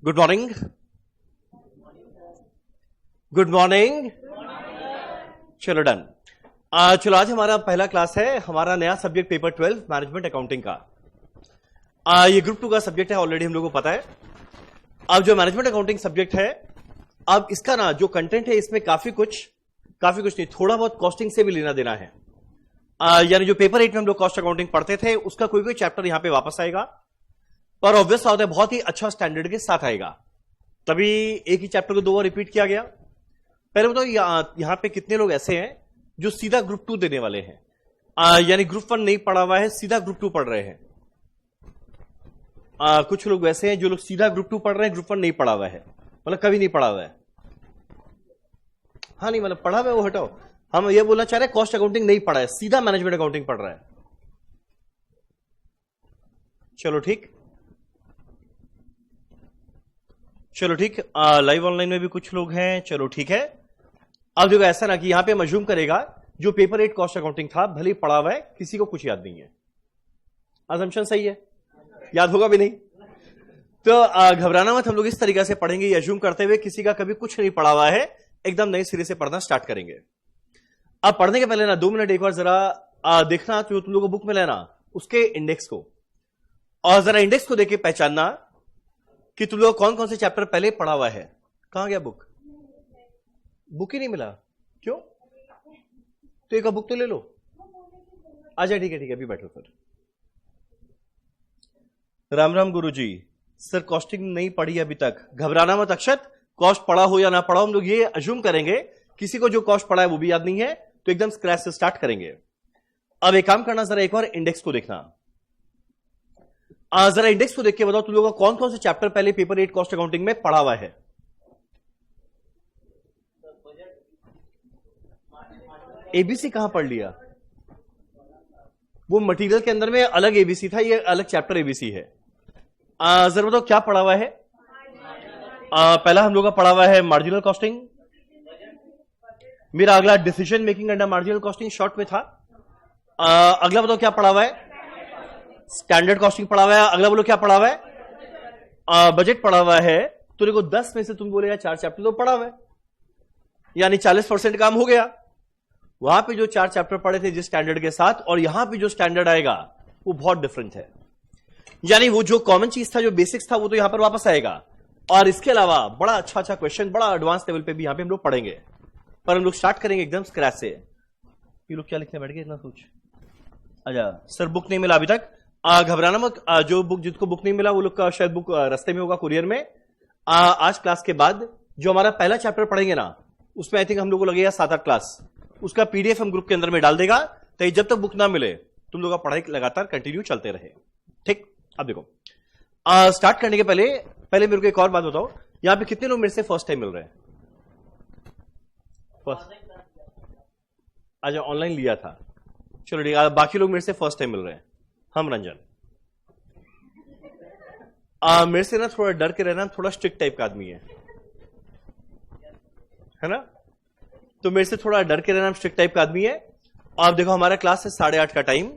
Good morning. Good morning. चलो done. चलो आज हमारा पहला क्लास है, हमारा नया सब्जेक्ट पेपर 12 मैनेजमेंट अकाउंटिंग का। ये ग्रुप 2 का सब्जेक्ट है, ऑलरेडी हम लोगों को पता है। अब जो मैनेजमेंट अकाउंटिंग सब्जेक्ट है, अब इसका ना जो कंटेंट है इसमें काफी कुछ नहीं, थोड़ा बहुत कॉस्टिंग से भी लेना देना है। यानी जो पेपर 8 में हम लोग कॉस्ट अकाउंटिंग पढ़ते थे उसका कोई चैप्टर यहां पे वापस आएगा, पर ऑब्वियस बात है बहुत ही अच्छा स्टैंडर्ड के साथ आएगा। तभी एक ही चैप्टर को 2 बार रिपीट किया गया। पहले बताओ यहां पे कितने लोग ऐसे हैं जो सीधा ग्रुप 2 देने वाले हैं, यानी ग्रुप 1 नहीं पढ़ा हुआ है, सीधा ग्रुप 2 पढ़ रहे हैं। कुछ लोग वैसे हैं जो लोग सीधा ग्रुप 2 पढ़ रहे हैं, ग्रुप 1 नहीं पढ़ा हुआ है, मतलब कभी नहीं पढ़ा हुआ है। हाँ नहीं, मतलब पढ़ा हुआ है वो हटाओ, हम ये बोलना चाह रहे हैं कॉस्ट अकाउंटिंग नहीं पढ़ा है, सीधा मैनेजमेंट अकाउंटिंग पढ़ रहा है। चलो ठीक, चलो ठीक। लाइव ऑनलाइन में भी कुछ लोग हैं, चलो ठीक है। अब देखो ऐसा ना कि यहां पे मजूम करेगा जो पेपर 8 कॉस्ट अकाउंटिंग था भले ही पढ़ा हुआ है, किसी को कुछ याद नहीं है। असम्पशन सही है, याद होगा भी नहीं तो घबराना मत, हम लोग इस तरीके से पढ़ेंगे, ये अज्यूम करते हुए किसी का कभी कुछ नहीं पढ़ा हुआ है, एकदम नए सिरे से पढ़ना स्टार्ट करेंगे। अब पढ़ने के पहले ना 2 मिनट एक बार जरा देखना जो तुम लोगों को बुक में लेना उसके इंडेक्स को, और जरा इंडेक्स को देख के पहचानना कि तुम लोग कौन कौन से चैप्टर पहले पढ़ा हुआ है। कहां गया बुक? बुक ही नहीं मिला, क्यों? तो एक बुक तो ले लो। अच्छा ठीक है ठीक है, अभी बैठो फिर। राम राम गुरुजी। सर कॉस्टिंग नहीं पढ़ी अभी तक। घबराना मत अक्षत, कॉस्ट पढ़ा हो या ना पढ़ा हो, हम लोग ये अज्यूम करेंगे किसी को जो कॉस्ट पढ़ा है वो भी याद नहीं है, तो एकदम स्क्रैच से स्टार्ट करेंगे। अब एक काम करना, जरा एक बार इंडेक्स को देखना। जरा इंडेक्स को देख के बताओ तुम लोगों का कौन कौन से चैप्टर पहले पेपर 8 कॉस्ट अकाउंटिंग में पढ़ा हुआ है। एबीसी कहां पढ़ लिया? वो मटेरियल के अंदर में अलग एबीसी था, ये अलग चैप्टर एबीसी है। जरा बताओ क्या पढ़ा हुआ है। पहला हम लोग का पढ़ा हुआ है मार्जिनल कॉस्टिंग। मेरा अगला decision making under marginal costing short में था। अगला बताओ क्या पढ़ा हुआ है। स्टैंडर्ड कॉस्टिंग पढ़ा हुआ है। अगला बोलो क्या पढ़ा हुआ है। बजट पढ़ा हुआ है। तो देखो 10 में से तुम बोलेगा 4 चैप्टर तो पढ़ा हुआ है, यानी 40% काम हो गया। वहां पे जो 4 चैप्टर पढ़े थे जिस स्टैंडर्ड के साथ, और यहां पे जो स्टैंडर्ड आएगा वो बहुत डिफरेंट है। यानी वो जो कॉमन चीज था, जो बेसिक्स था, वो तो यहां पर वापस आएगा, और इसके अलावा बड़ा अच्छा क्वेश्चन बड़ा एडवांस लेवल पे भी यहां पे हम लोग पढ़ेंगे। पर हम लोग स्टार्ट करेंगे एकदम स्क्रैच से। ये लोग क्या लिखने बैठ गए इतना सोच। अच्छा सर बुक नहीं मिला अभी तक। घबराना मत, जो बुक जिसको बुक नहीं मिला वो लोग का शायद बुक रास्ते में होगा, कुरियर में। आज क्लास के बाद जो हमारा पहला चैप्टर पढ़ेंगे ना, उसमें आई थिंक हम लोग को लगेगा 7-8 क्लास, उसका पीडीएफ हम ग्रुप के अंदर में डाल देगा, तो जब तक बुक ना मिले तुम लोग का पढ़ाई लगातार कंटिन्यू चलते रहे। ठीक, अब देखो स्टार्ट करने के पहले मेरे को एक और बात बताओ, यहां पे कितने लोग मेरे से फर्स्ट टाइम मिल रहे हैं? फर्स्ट, अच्छा ऑनलाइन लिया था, चलो ठीक है। बाकी लोग मेरे से फर्स्ट टाइम मिल रहे हैं। हम रंजन, मेरे से ना थोड़ा डर के रहना, थोड़ा स्ट्रिक्ट टाइप का आदमी है ना, तो मेरे से थोड़ा डर के रहना, स्ट्रिक्ट टाइप का आदमी है। आप देखो हमारा क्लास है 8:30 का टाइम।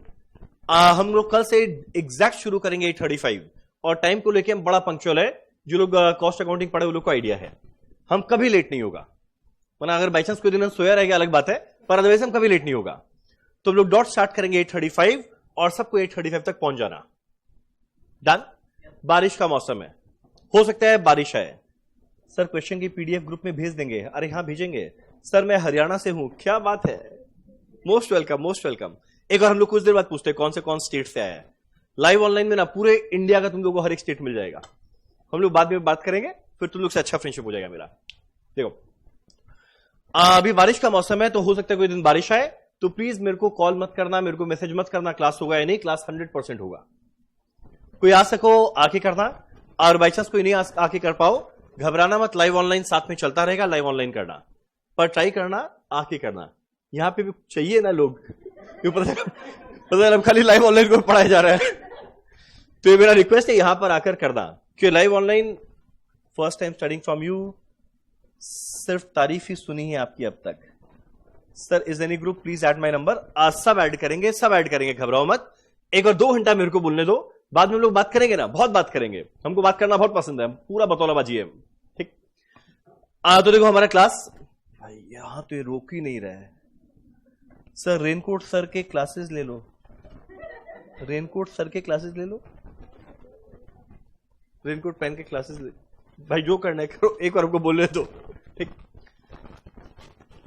हम लोग कल से एग्जैक्ट शुरू करेंगे 8:35, और टाइम को लेके हम बड़ा पंक्चुअल है। जो लोग कॉस्ट अकाउंटिंग पढ़े वो लोग को आइडिया है, हम कभी लेट नहीं होगा। वरना अगर बाई चांस कोई दिन सोया रहेगा अलग बात है, पर अदरवाइज हम कभी लेट नहीं होगा। तो हम लोग डॉट स्टार्ट करेंगे 8:35, और सबको 8:35 तक पहुंच जाना। डन। बारिश का मौसम है, हो सकता है बारिश आए। सर क्वेश्चन की पीडीएफ ग्रुप में भेज देंगे? अरे हाँ भेजेंगे सर, मैं हरियाणा से हूं। क्या बात है, मोस्ट वेलकम मोस्ट वेलकम। एक बार हम लोग कुछ देर बाद पूछते हैं कौन स्टेट से आया है। लाइव ऑनलाइन में ना पूरे इंडिया का तुम लोगों को हर एक स्टेट मिल जाएगा। हम लोग बाद में बात करेंगे, फिर तुम लोग से अच्छा फ्रेंडशिप हो जाएगा मेरा। देखो अभी बारिश का मौसम है, तो हो सकता है कोई दिन बारिश आए, तो प्लीज मेरे को कॉल मत करना, मेरे को मैसेज मत करना क्लास होगा या नहीं। क्लास 100% होगा। कोई आ सको आके करना, और बाई चांस कोई नहीं आके कर पाओ, घबराना मत, लाइव ऑनलाइन साथ में चलता रहेगा, लाइव ऑनलाइन करना, पर ट्राई करना आके करना। यहां पे भी चाहिए ना लोग, पता खाली लाइव ऑनलाइन को पढ़ाया जा रहा है। तो ये मेरा रिक्वेस्ट है यहां पर आकर करना, क्योंकि live online first time studying from you, सिर्फ तारीफ ही सुनी है आपकी अब तक। Sir is any group please add my number. आज सब ऐड करेंगे, घबराओ मत। एक और 2 घंटा मेरे को बोलने दो, बाद में हम लोग बात करेंगे ना, बहुत बात करेंगे, हमको बात करना बहुत पसंद है, पूरा बतौलाबाजी है, ठीक। तो देखो हमारा क्लास, भाई यहां तो ये रोक ही नहीं रहा है सर। रेनकोट सर के क्लासेस ले लो, रेनकोट सर के क्लासेस ले लो, रेनकोट पहन के क्लासेस ले, भाई जो करना है करो, एक बार हमको बोलने दो, ठीक।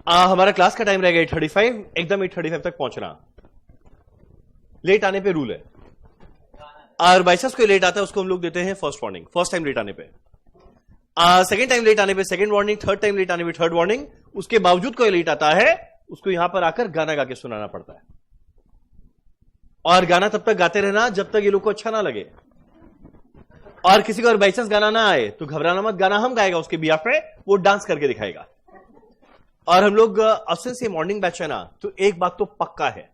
हमारा क्लास का टाइम रहेगा 8:35, एकदम 8:35 तक पहुंचना। लेट आने पे रूल है, और बाई चांस कोई लेट आता है उसको हम लोग देते हैं first warning, first time late आने पे। सेकंड टाइम लेट आने पे second warning, third time late आने पे थर्ड वार्निंग। उसके बावजूद कोई लेट आता है उसको यहां पर आकर गाना गा के सुनाना पड़ता है, और गाना तब तक गाते रहना जब तक ये लोग को अच्छा ना लगे। और किसी को अगर बाई चांस गाना ना आए तो घबराना मत, गाना हम गाएगा उसके बिहाफ पे, वो डांस करके दिखाएगा। और हम लोग असल से मॉर्निंग बैच है ना, तो एक बात तो पक्का है,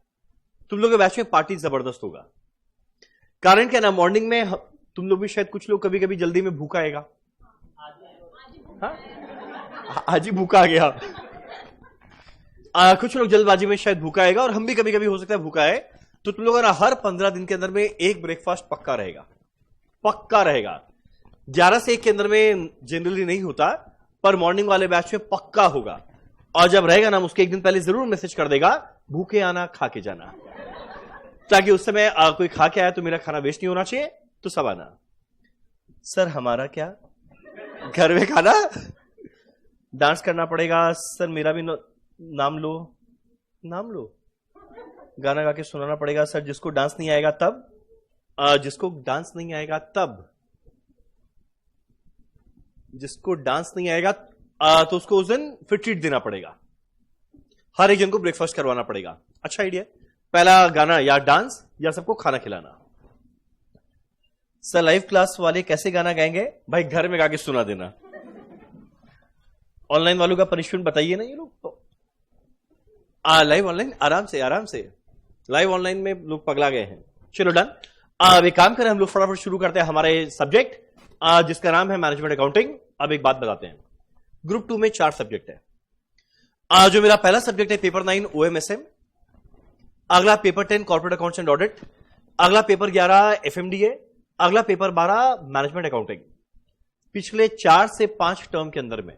तुम लोग के बैच में पार्टी जबरदस्त होगा। कारण क्या ना, मॉर्निंग में तुम लोग भी शायद कुछ लोग कभी कभी जल्दी में भूखा आएगा, आज ही भूखा आ गया। कुछ लोग जल्दबाजी में शायद भूखा आएगा, और हम भी कभी कभी हो सकता है भूखा है। तो तुम लोगों का हर 15 दिन के अंदर में एक ब्रेकफास्ट पक्का रहेगा, पक्का रहेगा। 11 से 1 के अंदर में जनरली नहीं होता, पर मॉर्निंग वाले बैच में पक्का होगा। और जब रहेगा ना, उसके एक दिन पहले जरूर मैसेज कर देगा, भूखे आना खा के जाना, ताकि उस समय कोई खा के आया तो मेरा खाना वेस्ट नहीं होना चाहिए, तो सब आना। सर हमारा क्या, घर में खाना, डांस करना पड़ेगा सर, मेरा भी नाम लो, नाम लो, गाना गा के सुनाना पड़ेगा सर। जिसको डांस नहीं आएगा तब, जिसको डांस नहीं आएगा तब, जिसको डांस नहीं आएगा तो उसको उस दिन फिर ट्रीट देना पड़ेगा, हर एक जन को ब्रेकफास्ट करवाना पड़ेगा। अच्छा आइडिया, पहला गाना या डांस या सबको खाना खिलाना। सर लाइव क्लास वाले कैसे गाना गाएंगे, भाई घर में गा के सुना देना। ऑनलाइन वालों का पनिशमेंट बताइए ना ये लोग तो। लाइव ऑनलाइन आराम से, आराम से, लाइव ऑनलाइन में लोग पगला गए हैं। चलो डन। अब एक काम करें, हम लोग फटाफट शुरू करते हैं हमारे सब्जेक्ट, जिसका नाम है मैनेजमेंट अकाउंटिंग। अब एक बात बताते हैं, ग्रुप 2 में 4 सब्जेक्ट है। जो मेरा पहला सब्जेक्ट है पेपर 9 OMSM, अगला paper 10 corporate accounts and audit, अगला पेपर 11 FMDA, अगला पेपर 12 मैनेजमेंट अकाउंटिंग। पिछले 4 से 5 टर्म के अंदर में,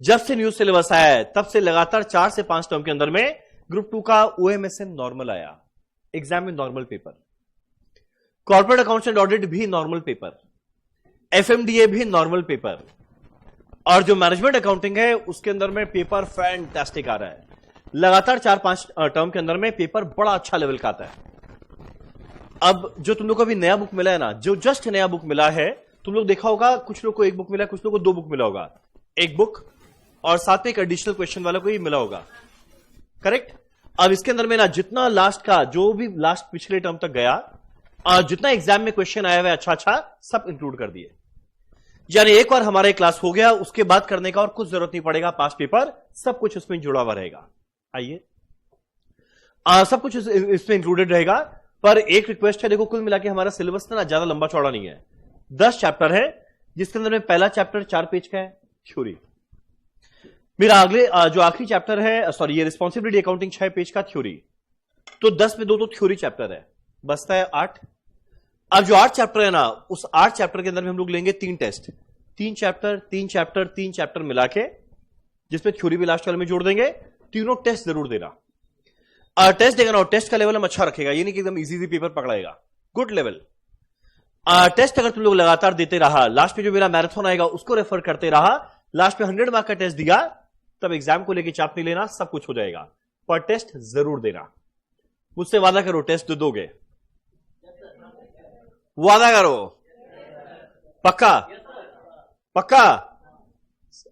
जब से न्यू सिलेबस आया है तब से लगातार 4 से 5 टर्म के अंदर में ग्रुप 2 का OMSM नॉर्मल आया, एग्जाम में normal paper, corporate accounts and audit भी नॉर्मल पेपर, FMDA भी नॉर्मल पेपर, और जो मैनेजमेंट अकाउंटिंग है उसके अंदर में पेपर फैंटास्टिक आ रहा है। लगातार 4-5 टर्म के अंदर में पेपर बड़ा अच्छा लेवल का आता है। अब जो तुम लोग को अभी नया बुक मिला है ना, जो जस्ट नया बुक मिला है, तुम लोग देखा होगा कुछ लोग को 1 बुक मिला है, कुछ लोग को 2 बुक मिला होगा, 1 बुक और साथ में एक एडिशनल क्वेश्चन वाला को ही मिला होगा, करेक्ट। अब इसके अंदर में ना जितना लास्ट का, जो भी लास्ट पिछले टर्म तक गया, जितना एग्जाम में क्वेश्चन आया हुआ है अच्छा अच्छा, सब इंक्लूड कर दिए। यानी एक बार हमारा क्लास हो गया, उसके बाद करने का और कुछ जरूरत नहीं पड़ेगा, पास पेपर सब कुछ उसमें जुड़ा हुआ रहेगा। आइए, सब कुछ इसमें इंक्लूडेड रहेगा। पर एक रिक्वेस्ट है, देखो कुल मिला के हमारा सिलेबस ना ज्यादा लंबा चौड़ा नहीं है, 10 चैप्टर है, जिसके अंदर में पहला चैप्टर 4 पेज का है, थ्योरी। मेरा अगले जो आखिरी चैप्टर है, सॉरी ये रिस्पॉन्सिबिलिटी अकाउंटिंग 6 पेज का थ्योरी, तो 10 में 2 तो थ्योरी चैप्टर है, बचता है 8। अब जो 8 चैप्टर है ना, उस 8 चैप्टर के अंदर में हम लोग लेंगे 3 टेस्ट, 3 चैप्टर मिला के, जिसमें थ्योरी भी लास्ट वाले में जोड़ देंगे। तीनों टेस्ट जरूर देना, टेस्ट देगा ना, और टेस्ट का लेवल हम अच्छा रखेगा, ये नहीं कि एकदम इजी पेपर पकड़ाएगा, गुड लेवल। टेस्ट अगर तुम लोग लगातार देते रहा, लास्ट में जो मेरा मैराथन आएगा उसको रेफर करते रहा, लास्ट में 100 मार्क का टेस्ट दिया, तब एग्जाम को लेके चाप नहीं लेना, सब कुछ हो जाएगा, पर टेस्ट जरूर देना। मुझसे वादा करो टेस्ट दोगे, वादा करो, पक्का पक्का।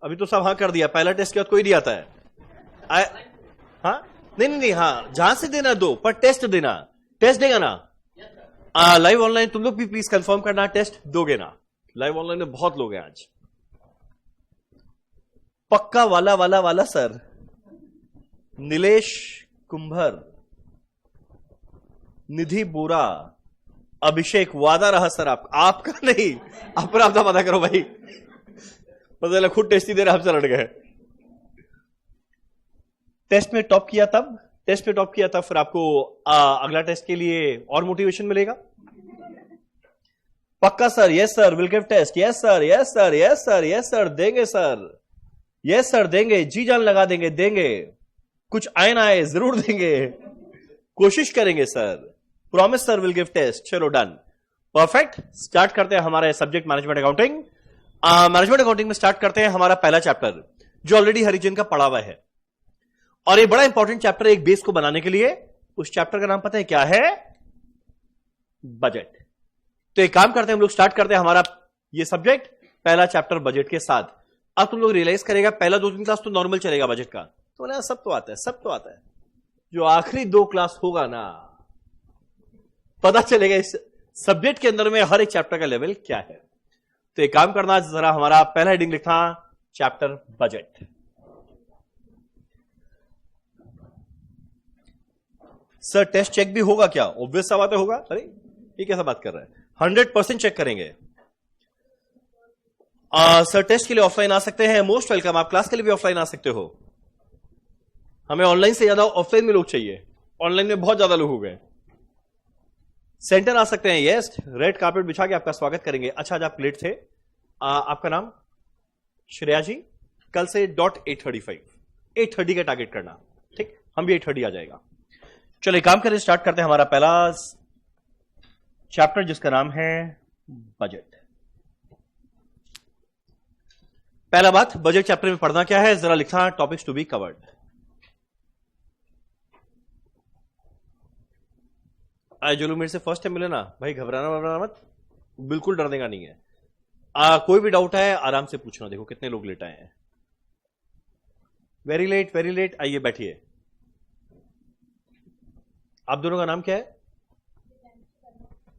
अभी तो सब हाँ कर दिया, पहला टेस्ट के बाद कोई नहीं आता है। हाँ नहीं, हाँ जहां से देना दो, पर टेस्ट देना, टेस्ट देगा ना। लाइव ऑनलाइन तुम लोग भी प्लीज कंफर्म करना, टेस्ट दोगे ना। लाइव ऑनलाइन में बहुत लोग हैं आज। पक्का वाला सर, नीलेश कुंभर, निधि बोरा, अभिषेक, वादा रहा सर आपका नहीं, अपना आपका पता करो भाई, पता चला खुद टेस्ट ही दे रहा, हमसे लड़ गए। टेस्ट में टॉप किया तब, फिर आपको अगला टेस्ट के लिए और मोटिवेशन मिलेगा। पक्का sir? Yes sir, will give test. Yes sir, yes sir, yes sir, yes sir, देंगे सर, यस सर, देंगे, जी जान लगा देंगे, देंगे, कुछ आए ना आए जरूर देंगे, कोशिश करेंगे sir, promise sir, will give test. चलो डन, परफेक्ट। स्टार्ट करते हैं हमारे subject management accounting. Management accounting में स्टार्ट करते हैं हमारा पहला चैप्टर जो ऑलरेडी हरिजन का पढ़ा हुआ है, और ये बड़ा इंपॉर्टेंट चैप्टर है एक बेस को बनाने के लिए। उस चैप्टर का नाम पता है क्या है? बजट। तो एक काम करते हैं हम लोग, स्टार्ट करते हैं हमारा ये सब्जेक्ट, पहला चैप्टर बजट के साथ। अब तुम लोग रियलाइज करेगा पहला 2-3 क्लास तो नॉर्मल चलेगा बजट का, तो ना सब तो आता है, सब तो आता है। जो आखिरी 2 क्लास होगा ना, पता चलेगा इस सब्जेक्ट के अंदर में हर एक चैप्टर का लेवल क्या है। तो एक काम करना, जरा हमारा पहला हेडिंग लिखना chapter budget. Sir test check भी होगा क्या? ऑब्वियस सा बात होगा। अरे ये कैसा बात कर रहा है? 100% चेक करेंगे। सर टेस्ट के लिए ऑफलाइन आ सकते हैं, मोस्ट वेलकम। आप क्लास के लिए भी ऑफलाइन आ सकते हो। हमें ऑनलाइन से ज्यादा ऑफलाइन में लोग चाहिए, ऑनलाइन में बहुत ज्यादा लोग हो गए। सेंटर आ सकते हैं, यस, रेड कार्पेट बिछा के आपका स्वागत करेंगे। अच्छा आज आप लेट थे, आपका नाम? श्रेया जी। कल से .835 8:30 का टारगेट करना, ठीक? हम भी 8:30 आ जाएगा। चलो एक काम करें, स्टार्ट करते हैं हमारा पहला चैप्टर जिसका नाम है बजट। पहला बात, बजट चैप्टर में पढ़ना क्या है, जरा लिखना टॉपिक्स टू बी कवर्ड। जो लोग मेरे से फर्स्ट टाइम मिले ना भाई, घबराना मत, बिल्कुल डरने का नहीं है। कोई भी डाउट है आराम से पूछना। देखो कितने लोग लेट आए हैं। Very late, very late. आइए बैठिए। आप दोनों का नाम क्या है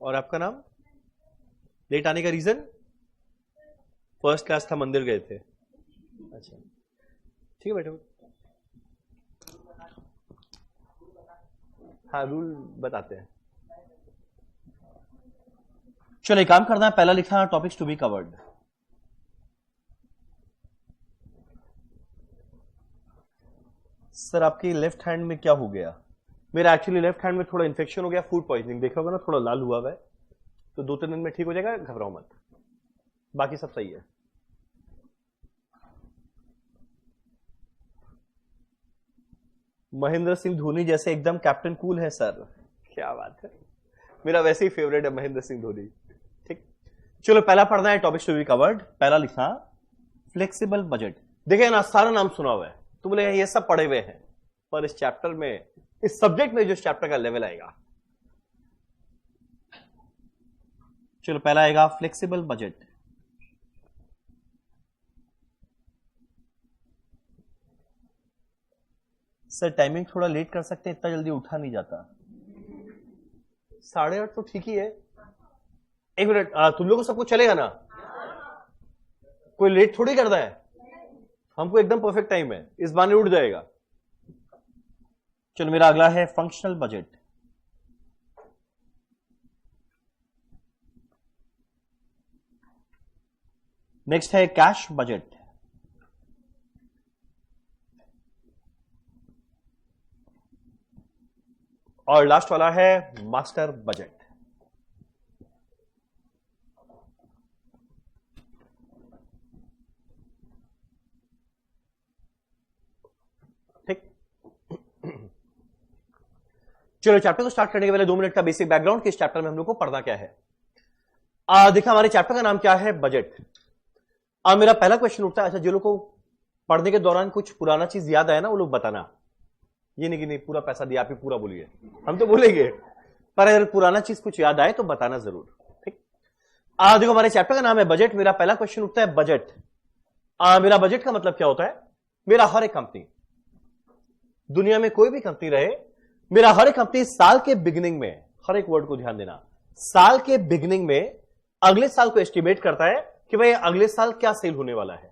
और आपका नाम? लेट आने का रीजन? फर्स्ट क्लास था, मंदिर गए थे। अच्छा ठीक है, बैठो। हाँ रूल बताते हैं। चलो एक काम करना है, पहला लिखना topics to be covered. Sir आपकी लेफ्ट हैंड में क्या हो गया? मेरा एक्चुअली लेफ्ट हैंड में थोड़ा इन्फेक्शन हो गया, फूड पॉइजनिंग। देख रहे हो ना, थोड़ा लाल हुआ है, तो 2-3 दिन में ठीक हो जाएगा, घबराओ मत, बाकी सब सही है। महेंद्र सिंह धोनी जैसे एकदम कैप्टन कूल है सर। क्या बात है, मेरा वैसे ही फेवरेट है महेंद्र सिंह धोनी। ठीक, चलो पहला पढ़ना है टॉपिक्स टू बी कवर्ड। पहला लिखना फ्लेक्सिबल बजट। देखिए ना, सारा नाम सुना हुआ है, तो बोले ये सब पढ़े हुए हैं, पर इस चैप्टर में, इस सब्जेक्ट में जो चैप्टर का लेवल आएगा, चलो पहला आएगा फ्लेक्सिबल बजट। सर टाइमिंग थोड़ा लेट कर सकते हैं, इतना जल्दी उठा नहीं जाता। 8:30 तो ठीक ही है। एक मिनट, तुम लोगों को सबको चलेगा ना? कोई लेट थोड़ी करता है, हमको एकदम परफेक्ट टाइम है, इस बहाने उठ जाएगा। चलो मेरा अगला है फंक्शनल बजट। नेक्स्ट है कैश बजट। और लास्ट वाला है मास्टर बजट। ठीक, चलो चैप्टर को स्टार्ट करने के पहले 2 मिनट का बेसिक बैकग्राउंड कि इस चैप्टर में हम लोग को पढ़ना क्या है। देखा हमारे चैप्टर का नाम क्या है, बजट। मेरा पहला क्वेश्चन उठता है, अच्छा जो लोग को पढ़ने के दौरान कुछ पुराना चीज याद आया ना, वो लोग बताना। ये नहीं कि नहीं पूरा पैसा दिया, आप ही पूरा बोलिए, हम तो बोलेंगे, पर अगर पुराना चीज कुछ याद आए तो बताना जरूर। ठीक, देखो हमारे चैप्टर का नाम है बजट। मेरा पहला क्वेश्चन उठता है बजट। मेरा बजट का मतलब क्या होता है? मेरा हर एक कंपनी, दुनिया में कोई भी कंपनी रहे, मेरा हर एक कंपनी साल के बिगिनिंग में, हर एक वर्ड को ध्यान देना, साल के बिगिनिंग में अगले साल को एस्टिमेट करता है कि भाई अगले साल क्या सेल होने वाला है।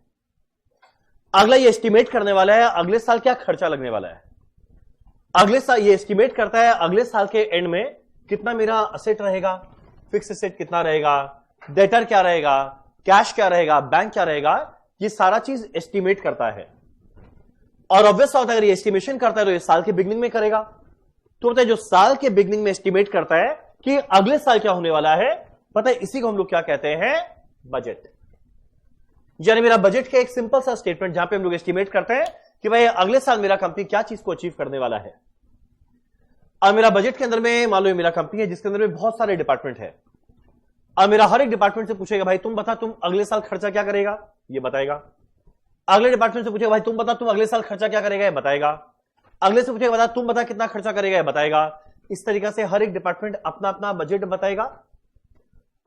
अगला ये एस्टिमेट करने वाला है अगले साल क्या खर्चा लगने वाला है। अगले साल ये एस्टिमेट करता है अगले साल के एंड में कितना मेरा असेट रहेगा, फिक्स असेट कितना रहेगा, डेटर क्या रहेगा, कैश क्या रहेगा, बैंक क्या रहेगा, ये सारा चीज एस्टिमेट करता है। और ऑब्वियस होता है अगर ये एस्टिमेशन करता है तो ये साल के बिगिनिंग में करेगा। तो बताइए जो साल के बिगिनिंग में एस्टिमेट करता है कि अगले साल क्या होने वाला है, पता है इसी को हम लोग क्या कहते हैं? बजट। यानी मेरा बजट का एक सिंपल सा स्टेटमेंट जहां पे हम लोग एस्टिमेट करते हैं कि भाई अगले साल मेरा कंपनी क्या चीज को अचीव करने वाला है। अब मेरा बजट के अंदर में मान लो मेरा कंपनी है जिसके अंदर में बहुत सारे डिपार्टमेंट है। अब मेरा हर एक डिपार्टमेंट से पूछेगा भाई तुम बता तुम अगले साल खर्चा क्या करेगा, ये बताएगा। अगले डिपार्टमेंट से पूछेगा भाई तुम बता तुम अगले साल खर्चा क्या करेगा, ये बताएगा। अगले से पूछेगा बता तुम बता कितना खर्चा करेगा, ये बताएगा। इस तरीके से हर एक डिपार्टमेंट अपना अपना बजट बताएगा।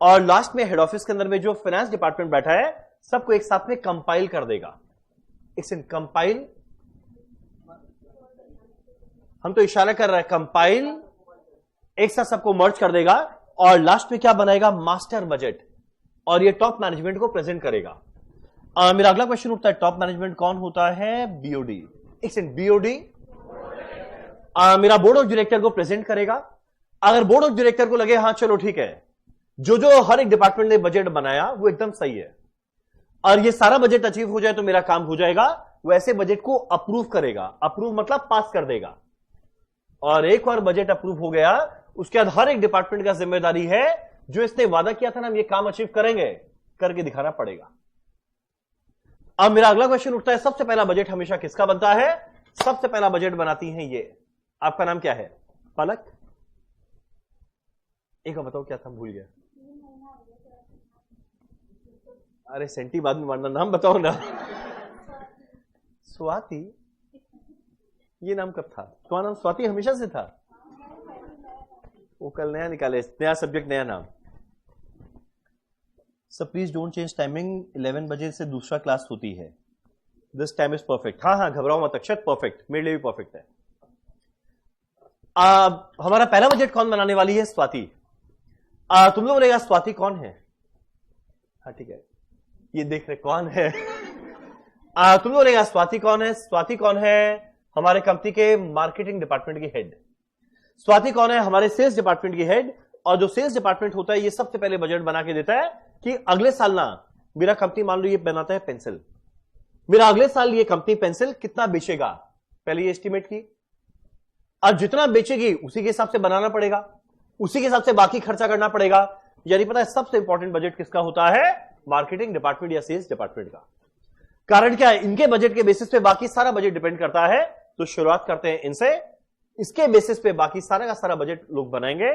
और लास्ट में हेड ऑफिस के अंदर में जो फाइनेंस डिपार्टमेंट बैठा है सबको एक साथ में कंपाइल कर देगा। कंपाइल, हम तो इशारा कर रहे हैं, कंपाइल एक साथ सबको मर्ज कर देगा और लास्ट में क्या बनाएगा? Master budget. और ये टॉप मैनेजमेंट को प्रेजेंट करेगा। मेरा अगला क्वेश्चन उठता है टॉप मैनेजमेंट कौन होता है? बीओडी। बीओडी मेरा बोर्ड ऑफ डायरेक्टर को प्रेजेंट करेगा। अगर बोर्ड ऑफ डायरेक्टर को लगे हाँ चलो ठीक है, जो हर एक डिपार्टमेंट ने बजट बनाया वो एकदम सही है और ये सारा बजट अचीव हो जाए तो मेरा काम हो जाएगा, वो ऐसे बजट को अप्रूव करेगा। अप्रूव मतलब पास कर देगा। और एक बार बजट अप्रूव हो गया उसके बाद हर एक डिपार्टमेंट का जिम्मेदारी है जो इसने वादा किया था ना हम ये काम अचीव करेंगे, करके दिखाना पड़ेगा। अब मेरा अगला क्वेश्चन उठता है सबसे पहला बजट हमेशा किसका बनता है? सबसे पहला बजट बनाती है ये, आपका नाम क्या है? पलक। एक बार बताओ क्या था, भूल गया। अरे सेंटी बाद में मारना, नाम बताओ ना। स्वाति, ये नाम कब था तुम्हारा? नाम स्वाति हमेशा से था? वो कल नया निकाले, नया सब्जेक्ट नया नाम। Sir please don't change timing, 11 बजे से दूसरा क्लास होती है। This time is perfect. हाँ हाँ घबराओ मत अक्षत, परफेक्ट, मेरे लिए भी परफेक्ट है। हमारा पहला बजट कौन बनाने वाली है? स्वाति। तुम लोग बोलेगा स्वाति कौन है? हाँ ठीक है, ये देख रहे कौन है। तुम लोग बोलेगा स्वाति कौन है? स्वाति कौन है? हमारे कंपनी के मार्केटिंग डिपार्टमेंट की हेड। स्वाति कौन है? हमारे सेल्स डिपार्टमेंट की हेड। और जो सेल्स डिपार्टमेंट होता है ये सबसे पहले बजट बना के देता है कि अगले साल ना मेरा कंपनी मान लो ये बनाता है पेंसिल, मेरा अगले साल ये कंपनी पेंसिल कितना बेचेगा, पहले ये एस्टिमेट की। अब जितना बेचेगी उसी के हिसाब से बनाना पड़ेगा, उसी के हिसाब से बाकी खर्चा करना पड़ेगा। यानी पता है सबसे इंपॉर्टेंट बजट किसका होता है? मार्केटिंग डिपार्टमेंट या सेल्स डिपार्टमेंट का। कारण क्या है? इनके बजट के बेसिस पे बाकी सारा बजट डिपेंड करता है। तो शुरुआत करते हैं इनसे, इसके बेसिस पे बाकी सारा का सारा बजट लोग बनाएंगे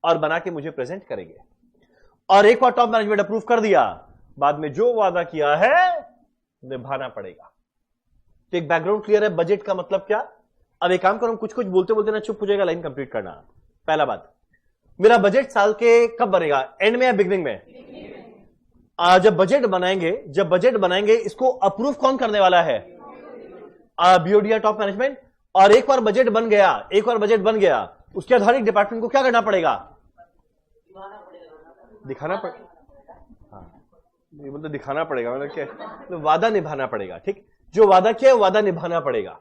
और बना के मुझे प्रेजेंट करेंगे। और एक बार टॉप मैनेजमेंट अप्रूव कर दिया, बाद में जो वादा किया है निभाना पड़ेगा। तो एक बैकग्राउंड क्लियर है बजट का मतलब क्या। अब एक काम करो, कुछ कुछ बोलते बोलते ना चुप हो जाएगा, लाइन कंप्लीट करना। पहला बात, मेरा बजट साल के कब बनेगा? एंड में या बिगनिंग में? जब बजट बनाएंगे इसको अप्रूव कौन करने वाला है? बीओडी या टॉप मैनेजमेंट। और एक बार बजट बन गया उसके बाद हर एक डिपार्टमेंट को क्या करना पड़ेगा? दिखाना पड़ेगा। हाँ मतलब दिखाना पड़ेगा, मतलब क्या? तो वादा निभाना पड़ेगा। ठीक, जो वादा किया है वादा निभाना पड़ेगा,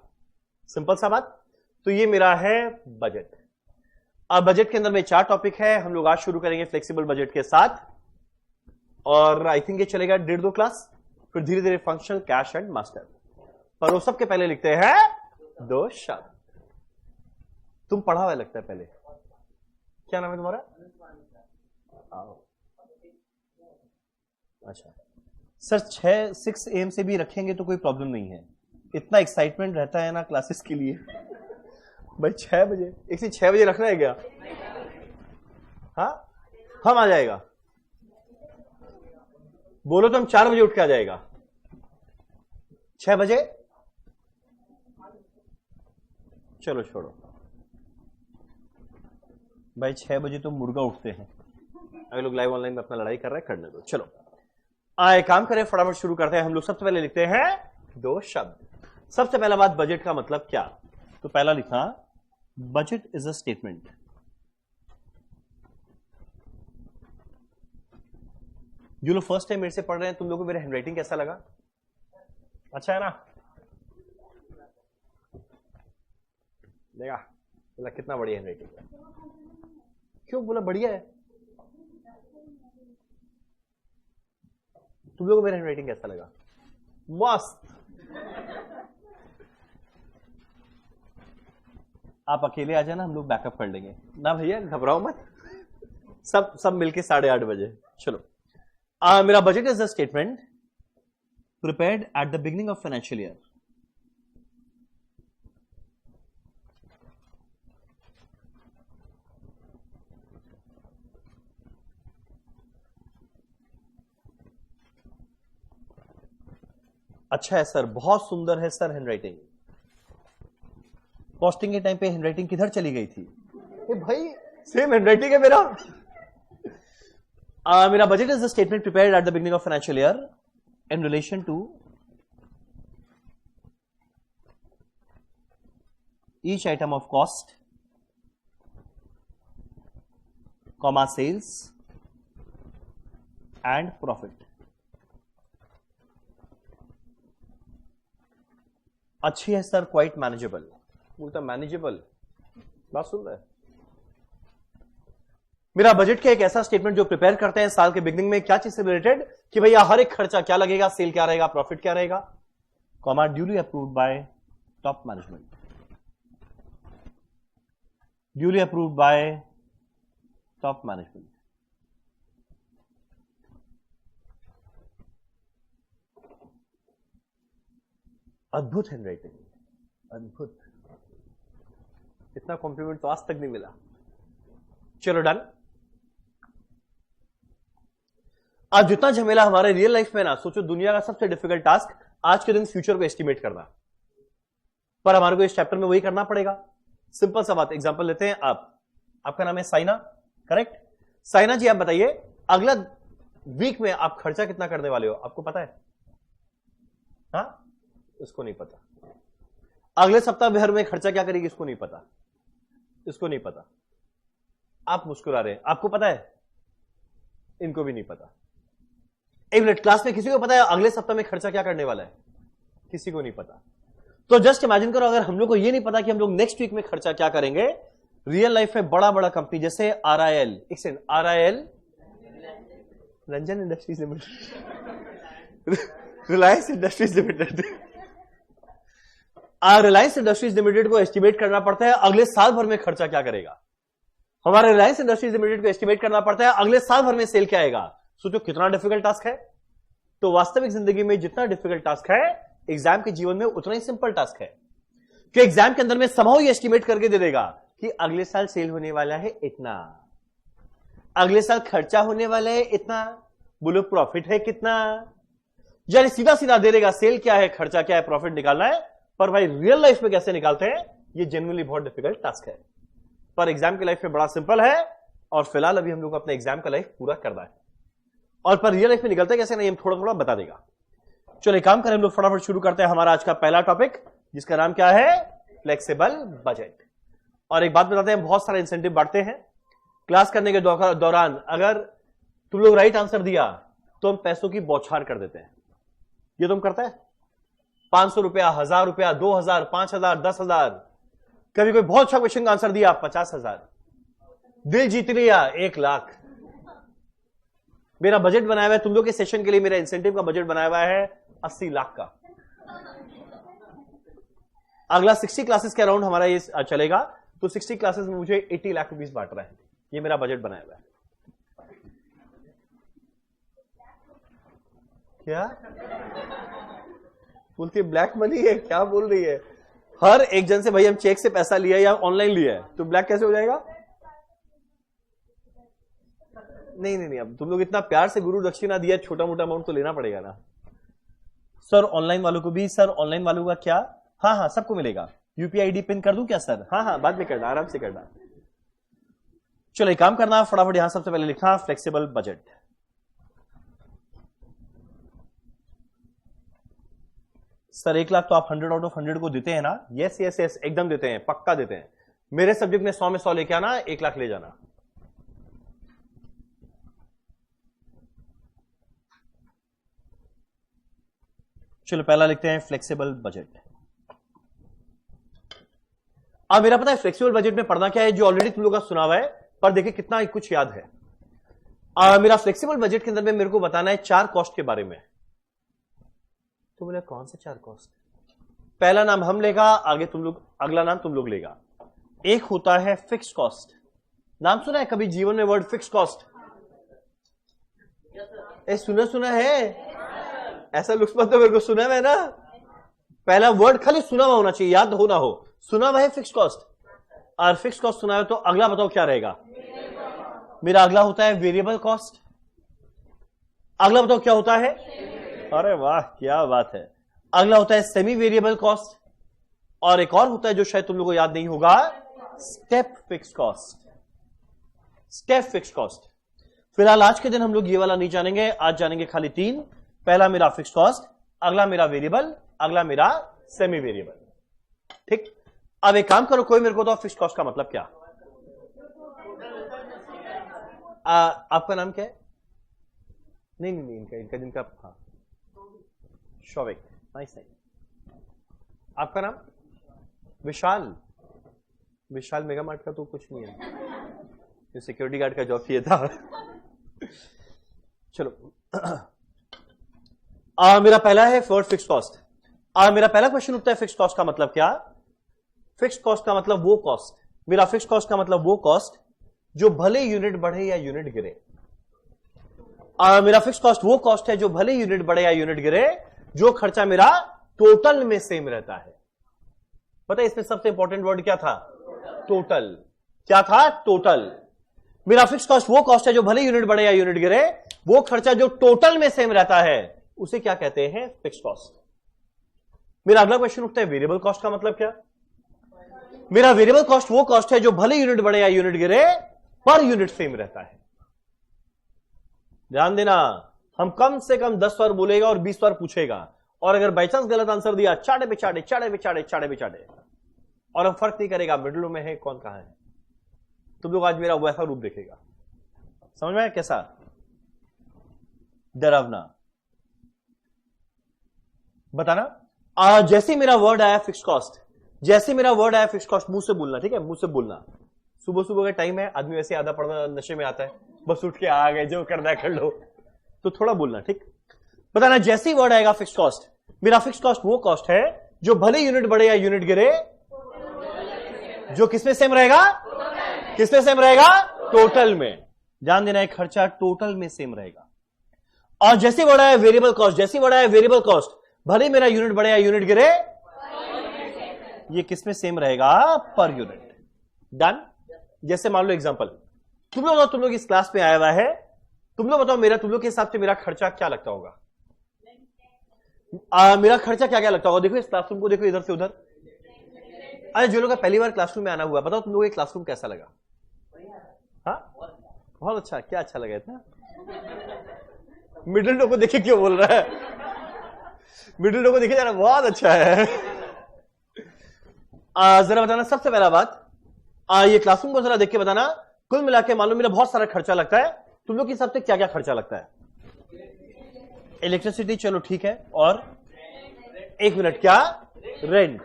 सिंपल सा बात। तो ये मेरा है बजट। अब बजट के अंदर में 4 टॉपिक है, हम लोग आज शुरू करेंगे फ्लेक्सिबल बजट के साथ और आई थिंक ये चलेगा 1.5-2 क्लास, फिर धीरे धीरे फंक्शनल, कैश एंड मास्टर। पर वो सबके पहले लिखते हैं 2 शब्द। तुम पढ़ा हुआ लगता है पहले, क्या नाम है तुम्हारा? अच्छा सर 6 AM से भी रखेंगे तो कोई प्रॉब्लम नहीं है, इतना एक्साइटमेंट रहता है ना क्लासेस के लिए। भाई 6 बजे, एक से 6 बजे रखना है क्या? हाँ हम आ जाएगा, बोलो तो हम 4 बजे उठ के आ जाएगा। 6 बजे चलो छोड़ो भाई, 6 बजे तो मुर्गा उठते हैं। अगर लोग लाइव ऑनलाइन में अपना लड़ाई कर रहे हैं, करने दो। चलो आए काम करें, फटाफट शुरू करते हैं। हम लोग सबसे पहले लिखते हैं 2 शब्द। सबसे पहला बात, बजट का मतलब क्या? तो पहला लिखा बजट इज अ स्टेटमेंट। जो लोग फर्स्ट टाइम मेरे से पढ़ रहे हैं, तुम लोगों को मेरा हैंडराइटिंग कैसा लगा? अच्छा है ना? देखा बोला कितना बढ़िया हैंडराइटिंग है। क्यों बोला बढ़िया है? तुम लोगों को मेरा हैंडराइटिंग कैसा लगा? मस्त। आप अकेले आ जाना, हम लोग बैकअप कर लेंगे ना भैया, घबराओ मत, सब मिलके 8:30 बजे। चलो, मेरा budget is the statement prepared at the beginning of financial year. अच्छा है सर, बहुत सुंदर है सर हैंडराइटिंग। पोस्टिंग के टाइम पे हैंडराइटिंग किधर चली गई थी? भाई सेम हैंडराइटिंग है मेरा। मेरा budget is the statement prepared at the beginning of financial year in relation to each item of cost, comma sales and profit. अच्छी है सर, क्वाइट मैनेजेबल। बोलता मैनेजेबल, बात सुन रहा है। मेरा बजट का एक ऐसा स्टेटमेंट जो प्रिपेयर करते हैं साल के बिगिनिंग में, क्या चीज से रिलेटेड कि भैया हर एक खर्चा क्या लगेगा, सेल क्या रहेगा, प्रॉफिट क्या रहेगा, comma duly approved by top management, duly approved by top management. अद्भुत हैंडराइटिंग, अद्भुत। इतना कॉम्प्लीमेंट तो आज तक नहीं मिला। चलो डन। आज जितना झमेला हमारे रियल लाइफ में ना, सोचो दुनिया का सबसे डिफिकल्ट टास्क आज के दिन फ्यूचर को एस्टिमेट करना, पर हमारे को इस चैप्टर में वही करना पड़ेगा। सिंपल सा बात, एग्जांपल लेते हैं। आपका नाम है साइना, करेक्ट? साइना जी आप बताइए, अगला वीक में आप खर्चा कितना करने वाले हो, आपको पता है? हाँ, इसको नहीं पता। अगले सप्ताह भर में खर्चा क्या करेगी, इसको नहीं पता, इसको नहीं पता। आप मुस्कुरा रहे हैं, आपको पता है? इनको भी नहीं पता। एक मिनट, क्लास में किसी को पता है अगले सप्ताह में खर्चा क्या करने वाला है? किसी को नहीं पता। तो जस्ट इमेजिन करो, अगर हम लोग को ये नहीं पता कि हम लोग नेक्स्ट वीक में खर्चा क्या करेंगे। रियल लाइफ में बड़ा बड़ा कंपनी जैसे RIL, RIL Ranjan industries limited, Reliance industries limited, Reliance industries limited को एस्टिमेट करना पड़ता है अगले साल भर में खर्चा क्या करेगा। हमारे रिलायंस इंडस्ट्रीज लिमिटेड को एस्टिमेट करना पड़ता है अगले साल भर में सेल क्या आएगा। सोचो कितना डिफिकल्ट टास्क है। तो वास्तविक जिंदगी में जितना डिफिकल्ट टास्क है, एग्जाम के जीवन में उतना ही सिंपल टास्क है, कि एग्जाम के अंदर में समहाउ ये एस्टिमेट करके दे देगा कि अगले साल सेल होने वाला है इतना, अगले साल खर्चा होने वाला है इतना, बोलो प्रॉफिट है कितना। यानी सीधा सीधा दे देगा सेल क्या है, खर्चा क्या है, प्रॉफिट निकालना है। पर भाई रियल लाइफ में कैसे निकालते हैं, ये जेन्युइनली बहुत डिफिकल्ट टास्क है। पर एग्जाम की लाइफ में बड़ा सिंपल है, और फिलहाल अभी हम लोग अपने एग्जाम का लाइफ पूरा करना है। और पर रियल लाइफ में निकलता है कैसे, नहीं हम थोड़ा थोड़ा बता देगा। चलो एक काम करें, हम लोग फटाफट शुरू करते हैं हमारा आज का पहला टॉपिक, जिसका नाम क्या है, फ्लेक्सिबल बजट। और एक बात बताते हैं, बहुत सारे इंसेंटिव बांटते हैं क्लास करने के दौरान। अगर तुम लोग राइट आंसर दिया तो हम पैसों की बौछार कर देते हैं। ये तुम करते हैं 500 रुपया, 1000 रुपया, 2000, 5000, 10,000। कभी कोई बहुत अच्छा क्वेश्चन का आंसर दिया 50,000, दिल जीत लिया 1 लाख। मेरा बजट बनाया हुआ है तुम लोग के सेशन के लिए, मेरा इंसेंटिव का बजट बनाया हुआ है 80 लाख का। अगला 60 क्लासेस के अराउंड हमारा ये चलेगा, तो 60 क्लासेस में मुझे 80 लाख रुपीस बांट रहा है। ये मेरा बजट बनाया हुआ है। क्या बोलती है, ब्लैक मनी है, क्या बोल रही है? हर एक जन से भाई हम चेक से पैसा लिया या ऑनलाइन लिया है, तो ब्लैक कैसे हो जाएगा? नहीं, अब तुम लोग इतना प्यार से गुरु दक्षिणा दिया, छोटा मोटा अमाउंट तो लेना पड़ेगा ना। सर ऑनलाइन वालों को भी, सर ऑनलाइन वालों का क्या? हाँ सबको मिलेगा। UPI ID पिन कर दूं क्या सर? हाँ बाद में करना, आराम से करना। चलो एक काम करना, फटाफट यहां सबसे पहले लिखना फ्लेक्सिबल बजट। सर 1 लाख तो आप 100 आउट ऑफ 100 को देते हैं ना? यस एकदम देते हैं, पक्का देते हैं। मेरे सब्जेक्ट में 100 में 100 लेके आना, 1 लाख ले जाना। चलो पहला लिखते हैं फ्लेक्सिबल बजट। अब मेरा पता है फ्लेक्सिबल बजट में पढ़ना क्या है, जो ऑलरेडी तुम लोग का सुना हुआ है, पर देखिए कितना कुछ याद है। मेरा फ्लेक्सिबल बजट के अंदर में मेरे को बताना है 4 कॉस्ट के बारे में। तो बोले कौन से 4 कॉस्ट? पहला नाम हम लेगा, आगे तुम लोग, अगला नाम तुम लोग लेगा। एक होता है फिक्स्ड कॉस्ट, नाम सुना है कभी जीवन में वर्ड फिक्स कॉस्ट? सुना है? ऐसा लुक्स मत तो मेरे को सुना है ना, पहला वर्ड खाली सुना हुआ होना चाहिए, याद हो ना हो। सुना हुआ है फिक्स कॉस्ट, और फिक्स कॉस्ट सुना है तो अगला बताओ क्या रहेगा? मेरा अगला होता है वेरिएबल कॉस्ट। अगला बताओ क्या होता है? अरे वाह क्या बात है। अगला होता है सेमी वेरिएबल कॉस्ट, और एक और होता है जो शायद तुम लोगों को याद नहीं होगा, step fix cost. Step fix cost. फिलहाल आज के दिन हम लोग ये वाला नहीं जानेंगे, आज जानेंगे खाली तीन। पहला मेरा फिक्स कॉस्ट, अगला मेरा वेरिएबल, अगला मेरा सेमी वेरिएबल। ठीक, अब एक काम करो, कोई मेरे को तो फिक्स कॉस्ट का मतलब क्या? आपका नाम क्या है? नहीं इनका हाँ, शौविक, नाइस नाइस। आपका नाम? विशाल। विशाल मेगा मार्ट का तो कुछ नहीं है, जो सिक्योरिटी गार्ड का जॉब किया था। चलो मेरा पहला है वर्ड फिक्स कॉस्ट। मेरा पहला क्वेश्चन उठता है फिक्स कॉस्ट का मतलब क्या? फिक्स कॉस्ट का मतलब वो कॉस्ट, मेरा फिक्स कॉस्ट का मतलब वो कॉस्ट जो भले यूनिट बढ़े या यूनिट गिरे। मेरा फिक्स कॉस्ट वो कॉस्ट है जो भले यूनिट बढ़े या यूनिट गिरे, जो खर्चा मेरा टोटल में सेम रहता है। पता है इसमें सबसे इंपॉर्टेंट वर्ड क्या था? टोटल। क्या था? टोटल। मेरा फिक्स कॉस्ट वो कॉस्ट है जो भले यूनिट बढ़े या यूनिट गिरे, वो खर्चा जो टोटल में सेम रहता है उसे क्या कहते हैं? Fix cost. मेरा अगला क्वेश्चन उठता है वेरिएबल कॉस्ट का मतलब क्या? मेरा वेरिएबल कॉस्ट वो कॉस्ट है जो भले यूनिट बढ़े या यूनिट गिरे, पर यूनिट सेम रहता है। ध्यान देना, हम कम से कम 10 बार बोलेगा और 20 बार पूछेगा, और अगर बाई चांस गलत आंसर दिया चाटे पे चाटे, चाटे पे चाटे, चाटे पे चाटे, और हम फर्क नहीं करेगा मिडिल में है कौन कहां है। तुम लोग आज मेरा वैसा रूप देखेगा, समझ में आया कैसा? डरावना। बताना जैसे मेरा वर्ड आया फिक्स कॉस्ट, जैसे मेरा वर्ड आया फिक्स कॉस्ट, मुंह से बोलना, ठीक है? मुंह से बोलना। सुबह सुबह का टाइम है, आदमी वैसे आधा पढ़ना नशे में आता है, बस उठ के आ गए, जो करना है कर लो, तो थोड़ा बोलना, ठीक? बताना जैसे ही वर्ड आएगा फिक्स कॉस्ट, मेरा फिक्स कॉस्ट वो कॉस्ट है जो भले यूनिट बढ़े या यूनिट गिरे, जो किसमें सेम रहेगा? किसमें सेम रहेगा? टोटल में। ध्यान देना है, खर्चा टोटल में सेम रहेगा। और जैसे वर्ड आया वेरिएबल कॉस्ट, जैसे वर्ड आया वेरिएबल कॉस्ट, भले मेरा यूनिट बढ़े या यूनिट गिरे, ये किसमें सेम रहेगा? Per unit. डन। जैसे मान लो एग्जांपल, तुम लोग बताओ, तुम लोग इस क्लास में आया हुआ है, तुम लोग बताओ मेरा, तुम लोग के हिसाब से मेरा खर्चा क्या लगता होगा? मेरा खर्चा क्या क्या लगता होगा? देखो इस क्लासरूम को, देखो इधर से उधर। अरे जो लोग पहली बार क्लासरूम में आना हुआ, बताओ तुम लोग ये क्लासरूम कैसा लगा? हाँ बहुत अच्छा। क्या अच्छा लगा इतना? मिडिल डो को देखे क्यों बोल रहा है? मिडिल डो को देखे जाना बहुत अच्छा है। जरा बताना सबसे पहला बात, ये क्लासरूम को जरा देख के बताना, कुल मिला के मान लो मेरा बहुत सारा खर्चा लगता है, तुम लोग के हिसाब से क्या क्या खर्चा लगता है? इलेक्ट्रिसिटी, चलो ठीक है, और एक मिनट, क्या? रेंट।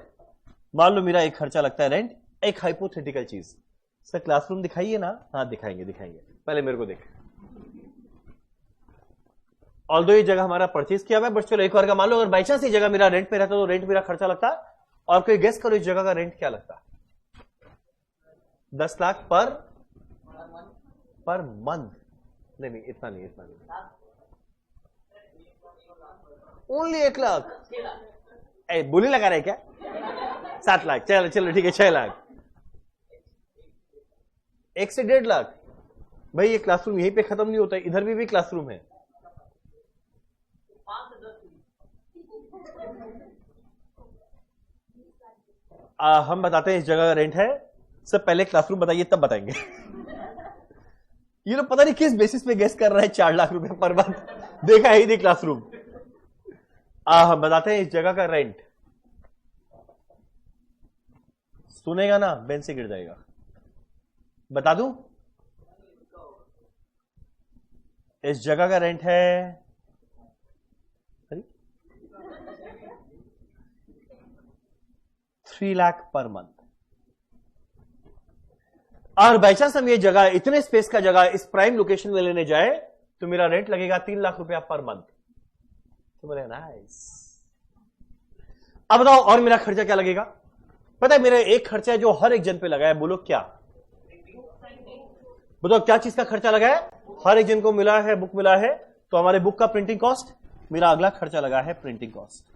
मान लो मेरा एक खर्चा लगता है रेंट। एक हाइपोथेटिकल चीज, सर क्लासरूम दिखाइए ना। हाँ दिखाएंगे, पहले मेरे को देख। ऑल्दो ये जगह हमारा परचेज किया हुआ है, बट चलो एक बार का मान लो, अगर बाई चांस ये जगह मेरा रेंट पे रहता तो रेंट मेरा खर्चा लगता, और कोई गेस करो इस जगह का रेंट क्या लगता? 10 लाख पर मंथ। नहीं इतना नहीं, ओनली 1 लाख। बोली लगा रहे क्या? 7 लाख, चलो ठीक है, 6 लाख। 1 से 1.5 लाख। भाई ये क्लासरूम यहीं पे खत्म नहीं होता, इधर भी क्लासरूम है। हम बताते हैं इस जगह का रेंट है, सब पहले क्लासरूम बताइए तब बताएंगे। ये लोग पता नहीं किस बेसिस पे गेस कर रहा है 4 लाख रुपए पर मंथ, देखा ही नहीं क्लासरूम। हम बताते हैं इस जगह का रेंट। सुनेगा ना, बेंच से गिर जाएगा। बता दूं, इस जगह का रेंट है 3 लाख पर मंथ। और बाई चांस हम ये जगह, इतने स्पेस का जगह इस प्राइम लोकेशन में लेने जाए तो मेरा रेंट लगेगा 3 लाख रुपया पर मंथ। तो बोले नाइस। अब बताओ और मेरा खर्चा क्या लगेगा? पता है मेरा एक खर्चा है जो हर एक जन पे लगा है, बोलो क्या? बताओ क्या चीज का खर्चा लगा है? हर एक जन को मिला है, बुक मिला है, तो हमारे बुक का प्रिंटिंग कॉस्ट, मेरा अगला खर्चा लगा है प्रिंटिंग कॉस्ट।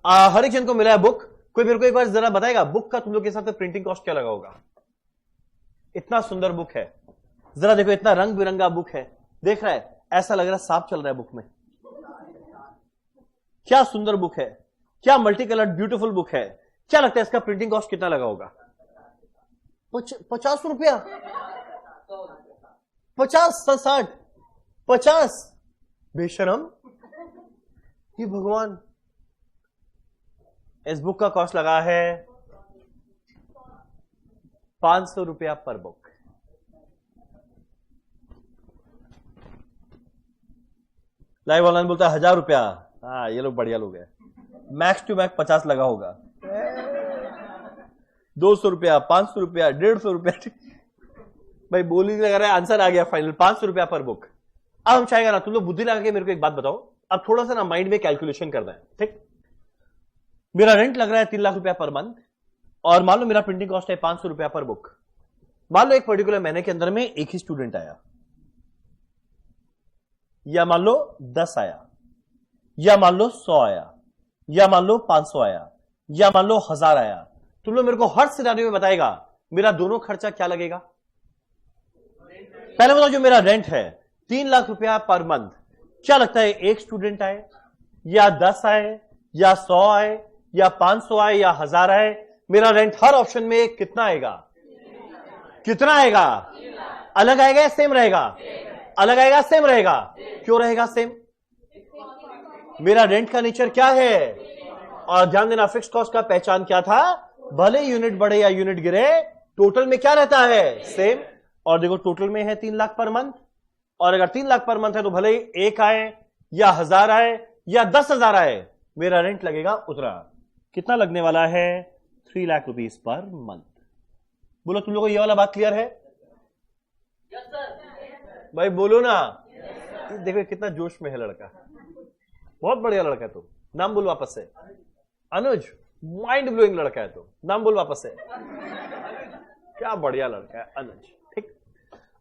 हर एक जन को मिला है बुक। कोई मेरे को एक बार जरा बताएगा बुक का तुम लोग के साथ प्रिंटिंग कॉस्ट क्या लगा होगा? इतना सुंदर बुक है, जरा देखो, इतना रंग बिरंगा बुक है, देख रहा है, ऐसा लग रहा है सांप चल रहा है बुक में। क्या सुंदर बुक है, क्या मल्टी कलर्ड ब्यूटीफुल बुक है। क्या लगता है इसका प्रिंटिंग कॉस्ट कितना लगा होगा? 50 रुपया, 50, 60, 50। बेशरम, ये भगवान। इस बुक का कॉस्ट लगा है 500 रुपया पर बुक। लाइव ऑनलाइन बोलता है 1000 रुपया। हाँ, ये लोग बढ़िया लोग हैं। मैक्स टू मैक्स 50 लगा होगा। 200 रुपया, 500 रुपया, 150 रुपया। भाई बोली लगा रहा है, आंसर आ गया फाइनल, 500 रुपया पर बुक। अब हम चाहेगा ना, तुम लोग बुद्धि लगा के मेरे को एक बात बताओ, अब थोड़ा सा ना माइंड में कैलकुलेशन करना है, ठीक? मेरा रेंट लग रहा है 3 लाख रुपया पर मंथ, और मान लो मेरा प्रिंटिंग कॉस्ट है 500 रुपया पर बुक। मान लो एक पर्टिकुलर महीने के अंदर में एक ही स्टूडेंट आया, या मान लो 10 आया, या मान लो 100 आया, या मान लो 500 आया, या मान लो 1000 आया। तुम लोग मेरे को हर सिनेरियो में बताएगा मेरा दोनों खर्चा क्या लगेगा। पहले बताओ, जो मेरा रेंट है 3 लाख रुपया पर मंथ, क्या लगता है एक स्टूडेंट आए, या 10 आए, या 100 आए, या 500 आए, या 1000 आए, मेरा रेंट हर ऑप्शन में कितना आएगा? कितना आएगा? अलग आएगा या सेम रहेगा? अलग आएगा, सेम रहेगा। क्यों रहेगा सेम? मेरा रेंट का नेचर क्या है? और ध्यान देना, फिक्स कॉस्ट का पहचान क्या था? भले यूनिट बढ़े या यूनिट गिरे, टोटल में क्या रहता है? सेम। और देखो, टोटल में है 3 लाख पर मंथ, और अगर 3 लाख पर मंथ है तो भले ही 1 आए, या 1000 आए, या 10,000 आए, मेरा रेंट लगेगा उतना। कितना लगने वाला है? 3 लाख रुपीस पर मंथ। बोलो, तुम लोगों को ये वाला बात क्लियर है? Yes sir. भाई बोलो ना। देखो कितना जोश में है लड़का, बहुत बढ़िया लड़का है। तो नाम बोल वापस से। अनुज, माइंड ब्लोइंग लड़का है। तो नाम बोल वापस से। क्या बढ़िया लड़का है अनुज, ठीक।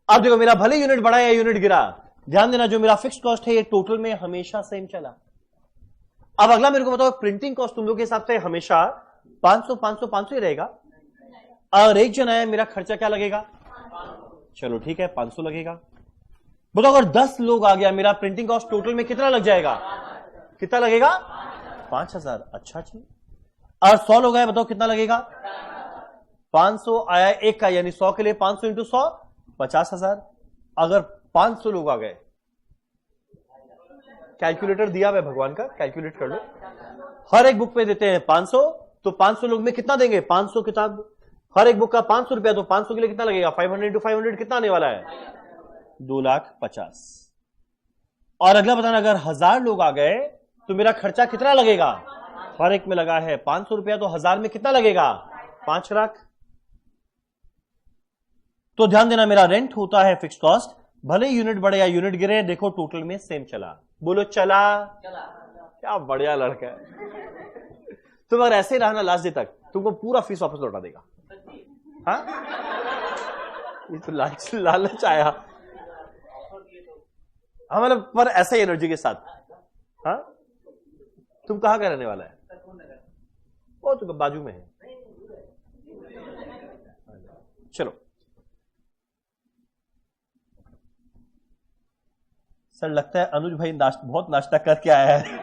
अब देखो, मेरा भले यूनिट बढ़ा या यूनिट गिरा, ध्यान देना, जो मेरा फिक्स कॉस्ट है ये टोटल में हमेशा सेम चला। अब अगला मेरे को बताओ, प्रिंटिंग कॉस्ट तुम लोग के हिसाब से हमेशा 500 500 500 ही रहेगा, और एक जन आया, मेरा खर्चा क्या लगेगा? चलो ठीक है, 500 लगेगा। बताओ, अगर 10 लोग आ गया, मेरा प्रिंटिंग कॉस्ट टोटल में कितना लग जाएगा? कितना लगेगा? 5000। अच्छा जी। और 100 लोग आए, बताओ कितना लगेगा? 500 आया एक का, यानी 100 के लिए 500 इंटू 100, 50,000। अगर 500 लोग आ गए, कैलकुलेटर दिया हुआ है भगवान का, कैलकुलेट कर लो। हर एक बुक पे देते हैं 500, तो 500 लोग में कितना देंगे? 500 किताब। हर एक बुक का 500 रुपया, तो 500 के लिए कितना लगेगा? 500 इंटू 500 कितना आने वाला है? 2,50,000। और अगला बताना, अगर 1000 लोग आ गए तो मेरा खर्चा कितना लगेगा? हर एक में लगा है 500 रुपया, तो 1000 में कितना लगेगा? 5 लाख। तो ध्यान देना, मेरा रेंट होता है फिक्स कॉस्ट, भले यूनिट बढ़े या यूनिट गिरे, देखो टोटल में सेम चला। बोलो चला। क्या बढ़िया लड़का है। तुम अगर ऐसे रहा ना लास्ट डे तक, तुमको पूरा फीस वापस लौटा देगा। हाँ, ये तो लालच आया। हाँ, मतलब पर ऐसे ही एनर्जी के साथ। हाँ, तुम कहां का रहने वाला है? वो तो बाजू में है। चलो सर, लगता है अनुज भाई बहुत नाश्ता करके आया है।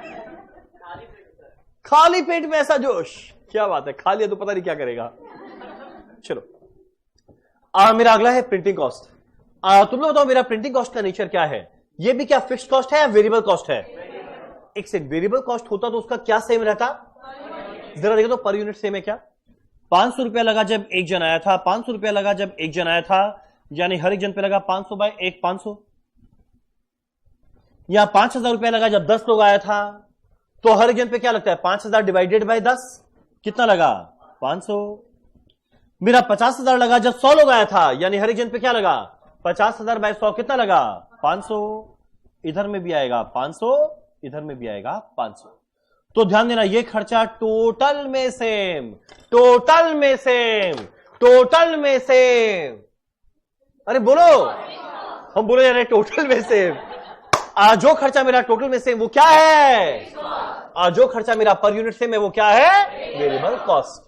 खाली पेट में ऐसा जोश, क्या बात है। खा लिया तो पता नहीं क्या करेगा। चलो, मेरा अगला है प्रिंटिंग कॉस्ट। तुम लोग बताओ, मेरा प्रिंटिंग कॉस्ट का नेचर क्या है? ये भी क्या फिक्स कॉस्ट है या वेरिएबल कॉस्ट है? एक से वेरिएबल कॉस्ट होता तो उसका क्या सेम रहता? जरा देखो तो, पर यूनिट सेम है क्या? 500 रुपया लगा जब एक जन आया था, 500 रुपया लगा जब एक जन आया था, यानी हर एक जन पे लगा 500 बाय 1 500। या 5000 रुपया लगा जब 10 लोग आया था, तो हर एक जन पे क्या लगता है? 5000 डिवाइडेड बाय 10 कितना लगा? 500। मेरा 50,000 लगा जब 100 लोग आया था, यानी हर एक जन पे क्या लगा? 50,000 बाय 100 कितना लगा? 500। इधर में भी आएगा 500, इधर में भी आएगा 500। तो ध्यान देना, ये खर्चा टोटल में सेम, टोटल में सेम, टोटल में सेम। अरे बोलो, हम बोले जा रहे टोटल में सेम। जो खर्चा मेरा टोटल में सेम वो क्या है? जो खर्चा मेरा पर यूनिट सेम है वो क्या है? Variable cost.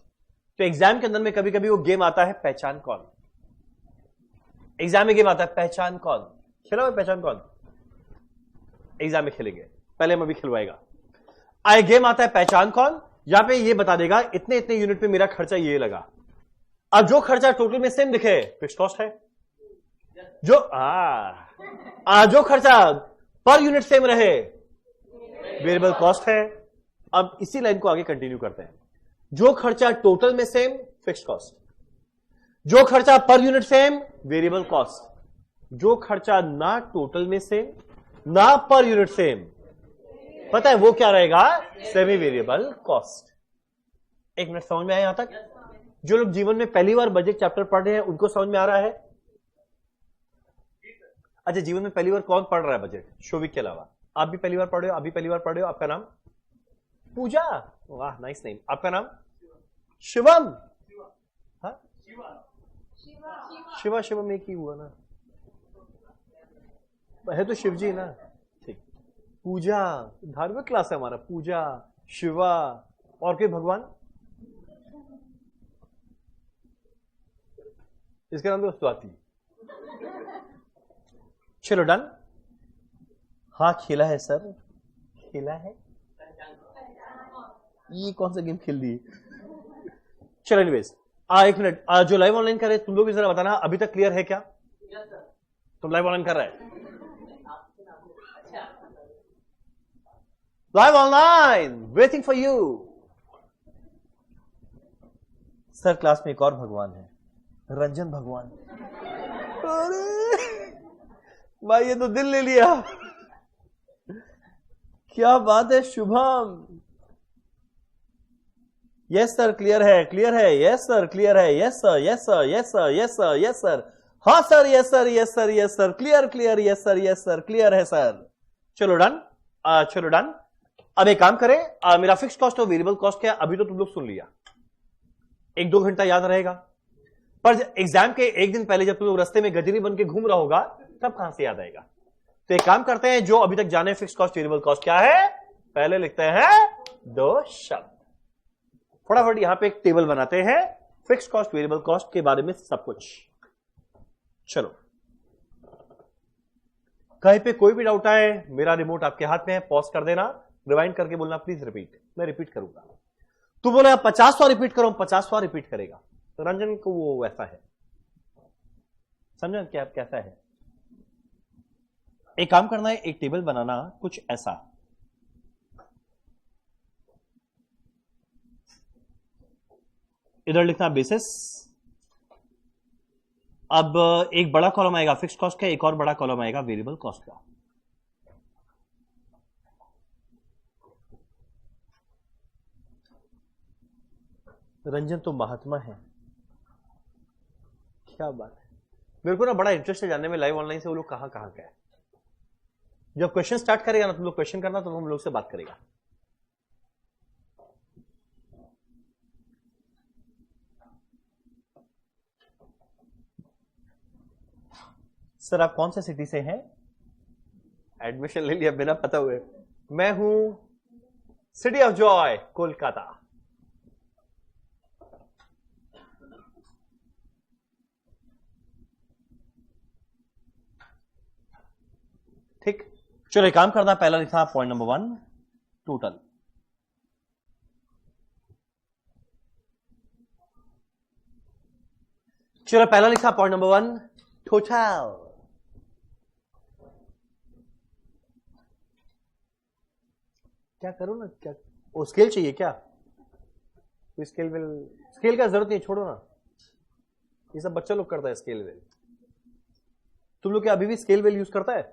तो एग्जाम के अंदर में कभी कभी वो गेम आता है पहचान कौन। एग्जाम में गेम आता है पहचान कौन। खेला हुआ पहचान कौन? एग्जाम में खेलेंगे, पहले हम अभी खिलवाएगा। गेम आता है पहचान कौन, यहां पे ये बता देगा इतने इतने यूनिट पे मेरा खर्चा ये लगा। अब जो खर्चा टोटल में सेम दिखे फिक्स्ड कॉस्ट है। जो खर्चा पर यूनिट सेम रहे वेरिएबल कॉस्ट है। अब इसी लाइन को आगे कंटिन्यू करते हैं। जो खर्चा टोटल में सेम फिक्स्ड कॉस्ट, जो खर्चा per unit same variable cost, जो खर्चा ना टोटल में सेम ना पर यूनिट सेम, पता है वो क्या रहेगा? Semi variable cost. एक मिनट, समझ में आया यहां तक? जो लोग जीवन में पहली बार बजट चैप्टर पढ़ रहे हैं उनको समझ में आ रहा है? अच्छा, जीवन में पहली बार कौन पढ़ रहा है बजट शोभिक के अलावा? आप भी पहली बार पढ़ रहे हो? आप भी पहली बार पढ़ रहे हो? आपका नाम? पूजा। वाह, नाइस नेम। आपका नाम? शिवम। हाँ, शिवा शिवम एक ही हुआ ना, है तो शिव जी ना। ठीक, पूजा धार्मिक क्लास है हमारा। पूजा, शिवा और कोई भगवान? इसका नाम तो स्वाति। चलो डन। हाँ खेला है सर, खेला है। ये कौन सा गेम खेल दी? चलो एनीवेज, एक मिनट, जो लाइव ऑनलाइन कर रहे हैं तुम लोग भी जरा बताना अभी तक क्लियर है क्या? तुम लाइव ऑनलाइन कर रहे हैं? Live online, waiting for you. Sir class में एक और भगवान है, रंजन भगवान। भाई ये तो दिल ले लिया। क्या बात है शुभम। यस सर क्लियर है, क्लियर है। यस सर क्लियर है। Yes sir, yes sir, yes sir, yes sir, yes sir. हाँ sir, yes sir, yes sir, yes sir, clear clear, yes sir, yes sir, clear है sir. चलो done, चलो done. अब एक काम करें, मेरा फिक्स कॉस्ट और वेरिएबल कॉस्ट क्या अभी तो तुम लोग सुन लिया, 1-2 घंटा याद रहेगा, पर एग्जाम के एक दिन पहले जब तुम लोग रास्ते में गजनी बन के घूम रहा होगा तब कहां से याद आएगा? तो एक काम करते हैं, जो अभी तक जाने फिक्स कॉस्ट वेरिएबल कॉस्ट क्या है, पहले लिखते हैं 2 शब्द। फटाफट यहां पे एक टेबल बनाते हैं फिक्स कॉस्ट वेरिएबल कॉस्ट के बारे में सब कुछ। चलो, कहीं पे कोई भी डाउट आए, मेरा रिमोट आपके हाथ में है, पॉज कर देना, रिवाइंड करके बोलना प्लीज रिपीट। मैं रिपीट करूंगा, तू बोले 50वां रिपीट करो, 50वां रिपीट करेगा। तो रंजन को वो वैसा है, समझा क्या कैसा है? एक काम करना है, एक टेबल बनाना कुछ ऐसा, इधर लिखना बेसिस। अब एक बड़ा कॉलम आएगा फिक्स कॉस्ट का, एक और बड़ा कॉलम आएगा वेरिएबल कॉस्ट का। रंजन तो महात्मा है, क्या बात है। मेरे को ना बड़ा इंटरेस्ट है जानने में लाइव ऑनलाइन से वो लोग कहां का है। जब क्वेश्चन स्टार्ट करेगा ना तुम लोग क्वेश्चन करना, तो हम लोग से बात करेगा। सर आप कौन से सिटी से हैं? एडमिशन ले लिया बिना पता हुए। मैं हूं सिटी ऑफ जॉय, कोलकाता। ठीक, चलो एक काम करना, पहला लिखा पॉइंट नंबर 1 टोटल। चलो पहला लिखा पॉइंट नंबर 1 टोटल। क्या करो ना, क्या वो स्केल चाहिए क्या? तो स्केल का जरूरत नहीं, छोड़ो ना, ये सब बच्चा लोग करता है स्केल वेल। तुम लोग क्या अभी भी स्केल वेल यूज करता है?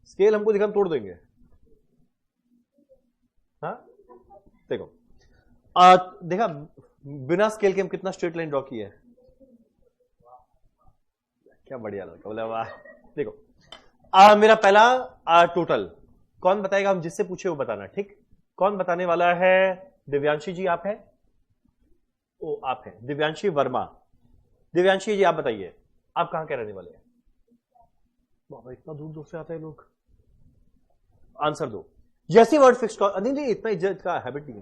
स्केल हमको दिखा, हम तोड़ देंगे। हाँ देखो, देखा बिना स्केल के हम कितना स्ट्रेट लाइन ड्रॉ किया है। क्या बढ़िया लड़का, बोला वाह। देखो मेरा पहला टोटल, कौन बताएगा? हम जिससे पूछे वो बताना, ठीक? कौन बताने वाला है? दिव्यांशी जी आप हैं? ओ आप हैं, दिव्यांशी वर्मा। दिव्यांशी जी आप बताइए, आप कहां के रहने वाले हैं? बाबा इतना दूर दूर से आते हैं लोग। आंसर दो। जैसे वर्ड फिक्स कॉस्ट, नहीं इतना इज्जत का हैबिट नहीं है।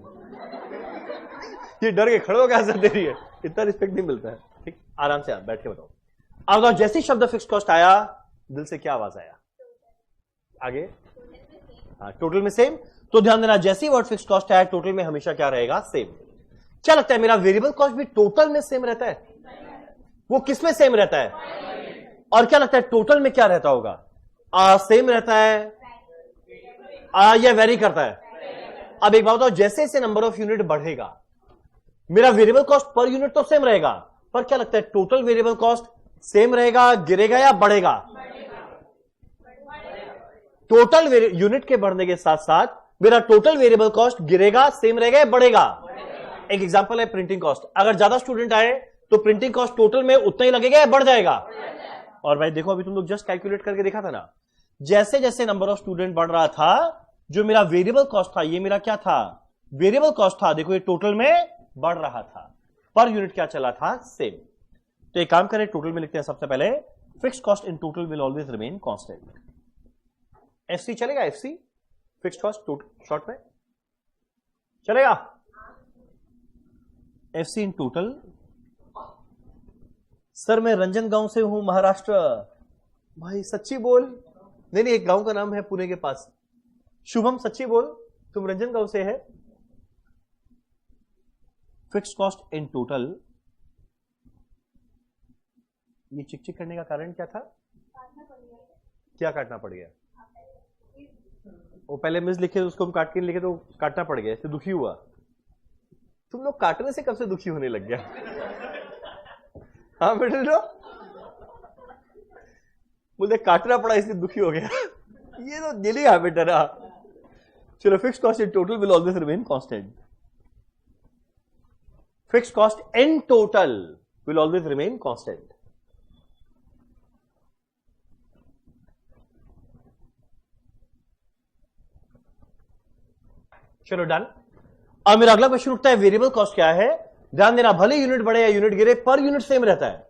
ये डर के खड़े हो गया आंसर दे रही है, इतना रिस्पेक्ट नहीं मिलता है। ठीक, आराम से आप बैठ के बताओ। अब बताओ, जैसे शब्द फिक्स कॉस्ट आया, दिल से क्या आवाज आया? आगे? हाँ, टोटल में सेम। तो ध्यान देना, जैसे वर्ड फिक्स कॉस्ट आया, टोटल में हमेशा क्या रहेगा? सेम। क्या लगता है, मेरा वेरिएबल कॉस्ट भी टोटल में सेम रहता है? वो किस में सेम रहता है? और क्या लगता है, टोटल में क्या रहता होगा? सेम रहता है या वेरी करता है? अब एक बात बताओ, जैसे जैसे नंबर ऑफ यूनिट बढ़ेगा, मेरा वेरिएबल कॉस्ट पर यूनिट तो सेम रहेगा, पर क्या लगता है, टोटल वेरिएबल कॉस्ट सेम रहेगा, गिरेगा या बढ़ेगा? टोटल यूनिट के बढ़ने के साथ साथ मेरा टोटल वेरिएबल कॉस्ट गिरेगा, सेम रहेगा या बढ़ेगा? एक एग्जांपल है प्रिंटिंग कॉस्ट। अगर ज्यादा स्टूडेंट आए तो प्रिंटिंग कॉस्ट टोटल में उतना ही लगेगा या बढ़ जाएगा? और भाई देखो, अभी तुम लोग जस्ट कैलकुलेट करके देखा था ना, जैसे जैसे नंबर ऑफ स्टूडेंट बढ़ रहा था, जो मेरा वेरिएबल कॉस्ट था, ये मेरा क्या था? वेरिएबल कॉस्ट था। देखो ये टोटल में बढ़ रहा था, पर यूनिट क्या चला था? सेम। तो एक काम करें, टोटल में लिखते हैं सबसे पहले, fixed cost in total will always remain constant. FC चलेगा? FC fixed cost total short में चलेगा? एफसी इन टोटल। सर मैं रंजन गांव से हूं, महाराष्ट्र। भाई सच्ची बोल। नहीं, एक गांव का नाम है पुणे के पास। शुभम सच्ची बोल, तुम रंजन गांव से है? Fixed cost in total. ये चिक चिक करने का कारण क्या था? क्या काटना पड़ गया? वो पहले मिस लिखे, उसको हम काट के लिखे तो काटना पड़ गया, इससे दुखी हुआ। तुम लोग काटने से कब से दुखी होने लग गया? हाँ बेटे, मुझे काटना पड़ा इसलिए दुखी हो गया। ये तो डेली हैबिट है ना। चलो, fixed cost in total will always remain constant. Fixed cost in total will always remain constant. चलो डन। अब मेरा अगला क्वेश्चन उठता है, वेरिएबल कॉस्ट क्या है? ध्यान देना, भले यूनिट बढ़े या यूनिट गिरे, पर यूनिट सेम रहता है।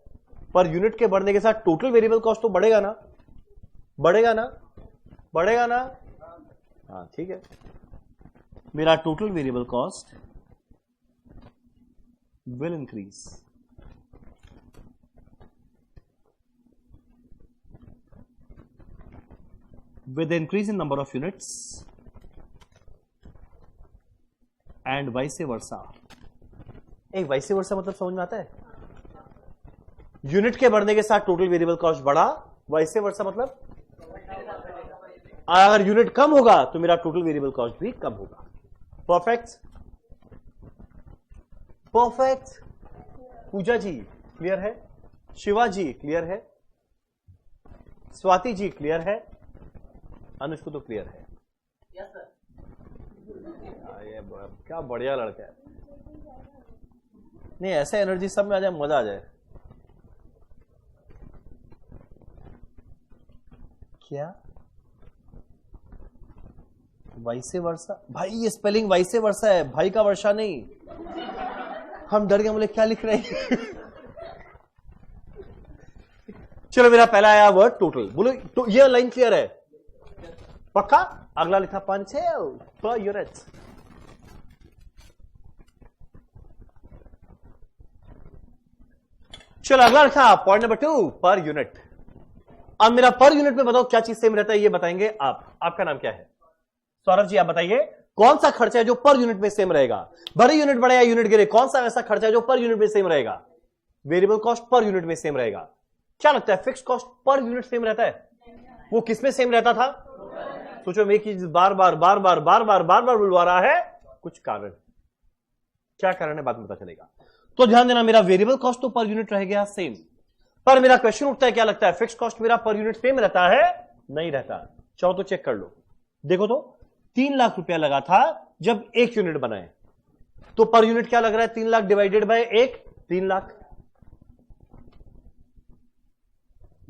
पर यूनिट के बढ़ने के साथ टोटल वेरिएबल कॉस्ट तो बढ़ेगा ना? बढ़ेगा ना? बढ़ेगा ना? हाँ ठीक है। मेरा total variable cost will increase with the increase in number of units and vice versa। एक वाइस वर्सा मतलब समझ में आता है? यूनिट के बढ़ने के साथ टोटल वेरिएबल कॉस्ट बढ़ा, वाइस वर्सा मतलब अगर यूनिट कम होगा तो मेरा टोटल वेरिएबल कॉस्ट भी कम होगा। Perfect, perfect. Pooja ji clear है? शिवा जी क्लियर है? स्वाति जी क्लियर है? अनुष को तो क्लियर है। Yes sir. ये क्या बढ़िया लड़का है। नहीं, ऐसे एनर्जी सब में आ जाए, मजा आ जाए। क्या वाइसे वर्षा? भाई ये स्पेलिंग वाइसे वर्षा है, भाई का वर्षा नहीं। हम डर गए, बोले क्या लिख रहे हैं। चलो, मेरा पहला आया वर्ड टोटल। बोलो तो ये लाइन क्लियर है? पक्का? अगला लिखा पंचेल पर यूनिट। चलो अगला लिखा पॉइंट नंबर 2, पर यूनिट। अब मेरा पर यूनिट में बताओ क्या चीज सेम रहता है, ये बताएंगे आप। आपका नाम क्या है? सौरभ जी, आप बताइए कौन सा खर्चा है जो पर यूनिट में सेम रहेगा? भले यूनिट बढ़े या यूनिट गिरे, कौन सा ऐसा खर्चा है जो पर यूनिट में सेम रहेगा? वेरिएबल कॉस्ट पर यूनिट में सेम रहेगा। क्या लगता है, fixed cost per unit same रहता है? वो किस में सेम रहता था? सोचो, मैं चीज बार बार बार बार बार बार बार बार बुलवा रहा है, कुछ कारण। क्या कारण है, बाद में पता चलेगा। तो ध्यान देना, मेरा वेरिएबल कॉस्ट तो पर यूनिट रह गया सेम, पर मेरा क्वेश्चन उठता है, क्या लगता है फिक्स्ड कॉस्ट मेरा पर यूनिट सेम रहता है? नहीं रहता। चाहो तो चेक कर लो। देखो तो 3 लाख रुपया लगा था जब 1 यूनिट बनाए, तो पर यूनिट क्या लग रहा है? 3 लाख डिवाइडेड बाय 1, 3 लाख।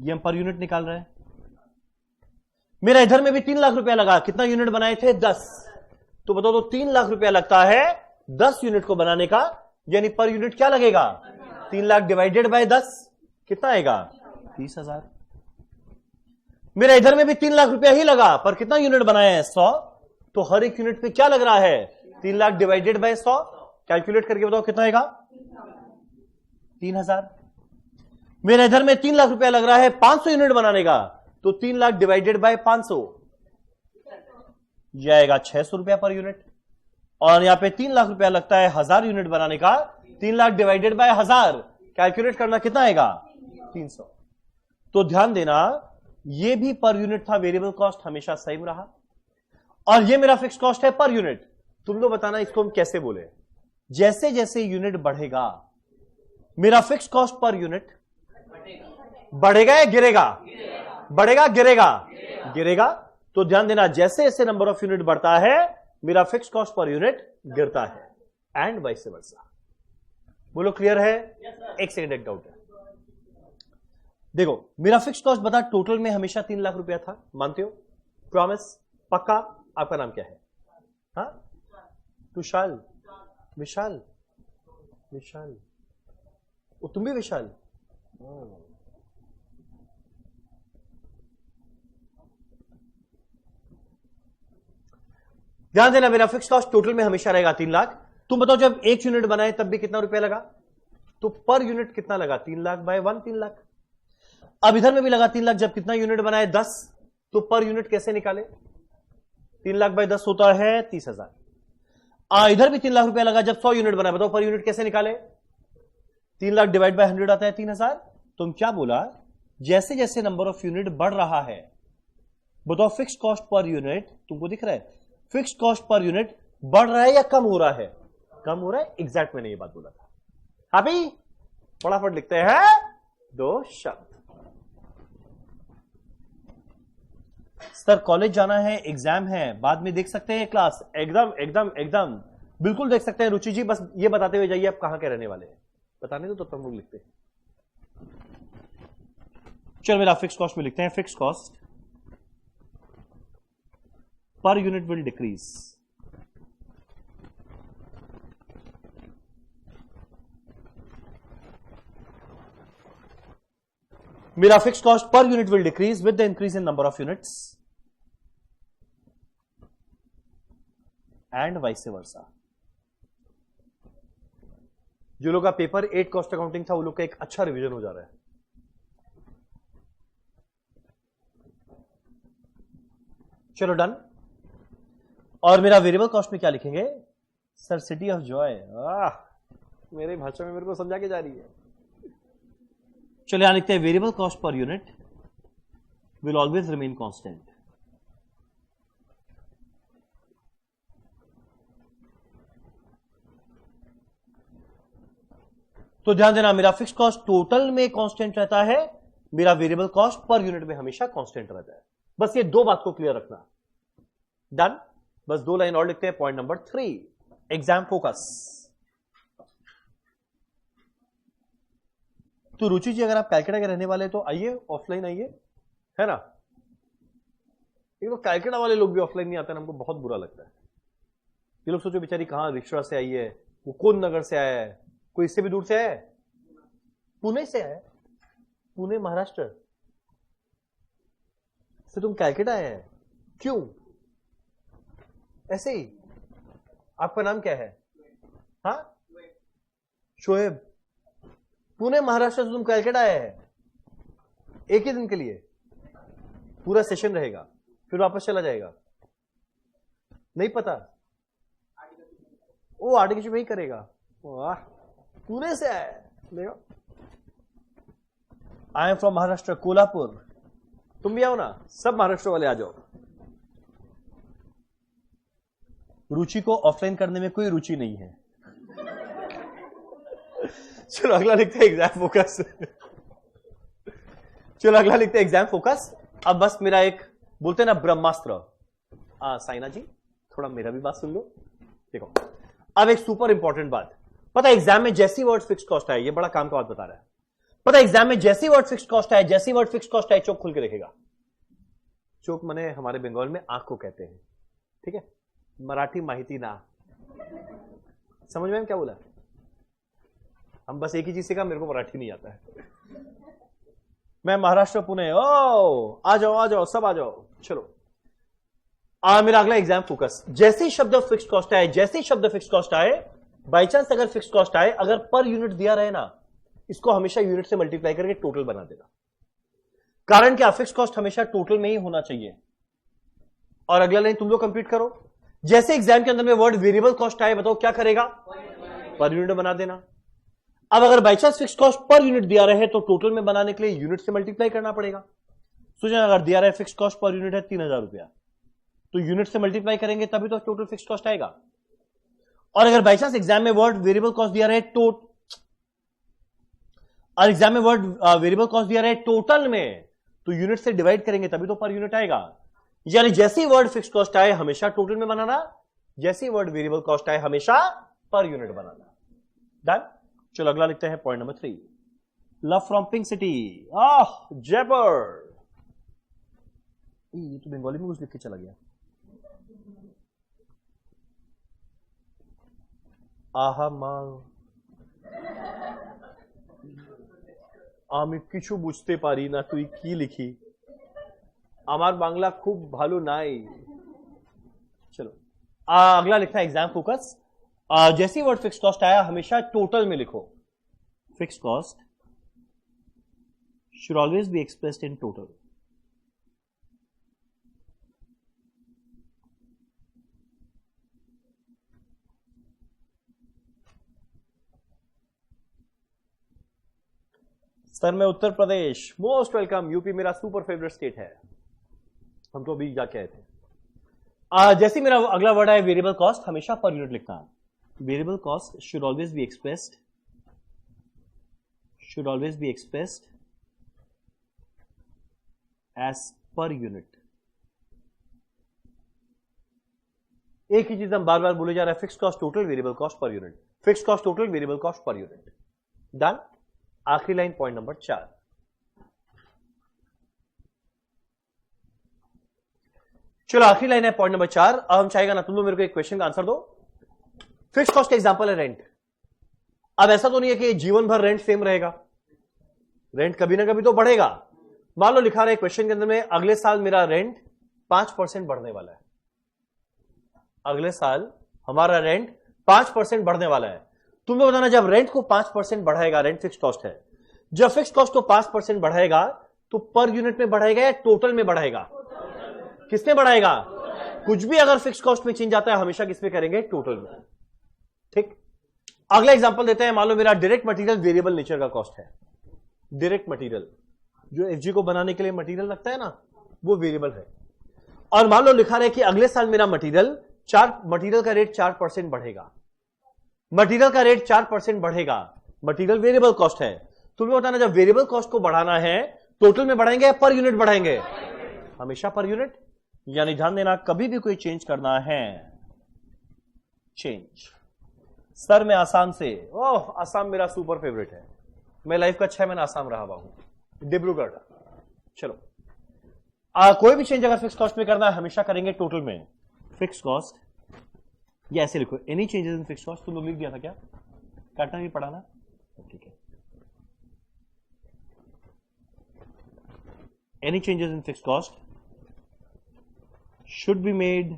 ये हम पर यूनिट निकाल रहे हैं। मेरा इधर में भी 3 लाख रुपया लगा, कितना यूनिट बनाए थे? 10। तो बताओ, तो 3 लाख रुपया लगता है 10 यूनिट को बनाने का, यानी पर यूनिट क्या लगेगा? 3 लाख डिवाइडेड बाय 10 कितना आएगा? 30,000। मेरा इधर में भी 3 लाख रुपया ही लगा, पर कितना यूनिट बनाया है? 100। तो हर एक यूनिट पे क्या लग रहा है? 3 लाख डिवाइडेड बाय 100। कैलकुलेट करके बताओ कितना आएगा? 3,000। मेरे इधर में 3 लाख रुपया लग रहा है 500 यूनिट बनाने का, तो 3 लाख डिवाइडेड बाय 500 जाएगा 600 रुपया पर यूनिट। और यहां पे 3 लाख रुपया लगता है 1000 यूनिट बनाने का, 3 लाख डिवाइडेड बाय 1000 कैलकुलेट करना कितना आएगा? 300। तो ध्यान देना, ये भी पर यूनिट था, वेरिएबल कॉस्ट हमेशा सेम रहा, और ये मेरा फिक्स कॉस्ट है पर यूनिट। तुम लोग बताना इसको हम कैसे बोले? जैसे जैसे यूनिट बढ़ेगा मेरा फिक्स कॉस्ट पर यूनिट बढ़ेगा या गिरेगा? बढ़ेगा, गिरेगा? गिरेगा। तो ध्यान देना, जैसे जैसे नंबर ऑफ यूनिट बढ़ता है मेरा फिक्स कॉस्ट पर यूनिट गिरता है, एंड वाइस वर्सा। बोलो क्लियर है? एक सेकंड, एक डाउट है। देखो, मेरा फिक्स कॉस्ट बता टोटल में हमेशा 3 लाख रुपया था, मानते हो? प्रॉमिस? पक्का? आपका नाम क्या है? हाँ, विशाल। विशाल? विशाल? ओ, तुम भी विशाल? ध्यान देना, मेरा फिक्स कॉस्ट टोटल में हमेशा रहेगा 3 लाख। तुम बताओ, जब 1 यूनिट बनाए तब भी कितना रुपया लगा? तो पर यूनिट कितना लगा? 3 लाख बाय 1, 3 लाख। अब इधर में भी लगा 3 लाख, जब कितना यूनिट बनाए? 10। तो पर यूनिट कैसे निकाले? 3 लाख बाय 10 होता है 30,000। इधर भी 3 लाख रुपया लगा जब 100 यूनिट बनाए, बताओ पर यूनिट कैसे निकाले? 3 लाख डिवाइड बाय 100 आता है 3,000। तुम क्या बोला? जैसे जैसे नंबर ऑफ यूनिट बढ़ रहा है, बताओ फिक्स कॉस्ट पर यूनिट तुमको दिख रहा है? फिक्स कॉस्ट पर यूनिट बढ़ रहा है या कम हो रहा है? कम हो रहा है। एग्जैक्ट मैंने ये बात बोला था। अभी फटाफट लिखते हैं 2 शब्द। सर कॉलेज जाना है, एग्जाम है, बाद में देख सकते हैं क्लास? एकदम एकदम एकदम बिल्कुल देख सकते हैं रुचि जी। बस ये बताते हुए जाइए आप कहां के रहने वाले हैं, बताने तो तुम लोग लिखते हैं। चलो मेरा फिक्स कॉस्ट में लिखते हैं, fix cost per unit will decrease. मेरा fix cost per unit will decrease with the increase in number of units and vice versa. जो लोग का पेपर 8 कॉस्ट अकाउंटिंग था, वो लोग का एक अच्छा रिवीजन हो जा रहा है। चलो डन। और मेरा वेरिएबल कॉस्ट में क्या लिखेंगे? Sir city of Joy. मेरे भाषा में मेरे को समझा के जा रही है। चलो यहां लिखते हैं variable cost per unit will always remain constant. तो ध्यान देना, मेरा फिक्स कॉस्ट टोटल में कांस्टेंट रहता है, मेरा वेरिएबल कॉस्ट पर यूनिट में हमेशा कांस्टेंट रहता है। बस ये 2 बात को क्लियर रखना। डन। बस 2 लाइन और लिखते हैं। Point number 3, exam focus. तो रुचि जी, अगर आप कैलकाटा के रहने वाले तो आइए, ऑफलाइन आइए, है ना? ये तो कैलकाटा वाले लोग भी ऑफलाइन नहीं आते ना, हमको बहुत बुरा लगता है। ये लोग सोचो बेचारी कहां रिक्शा से आई है, वो कौन नगर से आया है, कोई इससे भी दूर से आया है, पुणे से आया है, पुणे महाराष्ट्र से तुम कैलकाटा आए हैं, क्यों? ऐसे ही। आपका नाम क्या है? हाँ, शोएब। पुणे महाराष्ट्र से तुम कैलकाटा आए हैं, एक ही दिन के लिए, पूरा सेशन रहेगा, फिर वापस चला जाएगा? नहीं पता? वो आर्टिकल में ही करेगा। वाह, पुणे से आया है। देखो, I am from Maharashtra, Kolhapur. तुम भी आओ ना, सब महाराष्ट्र वाले आ जाओ। रुचि को ऑफलाइन करने में कोई रुचि नहीं है। चलो अगला लिखते हैं एग्जाम फोकस। चलो अगला लिखते हैं एग्जाम फोकस। अब बस मेरा एक बोलते हैं ना ब्रह्मास्त्र। साइना जी थोड़ा मेरा भी बात सुन लो। देखो अब एक सुपर इंपॉर्टेंट बात, पता है एग्जाम में जैसी वर्ड फिक्स कॉस्ट है, ये बड़ा काम का बात बता रहा है। पता है एग्जाम में जैसी वर्ड फिक्स कॉस्ट है, जैसी वर्ड फिक्स कॉस्ट है, चोक खुल के देखेगा। चोक माने हमारे बंगाल में आंख को कहते हैं, ठीक है? मराठी माहिती ना। समझ में क्या बोला? हम बस एक ही चीज सीखा, मेरे को मराठी नहीं आता है। मैं महाराष्ट्र पुणे। ओ आ जाओ सब आ जाओ। चलो मेरा अगला एग्जाम फोकस। जैसे ही शब्द फिक्स्ड कॉस्ट आए, जैसे ही शब्द फिक्स्ड कॉस्ट आए, बाई चांस अगर फिक्स्ड कॉस्ट आए, अगर पर यूनिट दिया रहे ना, इसको हमेशा यूनिट से मल्टीप्लाई करके टोटल बना देना। कारण क्या? फिक्स्ड कॉस्ट हमेशा टोटल में ही होना चाहिए। और अगला लाइन तुम लोग कंप्लीट करो। जैसे एग्जाम के अंदर में वर्ड वेरिएबल कॉस्ट आए, बताओ क्या करेगा? पर यूनिट बना देना। अब अगर by chance fixed cost per unit दिया रहे तो टोटल में बनाने के लिए यूनिट से मल्टीप्लाई करना पड़ेगा। सोचना, अगर दिया रहे फिक्स्ड कॉस्ट पर यूनिट है 3000 रुपया, तो यूनिट से मल्टीप्लाई करेंगे तभी तो टोटल फिक्स्ड कॉस्ट आएगा। और अगर बाई चांस एग्जाम में वर्ड वेरिएबल कॉस्ट दिया रहे एग्जाम में वर्ड वेरिएबल कॉस्ट दिया रहे टोटल में, तो यूनिट से डिवाइड करेंगे तभी तो पर यूनिट आएगा। यानी जैसे ही वर्ड फिक्स्ड कॉस्ट आए हमेशा टोटल में बनाना, जैसे ही वर्ड वेरिएबल कॉस्ट आए हमेशा पर यूनिट बनाना। डन। चलो अगला लिखते हैं point number 3। Love from pink city. Jaipur. ये तो बंगाली में कुछ लिख के चला गया। आहा मां আমি কিছু বুঝতে পারি না তুই কি লিখি, আমার বাংলা খুব ভালো নাই। चलो अगला लिखना है एग्जाम फोकस। जैसे वर्ड फिक्स कॉस्ट आया हमेशा टोटल में लिखो। Fix cost should always be expressed in total. Sir मैं Uttar Pradesh. Most welcome. UP मेरा सुपर फेवरेट स्टेट है, हम तो अभी जाके आए थे। जैसे मेरा अगला वर्ड है वेरिएबल कॉस्ट, हमेशा पर यूनिट लिखना है। Variable cost should always be expressed as per unit. एक ही चीज हम बार बार बोले जा रहा है, fix cost total, variable cost per unit, fix cost total, variable cost per unit. Done. आखिरी लाइन पॉइंट नंबर 4। चलो आखिरी लाइन है पॉइंट नंबर 4। अब हम चाहेगा ना तुम लोग मेरे को एक क्वेश्चन का आंसर दो। फिक्स कॉस्ट का एग्जांपल है रेंट। अब ऐसा तो नहीं है कि जीवन भर रेंट सेम रहेगा, रेंट कभी ना कभी तो बढ़ेगा। मान लो लिखा रहा है क्वेश्चन के अंदर में, अगले साल मेरा रेंट 5% बढ़ने वाला है। अगले साल हमारा रेंट 5% बढ़ने वाला है। तुम्हें बताना, जब रेंट को 5% बढ़ाएगा, रेंट फिक्स कॉस्ट है, जब फिक्स कॉस्ट को 5% बढ़ाएगा तो पर यूनिट में बढ़ाएगा या टोटल में बढ़ाएगा? किसमें बढ़ाएगा? कुछ भी अगर फिक्स कॉस्ट में चेंज आता है हमेशा किसमें करेंगे? टोटल में। ठीक। अगला एग्जांपल देते हैं। मान लो मेरा डायरेक्ट मटेरियल वेरिएबल नेचर का कॉस्ट है। डायरेक्ट मटेरियल जो एफजी को बनाने के लिए मटेरियल लगता है ना, वो वेरिएबल है। और मान लो लिखा रहा है कि अगले साल मेरा मटेरियल का रेट 4% बढ़ेगा। मटेरियल का रेट 4% बढ़ेगा, मटेरियल वेरिएबल कॉस्ट है। तुम्हें बताना, जब वेरिएबल कॉस्ट को बढ़ाना है टोटल में बढ़ाएंगे या पर यूनिट बढ़ाएंगे? हमेशा पर यूनिट। यानी ध्यान देना, कभी भी कोई चेंज करना है, चेंज। सर मैं आसाम से। ओह आसाम मेरा सुपर फेवरेट है, मैं लाइफ का 6 महीना आसाम रहा हुआ हूं, डिब्रूगढ़। चलो कोई भी चेंज अगर फिक्स कॉस्ट में करना है हमेशा करेंगे टोटल में। फिक्स कॉस्ट या ऐसे लिखो, any changes in fix cost. तुम लोग लिख दिया था क्या? काटना नहीं पड़ा ना? ठीक है। Any changes in fix cost should be made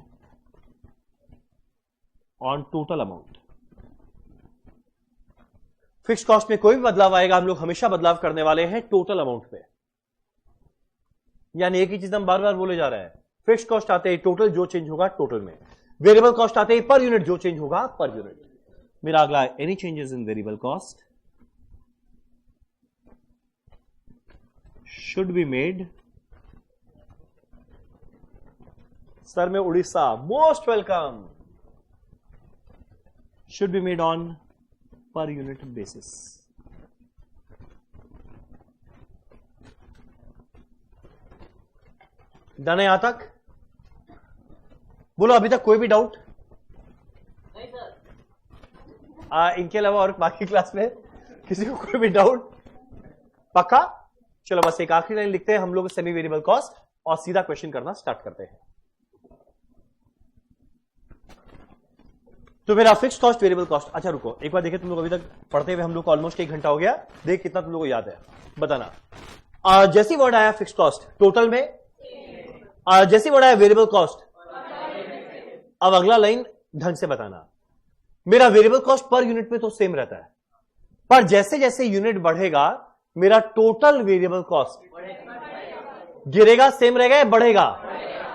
on total amount. Fix cost में कोई भी बदलाव आएगा, हम लोग हमेशा बदलाव करने वाले हैं टोटल अमाउंट पे। यानी एक ही चीज हम बार बार बोले जा रहे हैं, फिक्स कॉस्ट आते ही टोटल, जो चेंज होगा टोटल में। वेरिएबल कॉस्ट आते ही पर यूनिट, जो चेंज होगा पर यूनिट। मेरा अगला है any changes in variable cost should be made. Sir मैं Orissa. Most welcome. Should be made on per unit basis. Done है यहां तक? बोलो अभी तक कोई भी डाउट? नहीं सर। इनके अलावा और बाकी क्लास में किसी को कोई भी डाउट? पक्का? चलो बस एक आखिरी लाइन लिखते हैं हम लोग सेमी वेरिएबल कॉस्ट और सीधा क्वेश्चन करना स्टार्ट करते हैं। तो मेरा फिक्स कॉस्ट वेरिएबल कॉस्ट, अच्छा रुको एक बार देखे, तुम लोग अभी तक पढ़ते हुए हम लोग को ऑलमोस्ट 1 घंटा हो गया, देख कितना तुम लोग को याद है बताना। जैसी वर्ड आया फिक्स कॉस्ट टोटल में, जैसी वर्ड आया वेरिएबल कॉस्ट, अब अगला लाइन ढंग से बताना। मेरा वेरिएबल कॉस्ट पर यूनिट में तो सेम रहता है, पर जैसे जैसे यूनिट बढ़ेगा मेरा टोटल वेरिएबल कॉस्ट गिरेगा, सेम रहेगा या बढ़ेगा?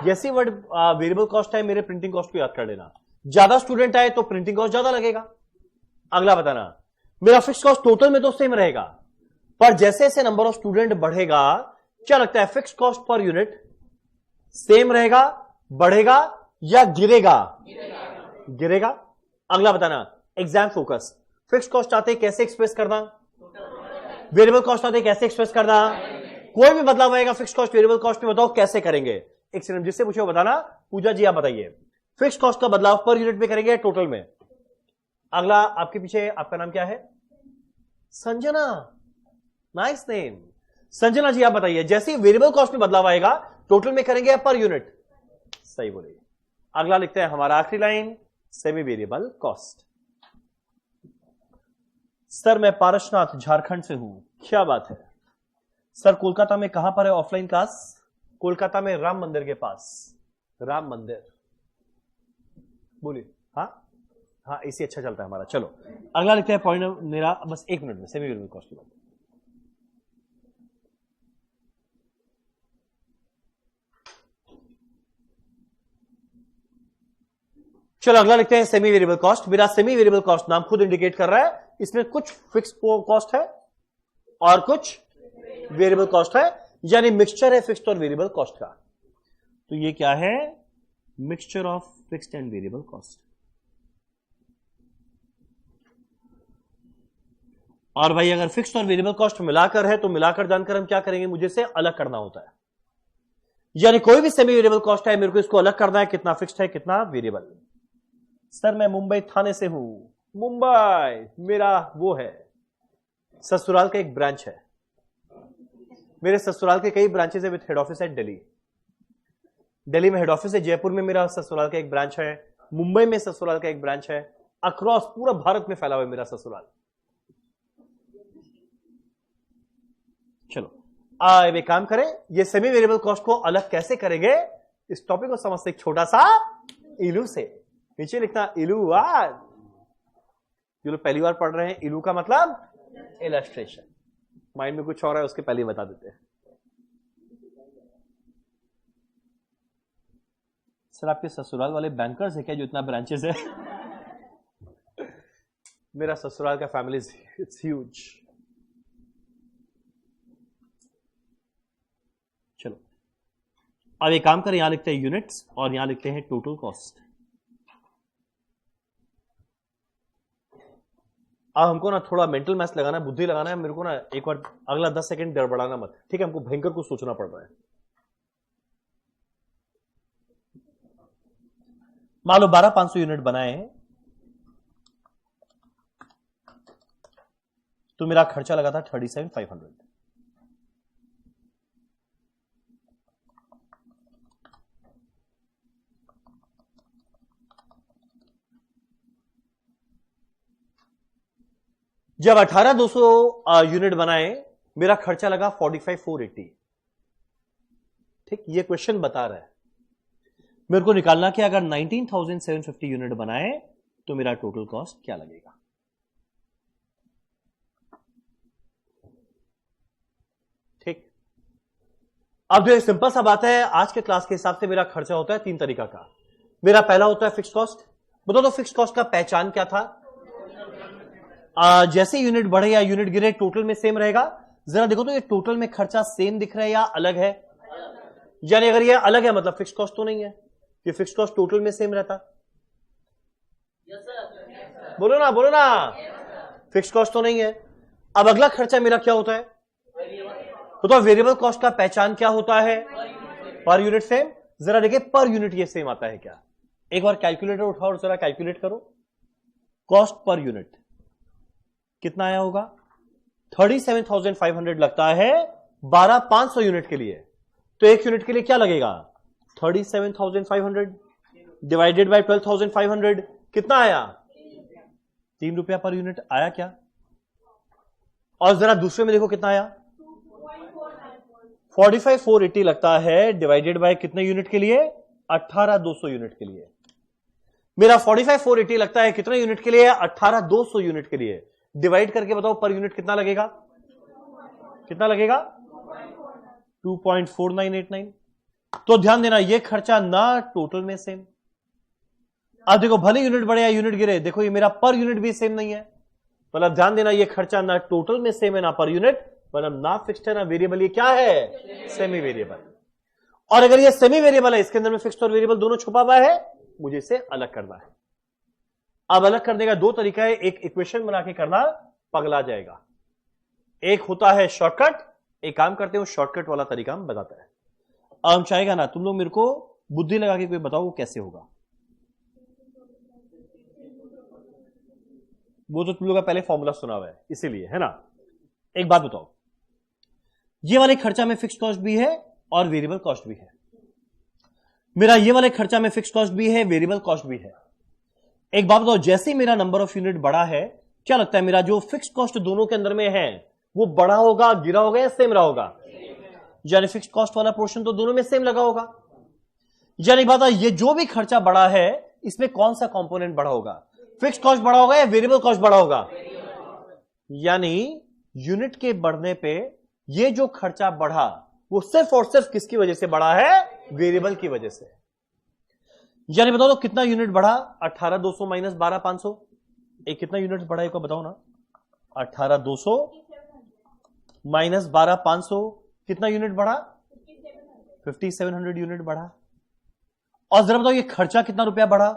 जैसी वर्ड वेरिएबल कॉस्ट है मेरे प्रिंटिंग कॉस्ट को याद कर लेना। ज्यादा स्टूडेंट आए तो प्रिंटिंग कॉस्ट ज्यादा लगेगा। अगला बताना, मेरा फिक्स कॉस्ट टोटल में तो सेम रहेगा, पर जैसे जैसे नंबर ऑफ स्टूडेंट बढ़ेगा क्या लगता है fix cost per unit same रहेगा, बढ़ेगा या गिरेगा? गिरेगा। अगला बताना, एग्जाम फोकस, फिक्स कॉस्ट आते कैसे एक्सप्रेस करना, वेरिएबल कॉस्ट आते कैसे एक्सप्रेस करना, कोई भी बदलाव आएगा फिक्स कॉस्ट वेरिएबल कॉस्ट में बताओ कैसे करेंगे? एक सेकंड, जिससे पूछो बताना। पूजा जी आप बताइए, फिक्स कॉस्ट का बदलाव पर यूनिट में करेंगे या टोटल में? अगला आपके पीछे आपका नाम क्या है? Sanjana, nice name. संजना जी आप बताइए, जैसे वेरिएबल कॉस्ट में बदलाव आएगा टोटल में करेंगे या पर यूनिट? सही बोलिए। अगला लिखते हैं हमारा आखिरी line, semi variable cost. Sir मैं पारसनाथ झारखंड से हूं, क्या बात है सर, कोलकाता में कहां पर है ऑफलाइन क्लास? कोलकाता में राम मंदिर के पास। राम मंदिर बोलिए। हाँ हाँ, इसी अच्छा चलता है हमारा। चलो अगला लिखते हैं पॉइंट मेरा, बस 1 मिनट में सेमी वेरिएबल कॉस्ट की बात। चलो अगला लिखते हैं सेमी वेरिएबल कॉस्ट। मेरा सेमी वेरिएबल कॉस्ट नाम खुद इंडिकेट कर रहा है, इसमें कुछ फिक्स कॉस्ट है और कुछ वेरिएबल कॉस्ट है, यानी मिक्सचर है फिक्स्ड और वेरिएबल कॉस्ट का। तो ये क्या है? Mixture of fixed and variable cost. और भाई अगर फिक्स्ड और वेरिएबल कॉस्ट मिलाकर है तो मिलाकर जानकर हम क्या करेंगे, मुझे से अलग करना होता है। यानी कोई भी सेमी वेरिएबल कॉस्ट है मेरे को इसको अलग करना है, कितना फिक्स्ड है कितना वेरिएबल। सर मैं मुंबई थाने से हूं। मुंबई मेरा वो है ससुराल का एक ब्रांच है, मेरे ससुराल के कई ब्रांचेस है with head office at Delhi. Delhi में हेड ऑफिस है, जयपुर में मेरा ससुराल का एक ब्रांच है, मुंबई में ससुराल का एक ब्रांच है, अक्रॉस पूरा भारत में फैला हुआ है मेरा ससुराल। चलो अब एक काम करें, ये सेमी वेरिएबल कॉस्ट को अलग कैसे करेंगे, इस टॉपिक को समझते एक छोटा सा इलू से। नीचे लिखना इलू। आज जो लोग पहली बार पढ़ रहे हैं, इलू का मतलब इलस्ट्रेशन। माइंड में कुछ और है उसके पहले ही बता देते हैं। सर आपके ससुराल वाले बैंकर्स है क्या जो इतना ब्रांचेस है? मेरा ससुराल का फैमिली इट्स ह्यूज। चलो अब एक काम करें, यहां लिखते हैं यूनिट्स और यहां लिखते हैं टोटल कॉस्ट। अब हमको ना थोड़ा मेंटल मैथ्स लगाना है, बुद्धि लगाना है मेरे को ना। एक बार अगला 10 सेकंड गड़बड़ाना मत, ठीक है? हमको भयंकर कुछ सोचना पड़ रहा है। मान लो 12,500 यूनिट बनाए हैं तो मेरा खर्चा लगा था 37,500। जब 18,200 यूनिट बनाए मेरा खर्चा लगा 45,480। ठीक, ये क्वेश्चन बता रहा है मेरे को निकालना कि अगर 19,750 यूनिट बनाए तो मेरा टोटल कॉस्ट क्या लगेगा। ठीक, अब जो सिंपल सा बात है, आज के क्लास के हिसाब से मेरा खर्चा होता है 3 तरीका का। मेरा पहला होता है फिक्स कॉस्ट। बताओ तो फिक्स कॉस्ट का पहचान क्या था? जैसे यूनिट बढ़े या यूनिट गिरे टोटल में सेम रहेगा। जरा देखो तो ये टोटल में खर्चा सेम दिख रहा है या अलग है? यानी अगर ये अलग है मतलब फिक्स कॉस्ट तो नहीं है, ये फिक्स कॉस्ट टोटल में सेम रहता। बोलो ना बोलो ना, फिक्स कॉस्ट तो नहीं है। अब अगला खर्चा मेरा क्या होता है? तो वेरिएबल कॉस्ट का पहचान क्या होता है? Per unit same. जरा देखिए पर यूनिट ये सेम आता है क्या? एक बार कैलकुलेटर उठाओ और जरा कैलकुलेट करो। कॉस्ट पर यूनिट कितना आया होगा? 37,500 लगता है 12,500 यूनिट के लिए। तो एक यूनिट के लिए क्या लगेगा? 37,500 डिवाइडेड बाय 12,500 कितना आया? ₹3 पर यूनिट आया क्या? और जरा दूसरे में देखो कितना आया? 45,480 लगता है डिवाइडेड बाय कितने यूनिट के लिए? 18,200 यूनिट के लिए। मेरा 45,480 लगता है कितने यूनिट के लिए? 18,200 यूनिट के लिए। डिवाइड करके बताओ पर यूनिट कितना लगेगा? कितना लगेगा? 2.4989। तो ध्यान देना ये खर्चा ना टोटल में सेम। अब देखो भले यूनिट बढ़े या यूनिट गिरे, देखो ये मेरा पर यूनिट भी सेम नहीं है। मतलब ध्यान देना ये खर्चा ना टोटल में सेम है ना पर यूनिट, मतलब ना फिक्स्ड है ना वेरिएबल। ये क्या है? Semi variable. और अगर ये सेमी वेरिएबल है, इसके अंदर में फिक्स्ड और वेरिएबल दोनों छुपा हुआ है, मुझे इसे अलग करना है। अब अलग करने का दो तरीका है। एक इक्वेशन बना के करना, पगला जाएगा। एक होता है शॉर्टकट। एक काम करते हो, शॉर्टकट वाला तरीका हम बताते हैं। अब हम चाहेगा ना तुम लोग मेरे को बुद्धि लगा के कोई बताओ वो कैसे होगा। वो तो तुम लोग का पहले फॉर्मूला सुना हुआ है इसीलिए, है ना। एक बात बताओ, ये वाले खर्चा में फिक्स कॉस्ट भी है और वेरिएबल कॉस्ट भी है। मेरा ये वाले खर्चा में फिक्स कॉस्ट भी है, वेरिएबल कॉस्ट भी है। एक बात बताओ, जैसे मेरा नंबर ऑफ यूनिट बड़ा है, क्या लगता है मेरा जो फिक्स कॉस्ट दोनों के अंदर में है वो बड़ा होगा, गिरा होगा या सेम रहा होगा? यानी फिक्स कॉस्ट वाला पोर्शन तो दोनों में सेम लगा होगा। यानी बात है, ये जो भी खर्चा बड़ा है इसमें कौन सा कंपोनेंट बड़ा होगा? फिक्स कॉस्ट बड़ा होगा या वेरिएबल कॉस्ट बड़ा होगा? यानी यूनिट के बढ़ने पे ये जो खर्चा बढ़ा वो सिर्फ और सिर्फ किसकी वजह से बढ़ा है? वेरिएबल की वजह से। यानी बताओ तो कितना यूनिट बढ़ा? 18,200 माइनस 12,500। एक कितना यूनिट बढ़ा एक बताओ ना। 18,200 माइनस 12,500 कितना यूनिट बढ़ा? 5,700 यूनिट बढ़ा। और जरा बताओ ये खर्चा कितना रुपया बढ़ा?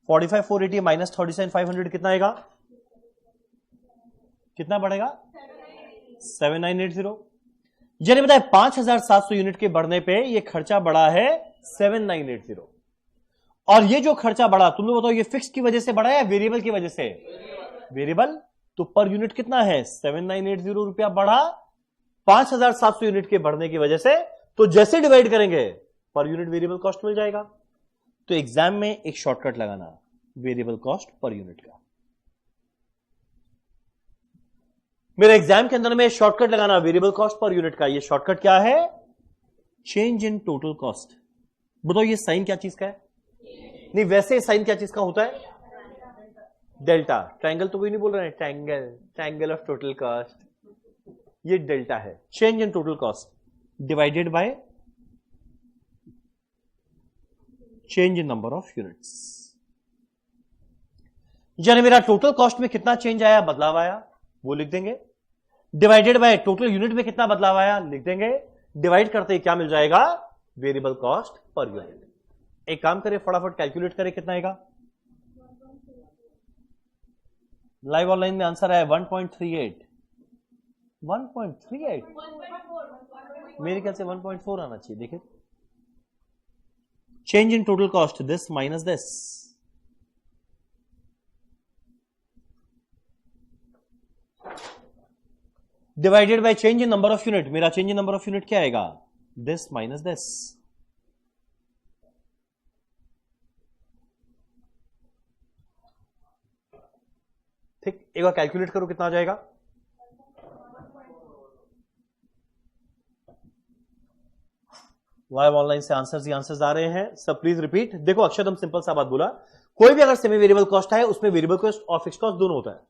45,480 माइनस 37,500 कितना आएगा? कितना बढ़ेगा? 7,980। यानी बताए 5,700 यूनिट के बढ़ने पे ये खर्चा बढ़ा है 7,980। और ये जो खर्चा बढ़ा तुम लोग बताओ ये फिक्स की वजह से बढ़ा है या वेरिएबल की वजह से? वेरिएबल। तो पर यूनिट कितना है? 7,980 रुपया बढ़ा 5,700 यूनिट के बढ़ने की वजह से। तो जैसे डिवाइड करेंगे पर यूनिट वेरिएबल कॉस्ट मिल जाएगा। तो एग्जाम में एक शॉर्टकट लगाना, वेरिएबल कॉस्ट पर यूनिट का। मेरे एग्जाम के अंदर में शॉर्टकट लगाना वेरिएबल कॉस्ट पर यूनिट का। ये शॉर्टकट क्या है? Change in total cost. बताओ ये साइन क्या चीज का है? नहीं, वैसे साइन क्या चीज का होता है? डेल्टा। ट्रायंगल तो कोई नहीं बोल रहा है, triangle, triangle of total cost, ये डेल्टा है। Change in total cost divided by change in number of units. यानी मेरा टोटल कॉस्ट में कितना चेंज आया, बदलाव आया, वो लिख देंगे। डिवाइडेड बाय टोटल यूनिट में कितना बदलाव आया, लिख देंगे। डिवाइड करते ही क्या मिल जाएगा? Variable cost per unit. एक काम करें, फटाफट कैलकुलेट करें कितना आएगा। लाइव ऑनलाइन में आंसर है 1.38। 1.38 मेरे ख्याल से 1.4 आना चाहिए। देखिए, change in total cost this minus this. Divided by change in number of unit. मेरा change in number of unit क्या आएगा? This minus this. ठीक, एक बार कैलकुलेट करो कितना आ जाएगा। लाइव ऑनलाइन से आंसर्स आ रहे हैं सब, प्लीज रिपीट। देखो अक्षरम सिंपल सा बात बोला, कोई भी अगर सेमी वेरिएबल कॉस्ट है उसमें वेरिएबल कॉस्ट और फिक्स कॉस्ट दोनों होता है।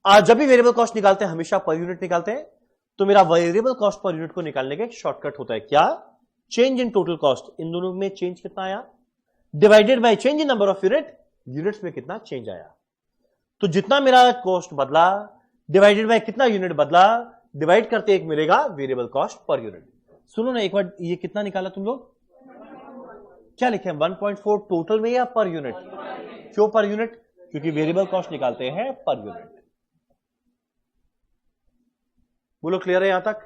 आज जब भी वेरिएबल कॉस्ट निकालते हैं हमेशा पर यूनिट निकालते हैं। तो मेरा वेरिएबल कॉस्ट पर यूनिट को निकालने का एक शॉर्टकट होता है, क्या? Change in total cost. इन दोनों में चेंज कितना आया divided by change in number of unit, units में कितना चेंज आया। तो जितना मेरा कॉस्ट बदला डिवाइडेड बाय कितना यूनिट बदला, डिवाइड करते एक मिलेगा वेरिएबल कॉस्ट पर यूनिट। सुनो ना एक बार, ये कितना निकाला तुम लोग? क्या लिखे? 1.4 टोटल में या पर यूनिट? क्यों पर यूनिट? क्योंकि वेरिएबल कॉस्ट निकालते हैं पर यूनिट। बोलो क्लियर है यहां तक?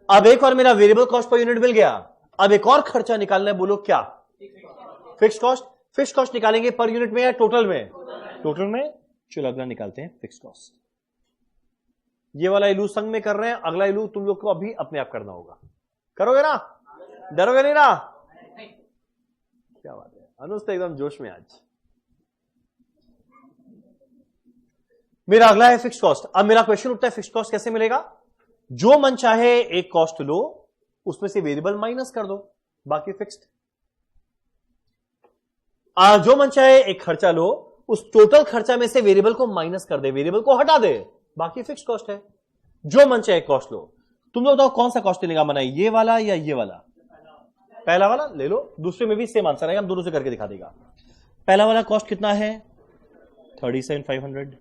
अब एक और मेरा वेरिएबल कॉस्ट पर यूनिट मिल गया। अब एक और खर्चा निकालना है, बोलो क्या? Fix cost. फिक्स कॉस्ट निकालेंगे पर यूनिट में या टोटल में? टोटल में। चलो अगला निकालते हैं फिक्स कॉस्ट। ये वाला इलू संग में कर रहे हैं, अगला इलू तुम लोग को अभी अपने आप करना होगा। करोगे ना? डरोगे नहीं ना? क्या बात है, अनुज तो एकदम जोश में आज। मेरा अगला है फिक्स कॉस्ट। अब मेरा क्वेश्चन उठता है फिक्स कॉस्ट कैसे मिलेगा? जो मन चाहे एक कॉस्ट लो, उसमें से वेरिएबल माइनस कर दो, बाकी फिक्स्ड। जो मन चाहे एक खर्चा लो, उस टोटल खर्चा में से वेरिएबल को माइनस कर दे, वेरिएबल को हटा दे, बाकी फिक्स कॉस्ट है। जो मन चाहे कॉस्ट लो। तुम लोग बताओ कौन सा कॉस्ट लेने का मन है, ये वाला या ये वाला? पहला वाला ले लो, दूसरे में भी सेम आंसर है, हम दोनों से करके दिखा देगा। पहला वाला कॉस्ट कितना है? 37,500।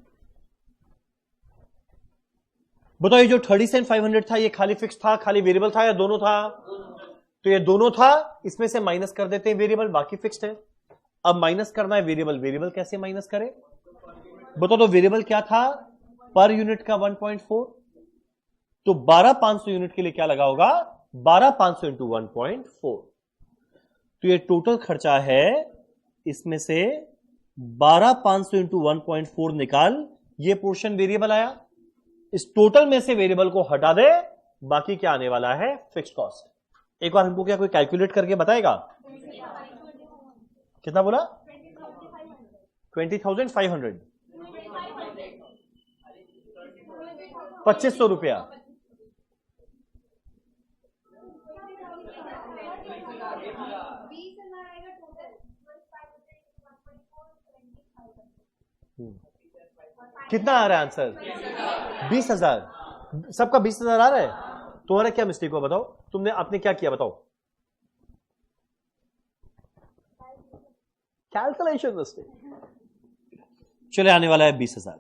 बताओ ये जो 37,500 था, ये खाली फिक्स था, खाली वेरिएबल था या दोनों था? तो ये दोनों था, इसमें से माइनस कर देते हैं वेरिएबल, बाकी फिक्स्ड है। अब माइनस करना है वेरिएबल, वेरिएबल कैसे माइनस करें बताओ? तो वेरिएबल क्या था पर यूनिट का? 1.4। तो 12,500 यूनिट के लिए क्या लगा होगा? 12,500 इंटू 1.4। तो ये टोटल खर्चा है, इसमें से 12,500 इंटू 1.4 निकाल, ये पोर्शन वेरिएबल आया। इस टोटल में से वेरिएबल को हटा दे, बाकी क्या आने वाला है? Fixed cost. एक बार हमको क्या कोई कैलकुलेट करके बताएगा? कितना बोला? 20,500। 2,500 रुपया। कितना आ रहा है आंसर? 20,000। सबका 20,000 आ रहा है। तुम्हारा क्या मिस्टेक हुआ बताओ? तुमने आपने क्या किया बताओ? Calculation mistake. चले आने वाला है 20,000।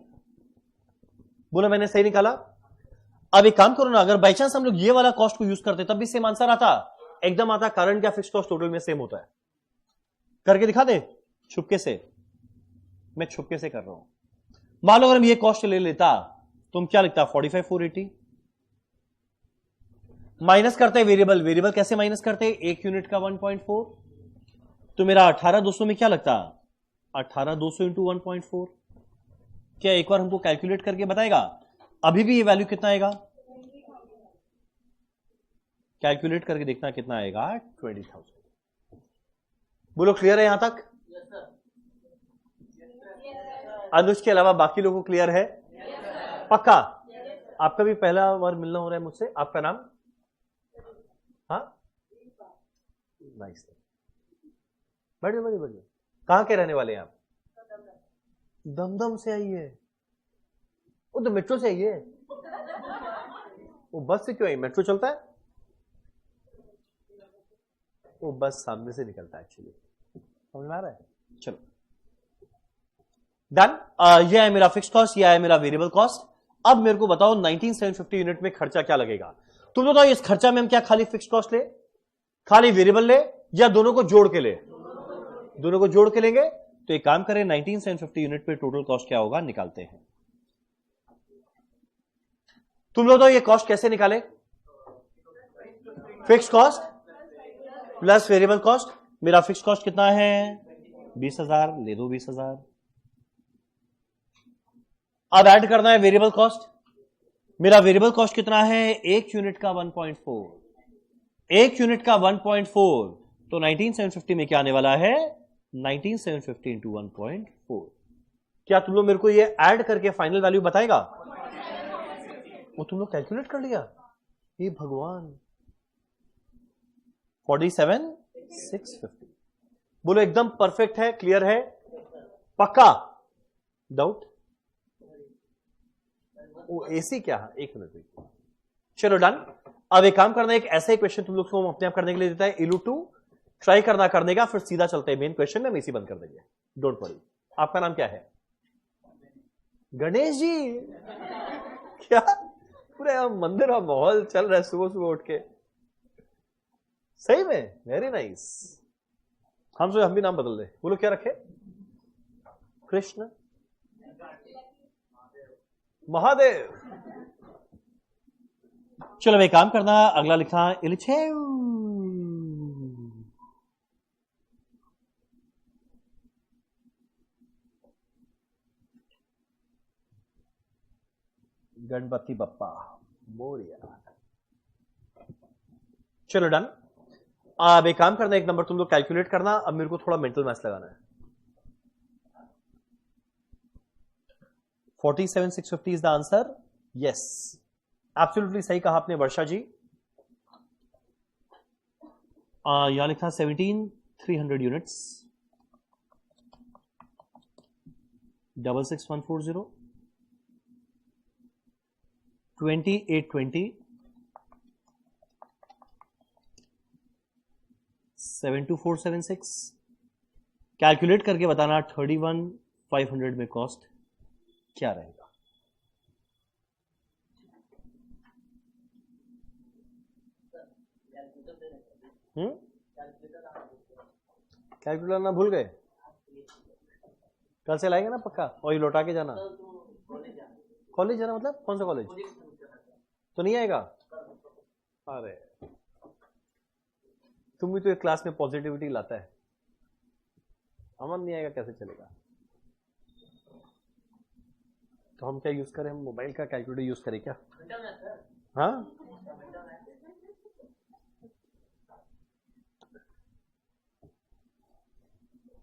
बोला मैंने सही निकाला। अब एक काम करो ना, अगर बाई चांस हम लोग ये वाला कॉस्ट को यूज करते तब भी सेम आंसर आता, एकदम आता। करंट क्या फिक्स कॉस्ट टोटल में सेम होता है। करके दिखा दे छुपके से। मैं छुपके से कर रहा हूं। मान लो अगर हम ये कॉस्ट ले लेता, तुम क्या लिखता? 45,480 माइनस करते वेरिएबल। वेरिएबल कैसे माइनस करते? एक यूनिट का 1.4। तो मेरा 18,200 में क्या लगता? 18,200 इंटू 1.4। क्या एक बार हमको कैलकुलेट करके बताएगा? अभी भी ये वैल्यू कितना आएगा? कैलकुलेट करके देखना कितना आएगा? 20,000। बोलो क्लियर है यहां तक? अनुज के अलावा बाकी लोगों को क्लियर है? पक्का? आपका भी पहला बार मिलना हो रहा है मुझसे। आपका नाम? हाँ, नाइस। बढ़िया बढ़िया बढ़िया। कहां के रहने वाले हैं आप? दमदम से आई है। वो तो मेट्रो से आई है। वो बस से क्यों आई? मेट्रो चलता है? वो बस सामने से निकलता है एक्चुअली। समझ में आ रहा है? चलो डन। ये है मेरा फिक्स कॉस्ट, ये है मेरा वेरिएबल कॉस्ट। अब मेरे को बताओ 19,750 यूनिट में खर्चा क्या लगेगा? तुम बताओ इस खर्चा में हम क्या खाली फिक्स कॉस्ट ले, खाली वेरिएबल ले, या दोनों को जोड़ के ले? दोनों को जोड़ के लेंगे। तो एक काम करें, 19,750 यूनिट पे टोटल कॉस्ट क्या होगा निकालते हैं। तुम लोग तो ये कॉस्ट कैसे निकाले? Fix cost plus variable cost. मेरा फिक्स कॉस्ट कितना है? 20,000। ले दो 20,000। अब ऐड करना है वेरिएबल कॉस्ट। मेरा वेरिएबल कॉस्ट कितना है? एक यूनिट का 1.4। एक यूनिट का 1.4। तो 19,750 में क्या आने वाला है? 19,750 इंटू 1.4। क्या तुम लोग मेरे को ये ऐड करके फाइनल वैल्यू बताएगा? वो तुम लोग कैलकुलेट कर लिया? ये भगवान। 47,650। बोलो एकदम परफेक्ट है, क्लियर है, पक्का? डाउट? वो एसी क्या है? एक मिनट। चलो डन। अब एक काम करना है, एक ऐसा ही क्वेश्चन तुम लोग को अपने आप करने के लिए देता है। इलू 2 ट्राई करने का, फिर सीधा चलते हैं मेन क्वेश्चन में, हम एसी बंद कर देंगे। Don't worry. आपका नाम क्या है? गणेश जी। क्या पूरे मंदिर का माहौल चल रहा है सुबह सुबह उठ के? सही में वेरी नाइस। हम भी नाम बदल दे। बोलो क्या रखे? कृष्ण, महादेव। चलो एक काम करना, अगला लिखा इलिछेव। गणपति बप्पा मोरिया। चलो डन। अब एक काम करना, एक नंबर तुम लोग कैलकुलेट करना। अब मेरे को थोड़ा मेंटल मैथ्स लगाना है। 47,650 is the answer. Yes, absolutely सही कहा आपने वर्षा जी. यहां लिखा 17,300 यूनिट्स. 66140 2820 72476. कैलकुलेट करके बताना 31,500 में कॉस्ट क्या रहेगा. कैलकुलेटर ना भूल गए? कल से लाएंगे ना पक्का, और ये लौटा के जाना. कॉलेज जाना मतलब कौन सा कॉलेज? तो नहीं आएगा? अरे तुम भी तो एक क्लास में पॉजिटिविटी लाता है. अमन नहीं आएगा कैसे चलेगा? तो हम क्या यूज करें? हम मोबाइल का कैलकुलेटर यूज करें क्या? हाँ,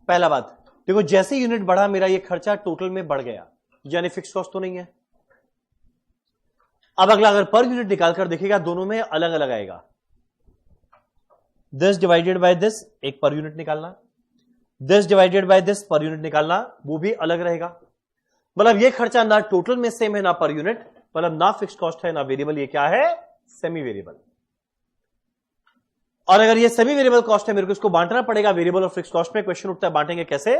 पहला बात देखो, जैसे यूनिट बढ़ा मेरा ये खर्चा टोटल में बढ़ गया, यानी फिक्स कॉस्ट तो नहीं है. अब अगला अगर पर यूनिट निकालकर देखेगा, दोनों में अलग अलग आएगा. दिस डिवाइडेड बाय दिस, एक पर यूनिट निकालना. This divided by this, per unit निकालना, वो भी अलग रहेगा. मतलब ये खर्चा ना टोटल में सेम है ना पर यूनिट, मतलब ना फिक्स कॉस्ट है ना वेरिएबल. ये क्या है? Semi variable. और अगर ये सेमी वेरिएबल कॉस्ट है, मेरे को इसको बांटना पड़ेगा वेरिएबल और फिक्स कॉस्ट में. क्वेश्चन उठता है बांटेंगे कैसे?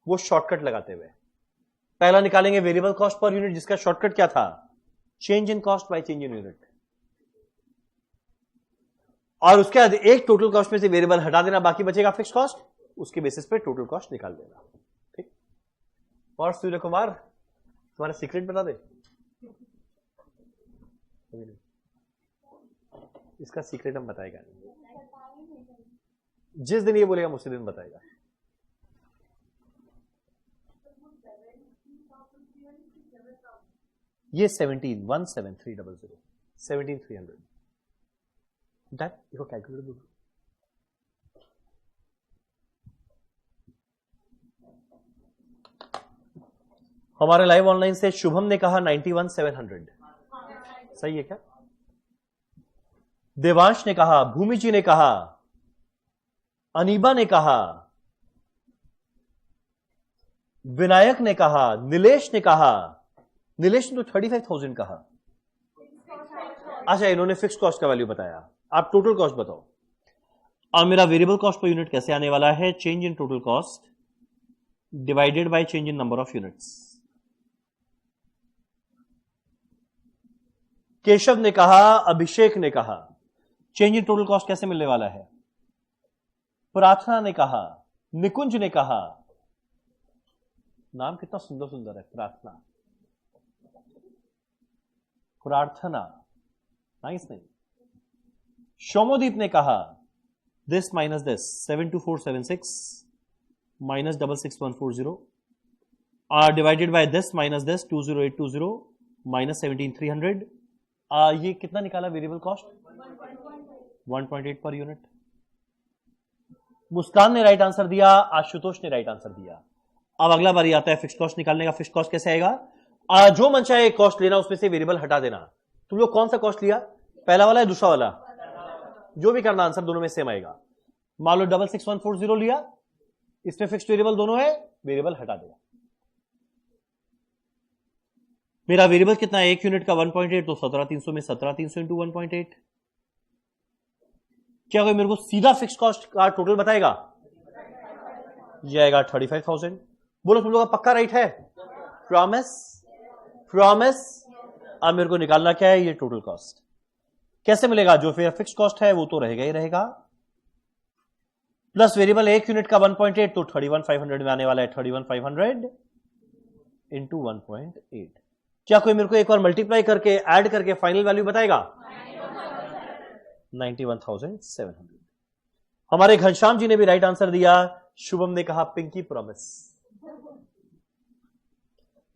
वो शॉर्टकट लगाते हुए. पहला निकालेंगे वेरिएबल कॉस्ट पर यूनिट, जिसका शॉर्टकट क्या था? Change in cost by change in unit. और उसके बाद एक टोटल कॉस्ट में से वेरिएबल हटा देना, बाकी बचेगा फिक्स कॉस्ट. उसके बेसिस पे टोटल कॉस्ट निकाल देना. ठीक. और सूर्य कुमार तुम्हारा सीक्रेट बता दे. इसका सीक्रेट हम बताएगा नहीं. जिस दिन ये बोलेगा उसी दिन बताएगा. ये 17,300 17,300. देखो कैलकुलेटर दो. हमारे लाइव ऑनलाइन से शुभम ने कहा 91,700. सही है क्या? देवांश ने कहा, भूमि जी ने कहा, अनीबा ने कहा, विनायक ने कहा, नीलेश ने कहा. नीलेश ने तो 35,000 कहा. अच्छा, इन्होंने फिक्स कॉस्ट का वैल्यू बताया. आप टोटल कॉस्ट बताओ. अब मेरा वेरिएबल कॉस्ट पर यूनिट कैसे आने वाला है? Change in total cost divided by change in number of units. Keshav ने कहा, अभिषेक ने कहा. चेंज इन टोटल कॉस्ट कैसे मिलने वाला है? प्रार्थना ने कहा, निकुंज ने कहा. नाम कितना सुंदर सुंदर है. प्रार्थना, प्रार्थना, नाइस नहीं. शोमोदीप ने कहा, this minus this 72476 minus 66140 divided by this minus this 20820 minus 17,300. ये कितना निकाला वेरिएबल कॉस्ट? 1.8 per unit. मुस्कान ने राइट आंसर दिया, आशुतोष ने राइट आंसर दिया. अब अगला बारी आता है फिक्स कॉस्ट निकालने का. फिक्स कॉस्ट कैसे आएगा? जो मन चाहे कॉस्ट लेना, उसमें से वेरिएबल हटा देना. तुम लोग कौन सा कॉस्ट लिया? पहला वाला या दूसरा वाला? जो भी करना, आंसर दोनों में सेम आएगा. मान लो 66140 लिया, इसमें फिक्स वेरिएबल दोनों है, वेरिएबल हटा दिया. मेरा वेरिएबल कितना है? एक यूनिट का 1.8, तो 17,300 में 17,300 इंटू 1.8. क्या कोई मेरे को सीधा फिक्स कॉस्ट का टोटल बताएगा? ये आएगा 35,000. बोलो तुम लोग का पक्का राइट है? प्रॉमिस? प्रॉमिस. अब मेरे को निकालना क्या है? ये टोटल कॉस्ट कैसे मिलेगा? जो फिर फिक्स कॉस्ट है वो तो रहेगा ही रहेगा, प्लस वेरिएबल एक यूनिट का 1.8, तो 31,500 में आने वाला है. 31,500 इंटू 1.8. क्या कोई मेरे को एक बार मल्टीप्लाई करके ऐड करके फाइनल वैल्यू बताएगा? 91,700. हमारे घनश्याम जी ने भी राइट आंसर दिया. शुभम ने कहा पिंकी प्रॉमिस.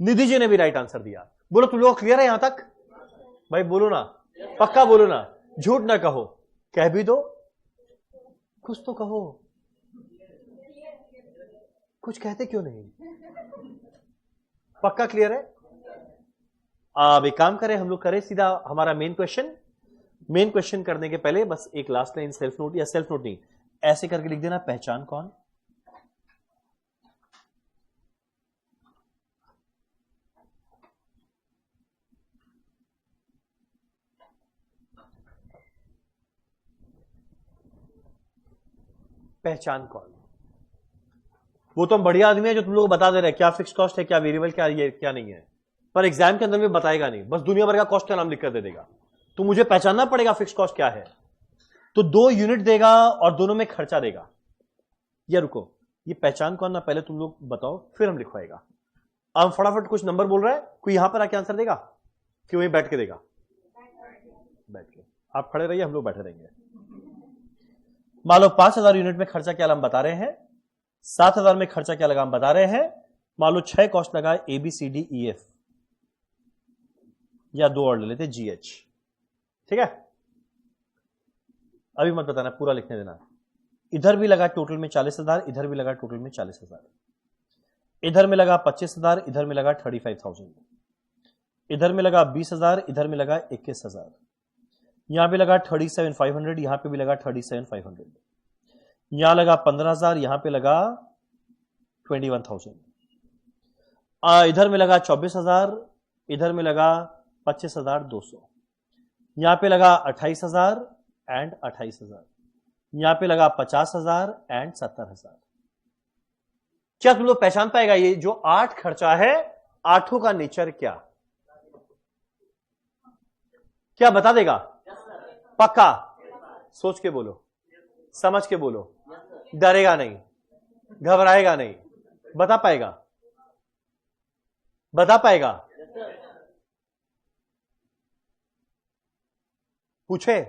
निधि जी ने भी राइट आंसर दिया. बोलो तुम लोग क्लियर है यहां तक? भाई बोलो ना, पक्का बोलो ना, झूठ ना कहो. कह भी दो, कुछ तो कहो. कुछ कहते क्यों नहीं? पक्का क्लियर है? अब एक काम करें, हम लोग करें सीधा हमारा मेन क्वेश्चन। मेन क्वेश्चन करने के पहले बस एक लास्ट लाइन सेल्फ नोट, या सेल्फ नोट नहीं, ऐसे करके लिख देना, पहचान कौन। पहचान कौन। वो तो बढ़िया आदमी है जो तुम लोग को बता दे रहे हैं क्या फिक्स कॉस्ट है, क्या वेरिएबल, क्या ये क्या नहीं है, पर एग्जाम के अंदर में बताएगा नहीं, बस दुनिया भर का कॉस्ट का नाम लिख कर दे देगा। तो मुझे पहचानना पड़ेगा फिक्स कॉस्ट क्या है। तो 2 यूनिट देगा और दोनों में खर्चा देगा। या रुको, ये पहचान कौन ना पहले तुम लोग बताओ, फिर हम लिखवाएगा। अब फटाफट कुछ नंबर बोल रहा है, कोई यहां पर आके आंसर देगा कि वहीं बैठ के देगा? बैठ के। आप खड़े रहिए, हम लोग बैठे रहेंगे। मान लो 5000 यूनिट में खर्चा क्या हम बता रहे हैं, 7000 में खर्चा क्या लगा हम बता रहे हैं। मान लो 6 कॉस्ट लगा ABCDEF, या 2 और ले लेते GH, ठीक है। अभी मत बताना, पूरा लिखने देना। इधर भी लगा टोटल में 40,000, इधर भी लगा टोटल में 40,000, इधर में लगा 25,000, इधर में लगा 35,000, इधर में लगा 20,000, इधर में लगा 21,000, यहां पे लगा 37,500, यहां पे भी लगा 37,500, यहां लगा 15,000, यहां पे लगा 21,000, इधर में लगा 24,000, इधर में लगा 25,200, यहां पे लगा 28,000 एंड 28,000, यहां पे लगा 50,000 एंड 70,000। क्या तुम लोग पहचान पाएगा ये जो 8 खर्चा है, 8 का नेचर क्या क्या बता देगा? पक्का? सोच के बोलो, समझ के बोलो, डरेगा नहीं, घबराएगा नहीं, बता पाएगा? बता पाएगा? पूछे?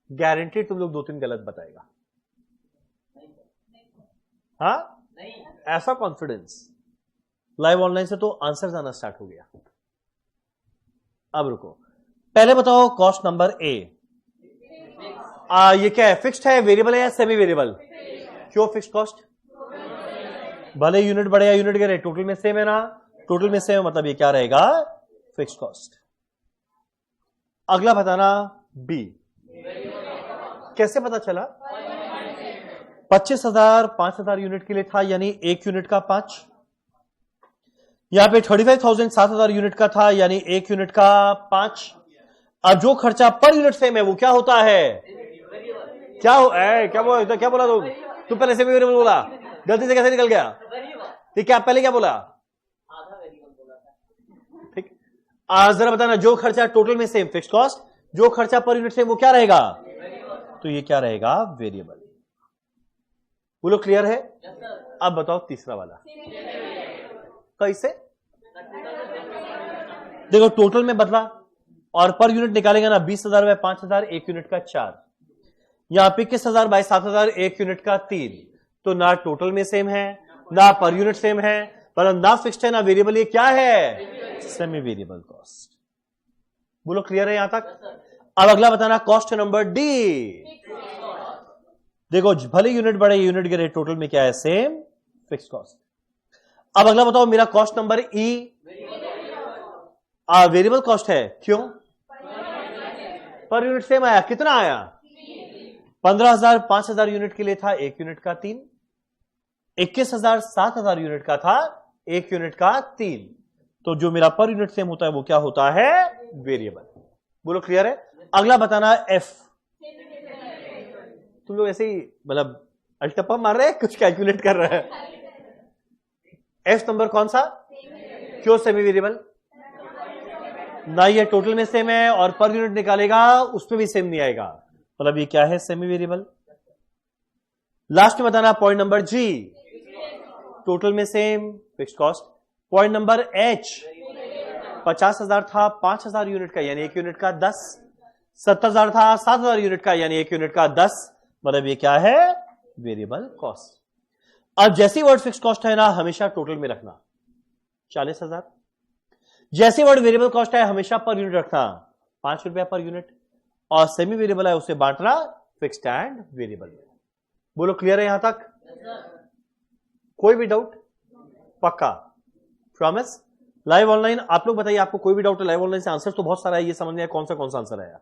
गारंटी तुम लोग 2-3 गलत बताएगा। हाँ, ऐसा कॉन्फिडेंस। लाइव ऑनलाइन से तो आंसर आना स्टार्ट हो गया। अब रुको, पहले बताओ कॉस्ट नंबर ए। ये क्या है, फिक्स्ड है, वेरिएबल है या सेमी वेरिएबल? क्यों फिक्स कॉस्ट? भले यूनिट बढ़े या यूनिट गिरे, टोटल में सेम है ना। टोटल में सेम मतलब ये क्या रहेगा? Fix cost. अगला बताना बी। कैसे पता चला? 25,000 5,000 यूनिट के लिए था, यानी 1 यूनिट का 5। यहां पे 35,000 7,000 यूनिट का था, यानी 1 यूनिट का 5। अब जो खर्चा पर यूनिट सेम है वो क्या होता है? क्या बोला तुम पहले सेमी वेरिएबल बोला, गलती से कैसे निकल गया? ठीक है, पहले क्या बोला? ठीक, जरा बताना, जो खर्चा टोटल में सेम फिक्स कॉस्ट, जो खर्चा पर यूनिट सेम वो क्या रहेगा? तो ये क्या रहेगा? वेरिएबल। बोलो क्लियर है? अब बताओ तीसरा वाला कैसे? देखो टोटल में बदला और पर यूनिट निकालेगा ना, 20,000 बाय 5,000 1 यूनिट का 4, यहां पे 21,000 बाय 7,000 1 यूनिट का 3। तो ना टोटल में सेम है, ना पर यूनिट सेम है, पर ना फिक्स्ड है ना वेरिएबल। ये क्या है? Semi variable cost. बोलो क्लियर है यहां तक? अब अगला बताना कॉस्ट नंबर डी। देखो भले यूनिट बढ़े यूनिट गिरे, टोटल में क्या है? Same fix cost. अब अगला बताओ मेरा कॉस्ट नंबर ई। वेरिएबल कॉस्ट है, क्यों? पर यूनिट सेम आया, कितना आया? 15,000 5,000 यूनिट के लिए था, 1 यूनिट का 3। 21,000 7,000 यूनिट का था, 1 यूनिट का 3। तो जो मेरा पर यूनिट सेम होता है वो क्या होता है? वेरिएबल। बोलो क्लियर है? अगला बताना एफ। तुम लोग ऐसे ही मतलब अल्टप्पा मार रहे हैं, कुछ कैलकुलेट कर रहे हैं। एफ नंबर कौन सा? क्यों सेमी वेरिएबल? ना ये टोटल में सेम है और पर यूनिट निकालेगा उसमें भी सेम नहीं आएगा, मतलब ये क्या है? Semi variable. लास्ट में बताना पॉइंट नंबर जी, टोटल में same fixed cost. Point number H, 50,000 था 5,000 यूनिट का, यानी 1 यूनिट का 10। 70,000 था 7,000 यूनिट का, यानी 1 यूनिट का 10। मतलब ये क्या है? Variable cost. अब जैसी वर्ड फिक्स कॉस्ट है ना, हमेशा टोटल में रखना 40,000। जैसी वर्ड वेरिएबल कॉस्ट है हमेशा पर यूनिट रखना 5 रुपया पर यूनिट, और सेमी वेरिएबल है उसे बांटना फिक्स्ड एंड वेरिएबल में। बोलो क्लियर है यहां तक? कोई भी डाउट? पक्का, प्रॉमिस। लाइव ऑनलाइन आप लोग बताइए, आपको कोई भी डाउट है लाइव ऑनलाइन से? आंसर तो बहुत सारा है, ये समझ में आया कौन सा आंसर है।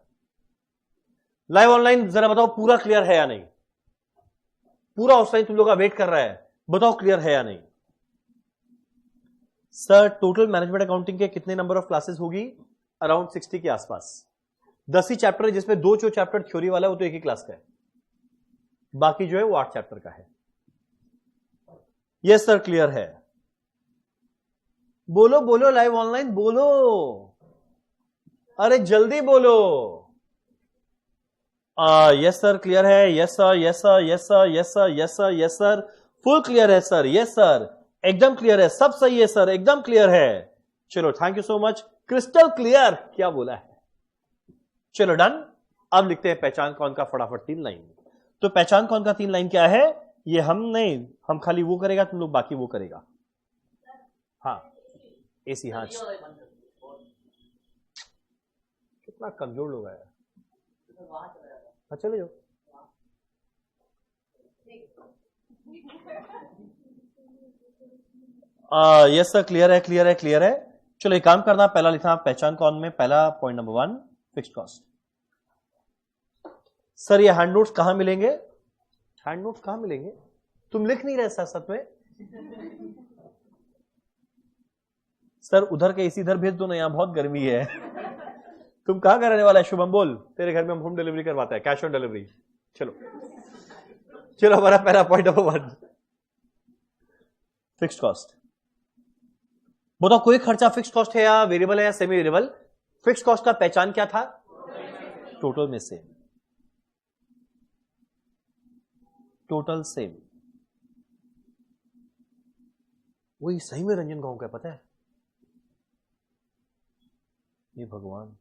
लाइव ऑनलाइन जरा बताओ पूरा क्लियर है या नहीं? पूरा ऑफलाइन तुम लोग का वेट कर रहा है, बताओ क्लियर है या नहीं? सर टोटल मैनेजमेंट अकाउंटिंग के कितने नंबर ऑफ क्लासेस होगी? अराउंड 60 के आसपास। 10 ही चैप्टर है, जिसमें 2 जो चैप्टर थ्योरी वाला है वो तो एक ही क्लास का है, बाकी जो है वो 8 चैप्टर का है। यस सर क्लियर है। बोलो बोलो लाइव ऑनलाइन बोलो, अरे जल्दी बोलो। यस सर क्लियर है, yes sir, yes sir, yes sir, yes sir, yes sir, yes sir, full clear है सर, यस सर, एकदम क्लियर है, सब सही है सर, एकदम क्लियर है। चलो thank you so much, crystal clear, क्या बोला है। चलो डन। अब लिखते हैं पहचान कौन का फटाफट 3 लाइन। तो पहचान कौन का 3 लाइन क्या है? ये हम नहीं, हम खाली वो करेगा, तुम लोग बाकी वो करेगा। हाँ एसी, हाँ कितना कमजोर लोग आया। हाँ चले जाओ। यस सर क्लियर है, क्लियर है, क्लियर है। चलो एक काम करना, पहला लिखना पहचान कौन में, पहला point number 1 fixed cost. Sir ये हैंड नोट्स कहां मिलेंगे? हैंड नोट्स कहां मिलेंगे? तुम लिख नहीं रहे साथ में। सर उधर के इसी इधर भेज दो ना, यहां बहुत गर्मी है। तुम कहां का रहने वाला है शुभम? बोल, तेरे घर में हम होम डिलीवरी करवाते हैं, कैश ऑन डिलीवरी। चलो चलो, हमारा पहला पॉइंट नंबर 1 फिक्स्ड कॉस्ट। बताओ कोई खर्चा फिक्स्ड कॉस्ट है या वेरिएबल है या सेमी वेरिएबल? फिक्स्ड कॉस्ट का पहचान क्या था? टोटल में से, टोटल सेम। वही सही में रंजन गांव का पता है? ये भगवान,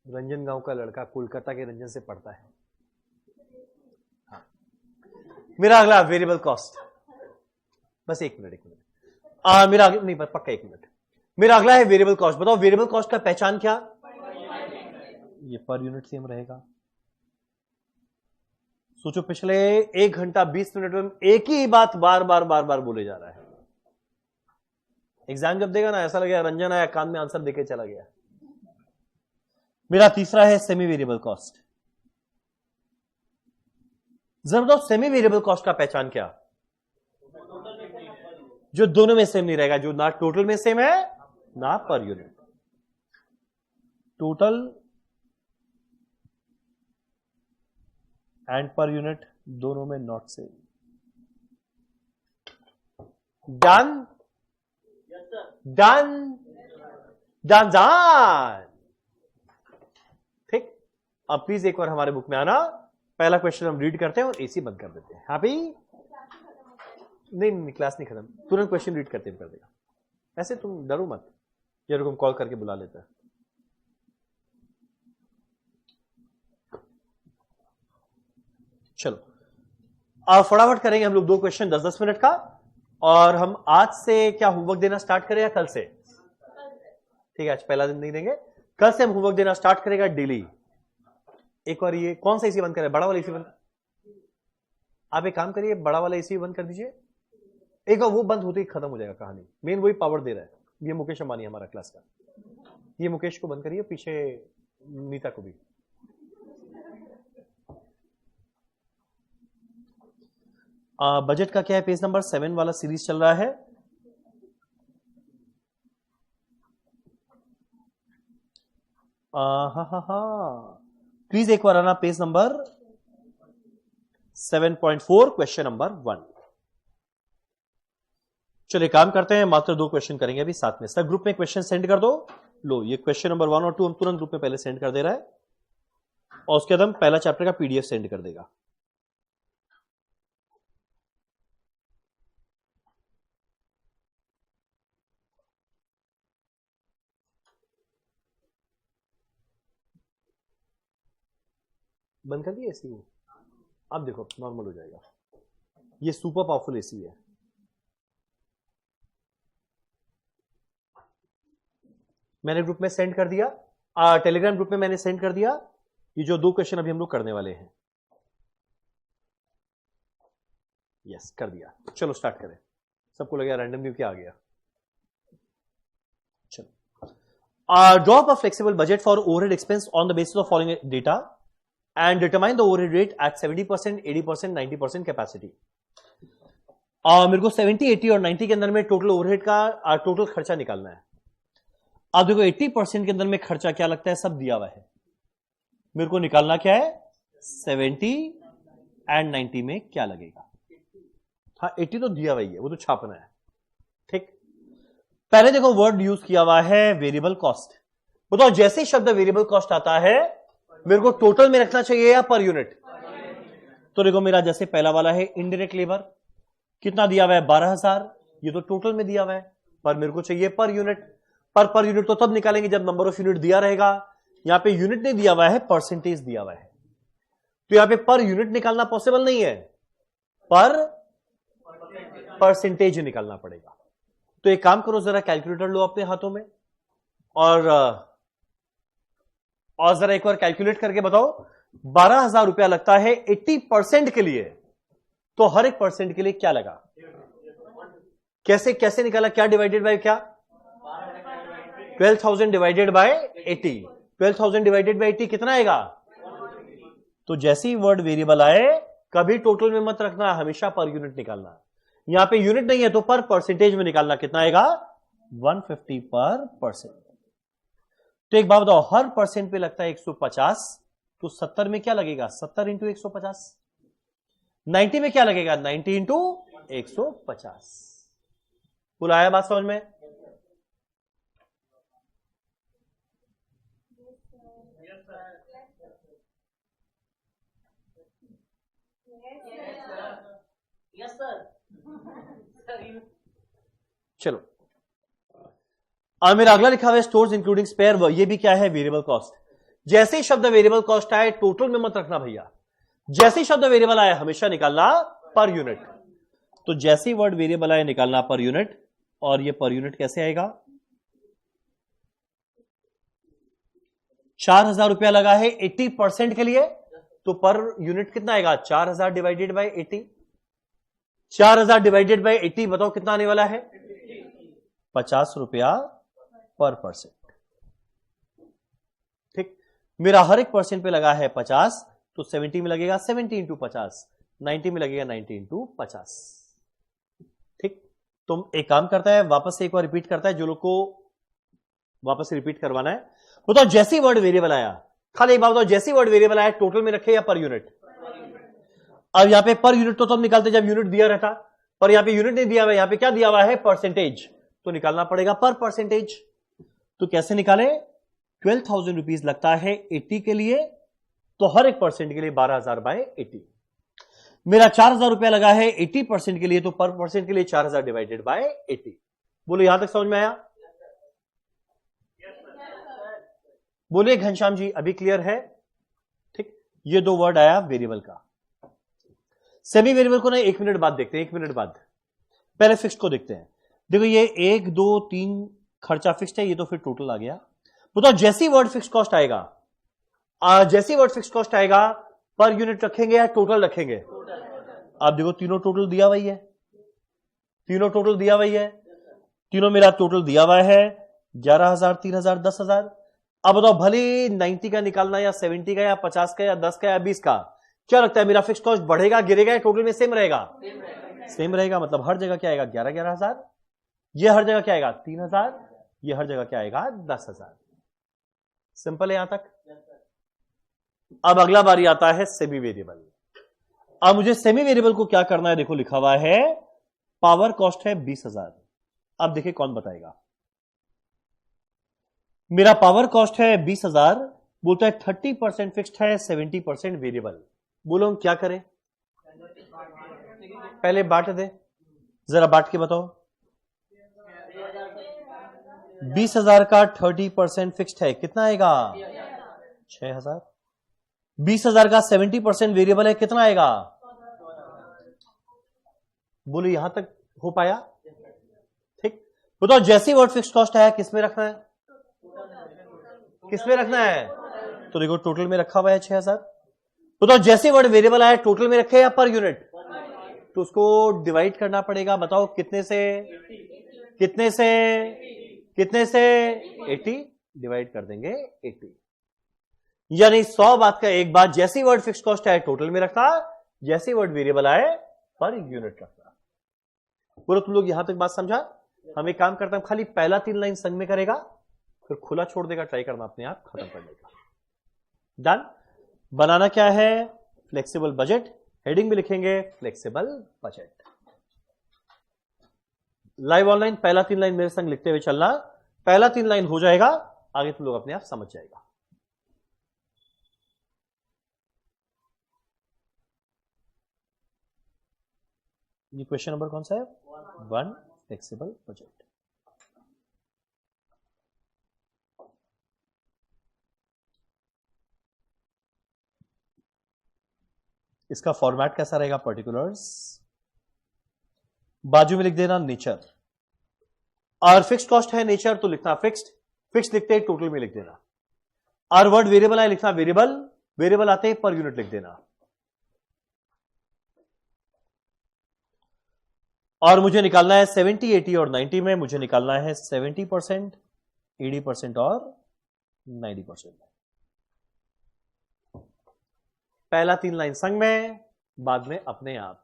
रंजन गांव का लड़का कोलकाता के रंजन से पढ़ता है। हाँ। मेरा अगला वेरिएबल कॉस्ट, बस एक मिनट मेरा अगला नहीं, पक्का 1 मिनट। मेरा अगला है वेरिएबल कॉस्ट। बताओ वेरिएबल कॉस्ट का पहचान क्या? ये पर यूनिट सेम रहेगा। सोचो पिछले 1 घंटा 20 मिनट में एक ही बात बार बार बोले जा रहा है। एग्जाम जब देगा ना, ऐसा लगेगा रंजन आया कान में आंसर देके चला गया। मेरा तीसरा है सेमी वेरिएबल कॉस्ट। जरा बताओ सेमी वेरिएबल कॉस्ट का पहचान क्या? जो दोनों में सेम नहीं रहेगा, जो ना टोटल में सेम है ना per unit. Total and per unit दोनों में not same. Done done done done. ठीक, अब प्लीज एक बार हमारे बुक में आना। पहला क्वेश्चन हम रीड करते हैं और एसी बंद कर देते हैं। हैप्पी? नहीं क्लास नहीं खत्म, तुरंत क्वेश्चन रीड करते कर देगा। ऐसे तुम डरो मत, ये रुको हम कॉल करके बुला लेते हैं। चलो अब फटाफट करेंगे हम लोग 2 क्वेश्चन 10-10 मिनट का। और हम आज से क्या होमवर्क देना स्टार्ट करें या कल से? ठीक है, आज पहला दिन नहीं देंगे, कल से हम होमवर्क देना स्टार्ट करेगा डेली। एक बार ये कौन सा एसी बंद करें? बड़ा वाला एसी बंद। आप एक काम करिए, बड़ा वाला एसी बंद कर दीजिए। एक बार वो बंद होते ही खत्म हो जाएगा कहानी। मेन वही पावर दे रहा है। ये मुकेश अंबानी हमारा क्लास का, ये मुकेश को बंद करिए, पीछे नीता को भी। बजट का क्या है? पेज नंबर 7 वाला सीरीज चल रहा है। प्लीज एक बार आना, पेज नंबर 7.4 क्वेश्चन नंबर 1। चलिए काम करते हैं, मात्र 2 क्वेश्चन करेंगे अभी साथ में। सर ग्रुप में क्वेश्चन सेंड कर दो। लो ये क्वेश्चन नंबर 1 और 2 हम तुरंत ग्रुप में पहले सेंड कर दे रहा है, और उसके बाद हम पहला चैप्टर का पीडीएफ सेंड कर देगा। बंद कर दिया एसी? अब देखो नॉर्मल हो जाएगा। ये सुपर पावरफुल एसी है। मैंने ग्रुप में सेंड कर दिया, टेलीग्राम ग्रुप में मैंने सेंड कर दिया। ये जो 2 क्वेश्चन अभी हम लोग करने वाले हैं, यस कर दिया। चलो स्टार्ट करें। सबको लगा रैंडमली क्या आ गया। चलो drop a flexible budget for overhead expense on the basis of following data and determine the overhead rate at 70%, 80%, 90% capacity. मेरे को 70, 80 और 90 के अंदर में टोटल ओवरहेड का टोटल खर्चा निकालना है। अब देखो 80% के अंदर में खर्चा क्या लगता है, सब दिया हुआ है। मेरे को निकालना क्या है, 70 एंड 90 में क्या लगेगा। हाँ 80 तो दिया हुआ ही है, वो तो छापना है। ठीक, पहले देखो वर्ड यूज किया हुआ है वेरिएबल कॉस्ट। बताओ जैसे ही शब्द वेरिएबल कॉस्ट आता है मेरे को टोटल में रखना चाहिए या पर यूनिट। तो देखो मेरा जैसे पहला वाला है इनडायरेक्ट लेबर, कितना दिया हुआ है 12,000, ये तो टोटल में दिया हुआ है, पर मेरे को चाहिए पर यूनिट। पर यूनिट तो तब निकालेंगे जब नंबर ऑफ यूनिट दिया रहेगा। यहां पे यूनिट नहीं दिया हुआ है, परसेंटेज दिया हुआ है, तो यहां पे पर यूनिट निकालना पॉसिबल नहीं है, पर परसेंटेज निकालना पड़ेगा। तो एक काम करो, जरा कैलकुलेटर लो अपने हाथों में और जरा एक बार कैलकुलेट करके बताओ। 12,000 रुपया लगता है 80% के लिए, तो हर एक परसेंट के लिए क्या लगा, कैसे कैसे निकाला, क्या डिवाइडेड बाय क्या, 12,000 डिवाइडेड बाय 80। 12,000 डिवाइडेड बाय 80 कितना आएगा। तो जैसे ही वर्ड वेरिएबल आए कभी टोटल में मत रखना, हमेशा पर यूनिट निकालना। यहां पे यूनिट नहीं है तो पर परसेंटेज में निकालना, कितना आएगा 150 पर परसेंट। तो एक बात बताओ, हर परसेंट पे लगता है 150, तो 70 में क्या लगेगा, 70 इंटू 150। 90 में क्या लगेगा, 90 इंटू 150। बुलाया बात समझ में। Yes sir. चलो अब मेरा अगला लिखा हुआ है स्टोर्स इंक्लूडिंग स्पेयर, ये भी क्या है वेरिएबल कॉस्ट। जैसे ही शब्द वेरिएबल कॉस्ट आए टोटल में मत रखना भैया, जैसे ही शब्द वेरिएबल आए हमेशा निकालना पर यूनिट। तो जैसे ही वर्ड वेरिएबल आए निकालना पर यूनिट, और ये पर यूनिट कैसे आएगा, 4,000 रुपया लगा है 80% के लिए, तो पर यूनिट कितना आएगा, 4,000 डिवाइडेड बाय 80। 4,000 डिवाइडेड बाय 80 बताओ कितना आने वाला है, 50 रुपया पर परसेंट। ठीक, मेरा हर एक परसेंट पे लगा है 50, तो 70 में लगेगा 70 इंटू 50, 90 में लगेगा 90 इंटू 50। ठीक, तो एक काम करता है, वापस से एक बार रिपीट करता है, जो लोग को वापस से रिपीट करवाना है। बताओ जैसे ही वर्ड वेरिएबल आया, खाली एक बात बताओ, जैसे ही वर्ड वेरिएबल आया टोटल में रखे या पर यूनिट। अब यहां पे पर यूनिट तो तब निकालते जब यूनिट दिया रहता, पर यहां पे यूनिट नहीं दिया हुआ, यहां पे क्या दिया हुआ है, परसेंटेज, तो निकालना पड़ेगा पर परसेंटेज। तो कैसे निकाले, 12,000 रुपीज लगता है 80 के लिए, तो हर एक परसेंट के लिए 12,000 बाय 80। मेरा 4,000 रुपया लगा है 80% के लिए, तो पर परसेंट के लिए 4,000 डिवाइडेड बाय 80। बोलो यहां तक समझ में आया। बोलिए घनश्याम जी, अभी क्लियर है। ठीक, ये दो वर्ड आया वेरिएबल का। सेमी वेरिएबल को ना 1 मिनट बाद देखते हैं, 1 मिनट बाद। पहले फिक्स्ड को देखते हैं। देखो ये 1 2 3 खर्चा फिक्स्ड है, ये तो फिर टोटल आ गया। बताओ जैसे ही वर्ड फिक्स्ड कॉस्ट आएगा, जैसे ही वर्ड फिक्स्ड कॉस्ट आएगा पर यूनिट रखेंगे या टोटल रखेंगे। अब देखो तीनों टोटल दिया हुआ है, तीनों टोटल दिया हुआ है, तीनों मेरा टोटल दिया हुआ है 11,000, 3,000, 10,000। अब बताओ भले 90 का निकालना या 70 का या 50 का या 10 का या 20 का, क्या लगता है मेरा फिक्स्ड कॉस्ट बढ़ेगा गिरेगा या टोटल में सेम रहेगा, सेम रहेगा। मतलब हर जगह क्या आएगा 11,000, ये हर जगह क्या आएगा 3,000, ये हर जगह क्या आएगा 10,000। सिंपल है यहां तक। अब अगला बारी आता है सेमी वेरिएबल। अब मुझे सेमी वेरिएबल को क्या करना है, देखो लिखा हुआ है पावर कॉस्ट है 20,000। अब देखिए कौन बताएगा। मेरा पावर कॉस्ट है 20,000, बोलता है 30% फिक्स्ड है 70% वेरिएबल। बोलो हम क्या करें, पहले बांट दे, जरा बांट के बताओ। 20,000 का 30% फिक्स्ड है, कितना आएगा 6,000। 20,000 का 70% वेरिएबल है, कितना आएगा। बोलो यहां तक हो पाया। ठीक, बताओ जैसे वर्ड फिक्स्ड कॉस्ट आया किसमें रखना है, किसमें रखना है, तो देखो टोटल में रखा हुआ है 6,000। बताओ जैसे वर्ड वेरिएबल आया टोटल में रखे या पर यूनिट, तो उसको डिवाइड करना पड़ेगा। बताओ कितने से कितने से कितने से 80 डिवाइड कर देंगे 80। यानी 100 बात का एक बात, जैसी वर्ड फिक्स कॉस्ट आए टोटल में रखना, जैसी वर्ड वेरिएबल आए पर यूनिट रखना। बोलो तुम लोग यहां तक बात समझा? हम एक काम करते हैं, खाली पहला 3 लाइन संग में करेगा, फिर खुला छोड़ देगा, ट्राई करना अपने आप खत्म करने का। डन। बनाना क्या है? Flexible budget. हेडिंग में लिखेंगे फ्लेक्सिबल बजट। लाइव ऑनलाइन पहला 3 लाइन मेरे संग लिखते हुए चलना। पहला 3 लाइन हो जाएगा, आगे तुम लोग अपने आप समझ जाएगा। ये क्वेश्चन नंबर कौन सा है? 1 फ्लेक्सिबल बजट। इसका फॉर्मेट कैसा रहेगा? पर्टिकुलर्स, बाजू में लिख देना नेचर, और फिक्स्ड कॉस्ट है नेचर तो लिखना फिक्स्ड, फिक्स्ड लिखते हैं टोटल में लिख देना। और वर्ड वेरिएबल है लिखना वेरिएबल, वेरिएबल आते हैं पर यूनिट लिख देना। और मुझे निकालना है 70, 80 और 90 में मुझे निकालना है 70%, 80% और 90%। पहला 3 लाइन संग में, बाद में अपने आप।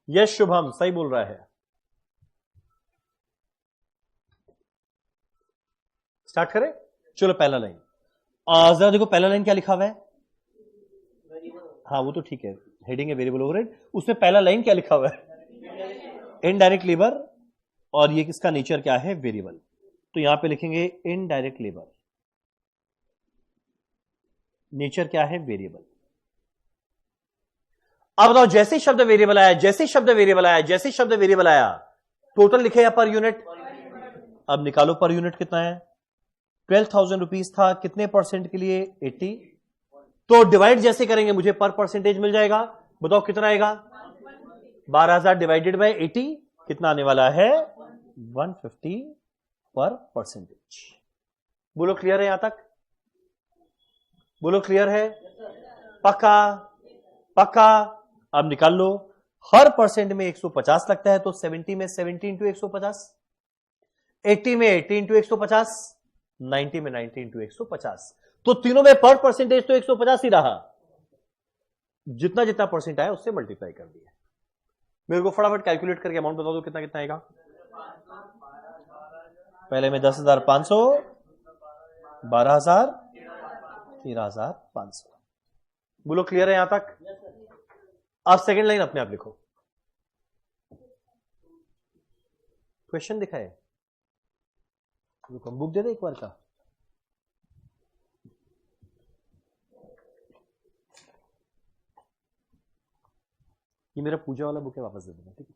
यस शुभम सही बोल रहा है। स्टार्ट करें? चलो पहला लाइन। जरा देखो पहला लाइन क्या लिखा हुआ है? हाँ वो तो ठीक है, हेडिंग है वेरिएबल ओवरहेड, उसमें पहला लाइन क्या लिखा हुआ है? इनडायरेक्ट लेबर, और ये किसका नेचर क्या है? वेरिएबल। तो यहां पे लिखेंगे इनडायरेक्ट लेबर, नेचर क्या है? वेरिएबल। अब बताओ जैसे ही शब्द वेरिएबल आया, जैसे ही शब्द वेरिएबल आया, जैसे ही शब्द वेरिएबल आया, टोटल लिखे या पर यूनिट? अब निकालो पर यूनिट कितना है? 12,000 रुपीज था, कितने परसेंट के लिए? 80। तो डिवाइड जैसे करेंगे मुझे पर परसेंटेज मिल जाएगा। बताओ कितना आएगा? 12,000 डिवाइडेड बाय 80 कितना आने वाला है? 150 पर परसेंटेज। बोलो क्लियर है यहां तक? बोलो क्लियर है? पक्का? पक्का? अब निकाल लो, हर परसेंट में 150 लगता है, तो 70 में 70 इंटू 150, 80 में 80 इंटू 150, 90 में 90 इंटू 150। तो तीनों में पर परसेंटेज तो 150 ही रहा, जितना जितना परसेंट आया उससे मल्टीप्लाई कर दिया। मेरे को फटाफट कैलकुलेट करके अमाउंट बता दो कितना कितना आएगा। पहले में 10,500, 12,000, 13,500। बोलो क्लियर है यहां तक? आप सेकेंड लाइन अपने आप लिखो। क्वेश्चन दिखा है, बुक दे दे एक बार का। ये मेरा पूजा वाला बुक है, वापस दे देना, ठीक है?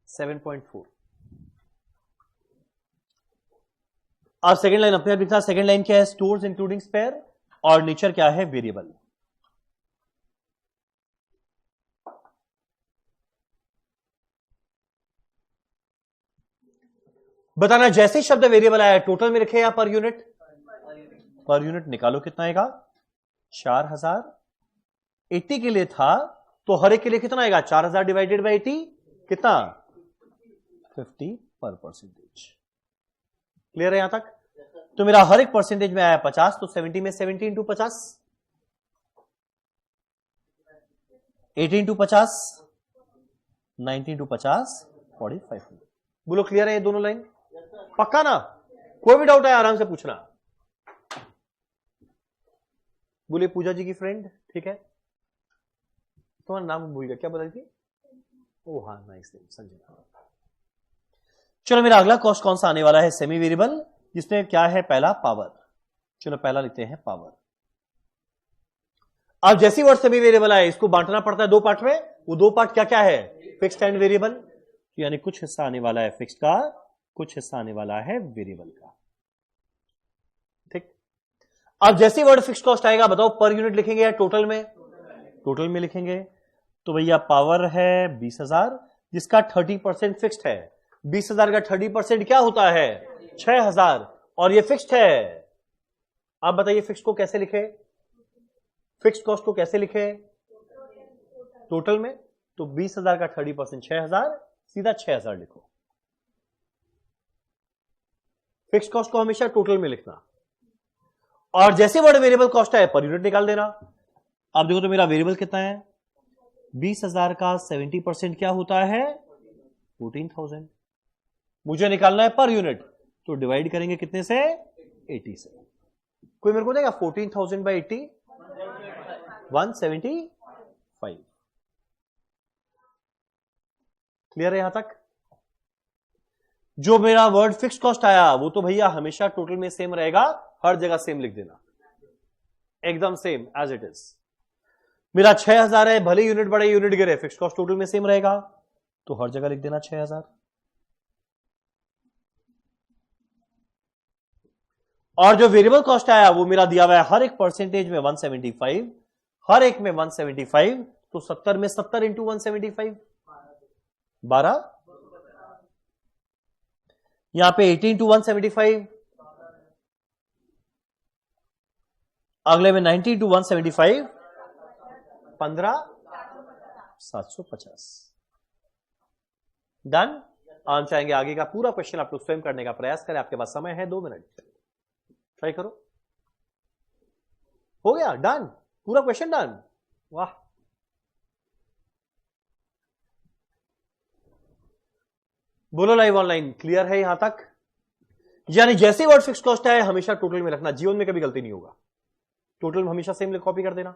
7.4। अब सेकेंड लाइन अपने आप लिखना। सेकेंड लाइन क्या है? स्टोर्स इंक्लूडिंग स्पेयर, और नेचर क्या है? वेरिएबल। बताना जैसे ही शब्द वेरिएबल आया टोटल में लिखे या पर यूनिट? Per unit. निकालो कितना आएगा? 4,000। 80 के लिए था तो हर एक के लिए कितना आएगा? 4,000 डिवाइडेड बाई 80 कितना? 50 पर परसेंटेज। क्लियर है यहां तक? तो मेरा हर एक परसेंटेज में आया 50, तो 70 में 70 इंटू 50, 80 इंटू 50, 90 इंटू 50, 45। बोलो क्लियर है ये दोनों लाइन? पक्का ना? कोई भी डाउट है आराम से पूछना। बोले पूजा जी की फ्रेंड, ठीक है? तुम्हारा नाम भूल गया, क्या बताई थी? ओ हाँ, नाइस, संजय। चलो मेरा अगला कॉस्ट कौन सा आने वाला है? सेमी वेरिएबल, जिसमें क्या है? पहला पावर। चलो पहला लिखते हैं पावर। अब जैसी वर्ड सेमी वेरिएबल आए इसको बांटना पड़ता है 2 पार्ट में। वो 2 पार्ट क्या क्या है? Fixed and variable. यानी कुछ हिस्सा आने वाला है फिक्स्ड का, कुछ हिस्सा आने वाला है वेरिएबल का, ठीक? अब जैसी वर्ड फिक्स्ड कॉस्ट आएगा बताओ पर यूनिट लिखेंगे या टोटल में? टोटल में लिखेंगे। तो भैया पावर है 20,000, जिसका 30% फिक्स्ड है। 20,000 का 30% क्या होता है? 6,000, और ये फिक्स्ड है। आप बताइए फिक्स्ड को कैसे लिखे, फिक्स्ड कॉस्ट को कैसे लिखे टोटल में? तो 20,000 का 30% 6,000, सीधा 6,000 लिखो। फिक्स्ड कॉस्ट को हमेशा टोटल में लिखना, और जैसे वर्ड वेरिएबल कॉस्ट है पर यूनिट निकाल देना। अब देखो तो मेरा वेरिएबल कितना है, 20,000 का 70% क्या होता है, 14,000। मुझे निकालना है पर यूनिट, तो डिवाइड करेंगे कितने से, 80 से। कोई मेरे को देगा 14,000 बाई 80, 175। क्लियर है यहां तक? जो मेरा वर्ड फिक्स कॉस्ट आया वो तो भैया हमेशा टोटल में सेम रहेगा, हर जगह सेम लिख देना, एकदम सेम एज इट इज। मेरा 6,000 है, भले यूनिट बढ़े यूनिट गिरे, फिक्स कॉस्ट टोटल में सेम रहेगा, तो हर जगह लिख देना 6,000। और जो वेरिएबल कॉस्ट आया वो मेरा दिया हुआ है हर एक परसेंटेज में 175, हर एक में 175, तो 70 में 70 इंटू 175 12, यहां पे 18 इंटू 175, अगले में 90 इंटू 175 15, 750। डन। हम चाहेंगे आगे का पूरा क्वेश्चन आप लोग स्वयं करने का प्रयास करें, आपके पास समय है 2 मिनट, ट्राई करो। हो गया, डन, पूरा क्वेश्चन डन। वाह, बोलो लाइव ऑनलाइन, क्लियर है यहां तक? यानी जैसे वर्ड फिक्स कॉस्ट है हमेशा टोटल में रखना, जीवन में कभी गलती नहीं होगा, टोटल में हमेशा सेम कॉपी कर देना।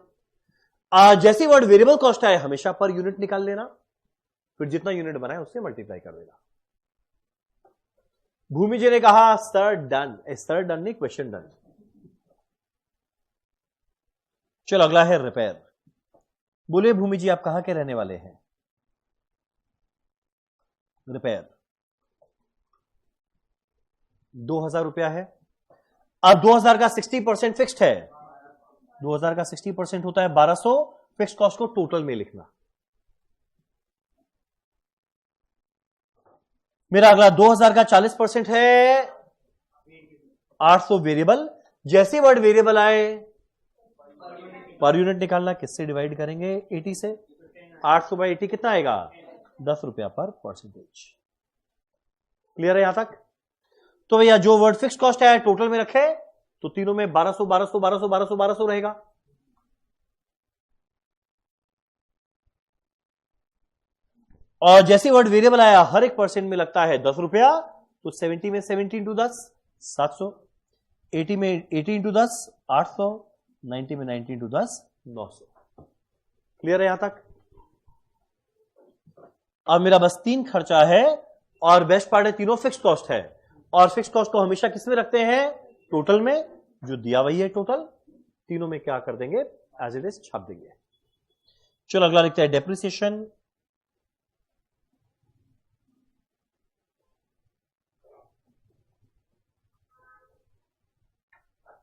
जैसी वर्ड वेरिएबल कॉस्ट है हमेशा पर यूनिट निकाल लेना, फिर जितना यूनिट बनाए उससे मल्टीप्लाई कर देना। भूमि जी ने कहा सर डन, सर डन नहीं, क्वेश्चन डन। चलो अगला है रिपेयर। बोलिए भूमि जी, आप कहां के रहने वाले हैं? रिपेयर 2,000 रुपया है। अब 2,000 का 60% फिक्स्ड है, 2,000 का 60% होता है 1,200। फिक्स कॉस्ट को टोटल में लिखना। मेरा अगला 2,000 का 40% है 800 वेरिएबल। जैसे वर्ड वेरिएबल आए पर यूनिट निकालना, किससे डिवाइड करेंगे, 80 से। 800 बाई 80 कितना आएगा, 10 रुपया पर परसेंटेज। क्लियर है यहां तक? तो भैया जो वर्ड फिक्स कॉस्ट है टोटल में रखे, तो तीनों में 1,200 1,200 1,200 1,200 1,200 रहेगा। और जैसे वर्ड वेरिएबल आया हर एक परसेंट में लगता है 10 रुपया, तो 70 में 70 इंटू 10 700, 80 में 80 इंटू 10 800, 90 में 90 इंटू 10 900। क्लियर है यहां तक? अब मेरा बस 3 खर्चा है, और बेस्ट पार्ट है तीनों फिक्स कॉस्ट है, और फिक्स कॉस्ट को हमेशा किस में रखते हैं, टोटल में। जो दिया वही है टोटल, तीनों में क्या कर देंगे, एज इट इज छाप देंगे। चलो अगला लिखते हैं डेप्रिसिएशन।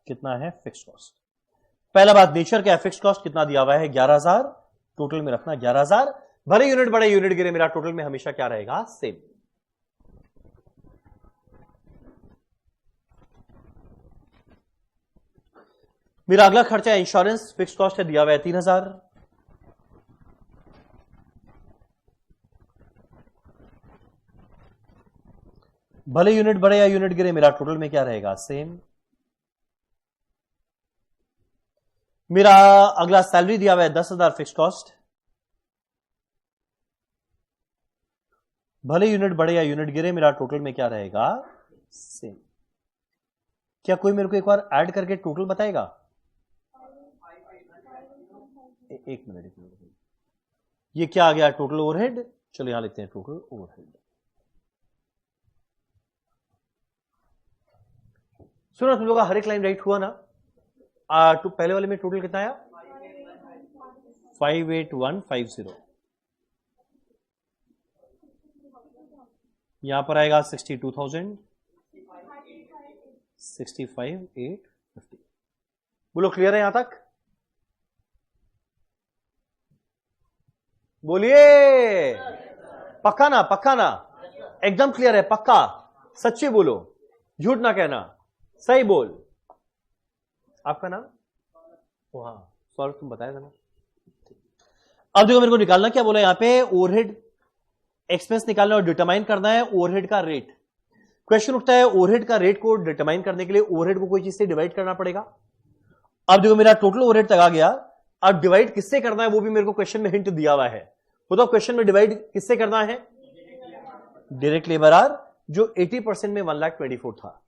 कितना है फिक्स कॉस्ट? पहला बात नेचर क्या है, फिक्स कॉस्ट कितना दिया हुआ है 11,000, टोटल में रखना 11,000। भले यूनिट बढ़े यूनिट गिरे, मेरा टोटल में हमेशा क्या रहेगा, सेम। मेरा अगला खर्चा है इंश्योरेंस, फिक्स कॉस्ट है दिया हुआ है 3,000। भले यूनिट बढ़े या यूनिट गिरे, मेरा टोटल में क्या रहेगा, सेम। मेरा अगला सैलरी दिया हुआ है 10,000 फिक्स कॉस्ट। भले यूनिट बढ़े या यूनिट गिरे, मेरा टोटल में क्या रहेगा, सेम। क्या कोई मेरे को एक बार ऐड करके टोटल बताएगा? एक मिनट, ये क्या आ गया, टोटल ओवरहेड। चलो यहां लिखते हैं टोटल ओवरहेड। सुनो, तुम लोग का हर एक लाइन राइट हुआ ना? तो पहले वाले में टोटल कितना आया, 58150। यहां पर आएगा 62,000, 65,850। बोलो क्लियर है यहां तक? बोलिए, पक्का ना, पक्का ना, एकदम क्लियर है, पक्का, सच्ची बोलो, झूठ ना कहना। सही बोल। आपका नाम? ओ हाँ सॉरी, तुम बताया था ना। अब देखो मेरे को निकालना क्या बोला यहां पे, ओवरहेड एक्सपेंस निकालना और डिटरमाइन करना है ओवरहेड का रेट। क्वेश्चन उठता है ओवरहेड का रेट को डिटरमाइन करने के लिए ओवरहेड को कोई चीज से डिवाइड करना पड़ेगा। अब देखो मेरा टोटल ओवरहेड तक आ गया, अब डिवाइड किससे करना है वो भी मेरे को क्वेश्चन में हिंट दिया हुआ है। बताओ क्वेश्चन में डिवाइड किससे करना है? डायरेक्ट लेबर आर, जो 80% में 1,24,000 था,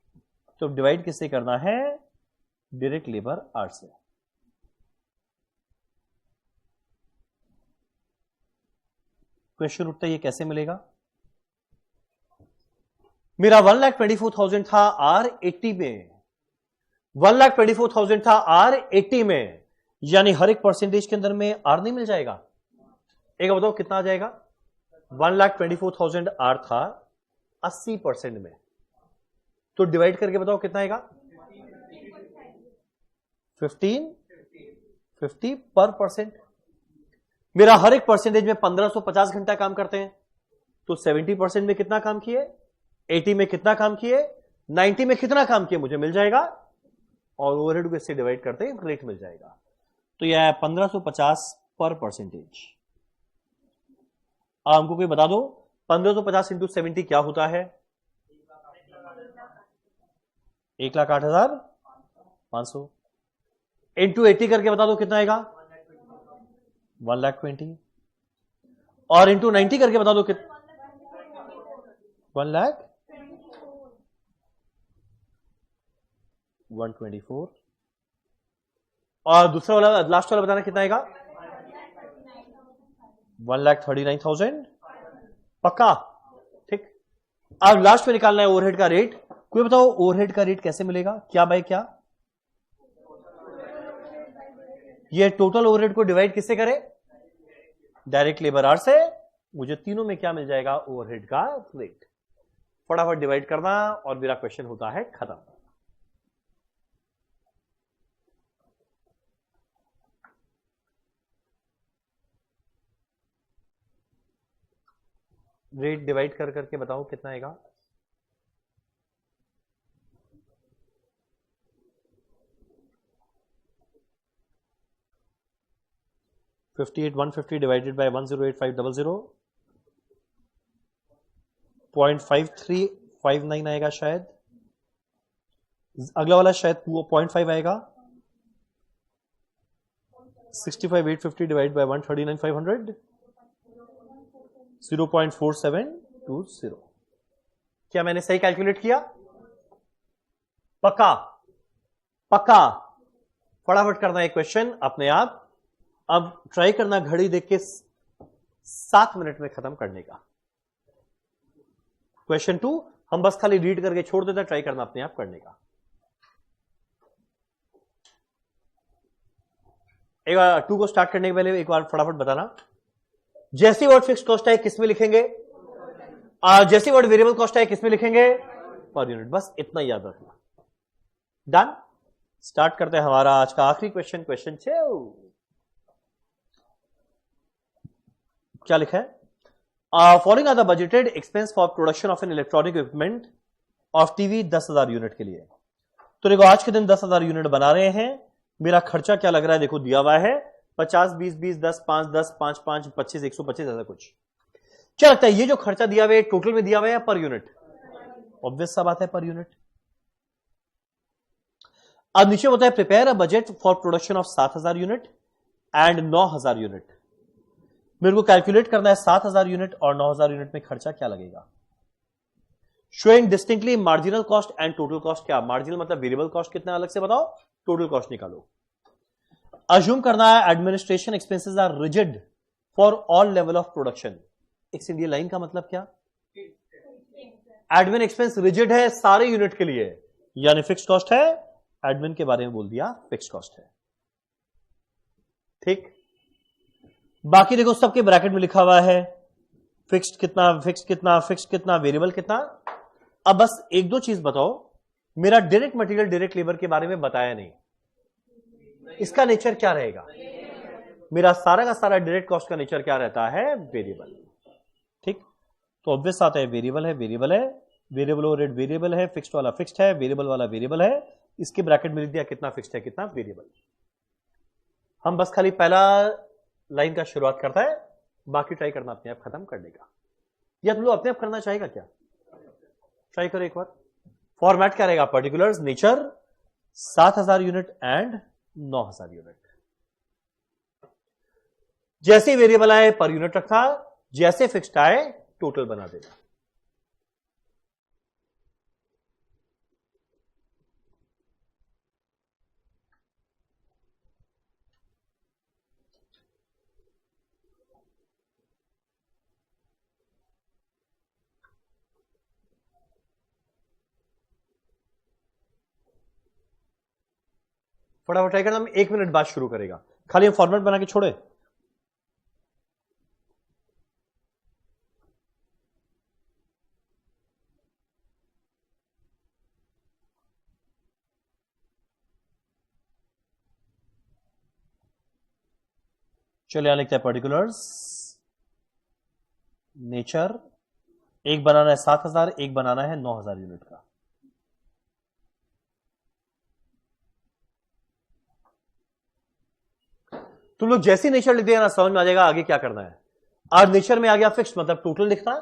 तो डिवाइड किससे करना है? डायरेक्ट लेबर आर से। क्वेश्चन उठता है ये कैसे मिलेगा? मेरा 1,24,000 था आर 80 में, 1,24,000 था आर 80 में, यानी हर एक परसेंटेज के अंदर में आर नहीं मिल जाएगा? एक बताओ कितना आ जाएगा? 1,24,000 आर था 80% में, तो डिवाइड करके बताओ कितना आएगा? 50 पर परसेंट। मेरा हर एक परसेंटेज में 1550 घंटा काम करते हैं, तो 70% में कितना काम किए? 80 में कितना काम किए? 90 में कितना काम किए? मुझे मिल जाएगा, और ओवरहेड को इससे डिवाइड करते हैं रेट मिल जाएगा। तो यह है 1550 पर परसेंटेज। हमको कोई बता दो 1550 इंटू 70 क्या होता है? 1,08,500 इंटू 80 करके बता दो कितना आएगा? 1,20,000 और इंटू 90 करके बता दो कितना? 1,124 और दूसरा वाला लास्ट वाला बताना कितना आएगा? 1,39,000 पक्का? ठीक। अब लास्ट में निकालना है ओवरहेड का रेट। कोई बताओ ओवरहेड का रेट कैसे मिलेगा? क्या बाय क्या? ये टोटल ओवरहेड को डिवाइड किससे करें? डायरेक्ट लेबर आर से। मुझे तीनों में क्या मिल जाएगा? ओवरहेड का रेट। फटाफट डिवाइड करना और मेरा क्वेश्चन होता है खत्म। रेट डिवाइड कर करके बताओ कितना आएगा? $58,150 डिवाइडेड बाय 108500 0.5359 आएगा शायद। अगला वाला शायद 0.5 आएगा। 65,850 डिवाइड बाय 139,500 0.4720। क्या मैंने सही कैलकुलेट किया? पक्का? पक्का? फटाफट करना है क्वेश्चन अपने आप। अब ट्राई करना घड़ी देख के 7 मिनट में खत्म करने का। क्वेश्चन 2 हम बस खाली रीड करके छोड़ देते, ट्राई करना अपने आप करने का। एक बार 2 को स्टार्ट करने के पहले एक बार फटाफट बताना, जैसी वर्ड फिक्स कॉस्ट है किसमें लिखेंगे? जैसी वर्ड वेरिएबल कॉस्ट है किसमें लिखेंगे? Per unit. बस इतना याद रखना। डन। स्टार्ट करते हैं हमारा आज का आखिरी क्वेश्चन, क्वेश्चन 6। क्या लिखा है? Following are the budgeted expense for production of an electronic equipment of TV 10,000 unit के लिए। तो देखो आज के दिन 10,000 यूनिट बना रहे हैं। मेरा खर्चा क्या लग रहा है? देखो दिया हुआ है 50, 20, 20, 10, 5, 10, 5, 5, 25, 125 ऐसा कुछ। क्या लगता है ये जो खर्चा दिया हुआ है टोटल में दिया हुआ है या पर यूनिट? ऑब्वियस सा बात है पर यूनिट। अब नीचे होता है prepare a budget for production of 7,000 unit and 9,000 unit. मेरे को कैलकुलेट करना है 7,000 यूनिट और 9,000 यूनिट में खर्चा क्या लगेगा। Showing distinctly marginal cost and total cost. क्या मार्जिनल मतलब वेरिएबल कॉस्ट कितना अलग से बताओ, टोटल कॉस्ट निकालो। अज्यूम करना है administration expenses are rigid for all level of production. एक सीधी लाइन का मतलब क्या? एडमिन एक्सपेंस रिजिड है सारे यूनिट के लिए, यानी फिक्स कॉस्ट है। एडमिन के बारे में बोल दिया फिक्स कॉस्ट है। ठीक। बाकी देखो सबके ब्रैकेट में लिखा हुआ है फिक्स्ड कितना, फिक्स्ड कितना, फिक्स्ड कितना, वेरिएबल कितना। अब बस एक दो चीज बताओ, मेरा डायरेक्ट मटेरियल डायरेक्ट लेबर के बारे में बताया नहीं, इसका नेचर क्या रहेगा? मेरा सारा का सारा डायरेक्ट कॉस्ट का नेचर क्या रहता है? वेरिएबल। ठीक। तो ऑब्वियस आता है वेरिएबल है, वेरिएबल है, वेरिएबल ओवरहेड वेरिएबल है, फिक्स्ड वाला फिक्स्ड है, वेरिएबल वाला वेरिएबल है। इसके ब्रैकेट में लिख दिया कितना फिक्स्ड है कितना वेरिएबल। हम बस खाली पहला लाइन का शुरुआत करता है, बाकी ट्राई करना अपने आप खत्म करने का। या तुम लोग अपने आप करना चाहेगा क्या? ट्राई करो एक बार। फॉर्मेट क्या रहेगा? Particulars, nature 7000 unit and 9000 unit. जैसे वेरिएबल आए पर यूनिट रखा, जैसे फिक्स्ड आए टोटल बना देना। फटाफट ट्राई करना, हम 1 मिनट बाद शुरू करेगा। खाली हम फॉर्मेट बना के छोड़े। चलिए यहां लिखते हैं पर्टिकुलर्स, नेचर। एक बनाना है 7000, एक बनाना है 9000 यूनिट का। तुम लोग जैसी नेचर लिख दिया ना, समझ में आ जाएगा आगे क्या करना है। आज नेचर में आ गया फिक्स्ड मतलब टोटल लिखना,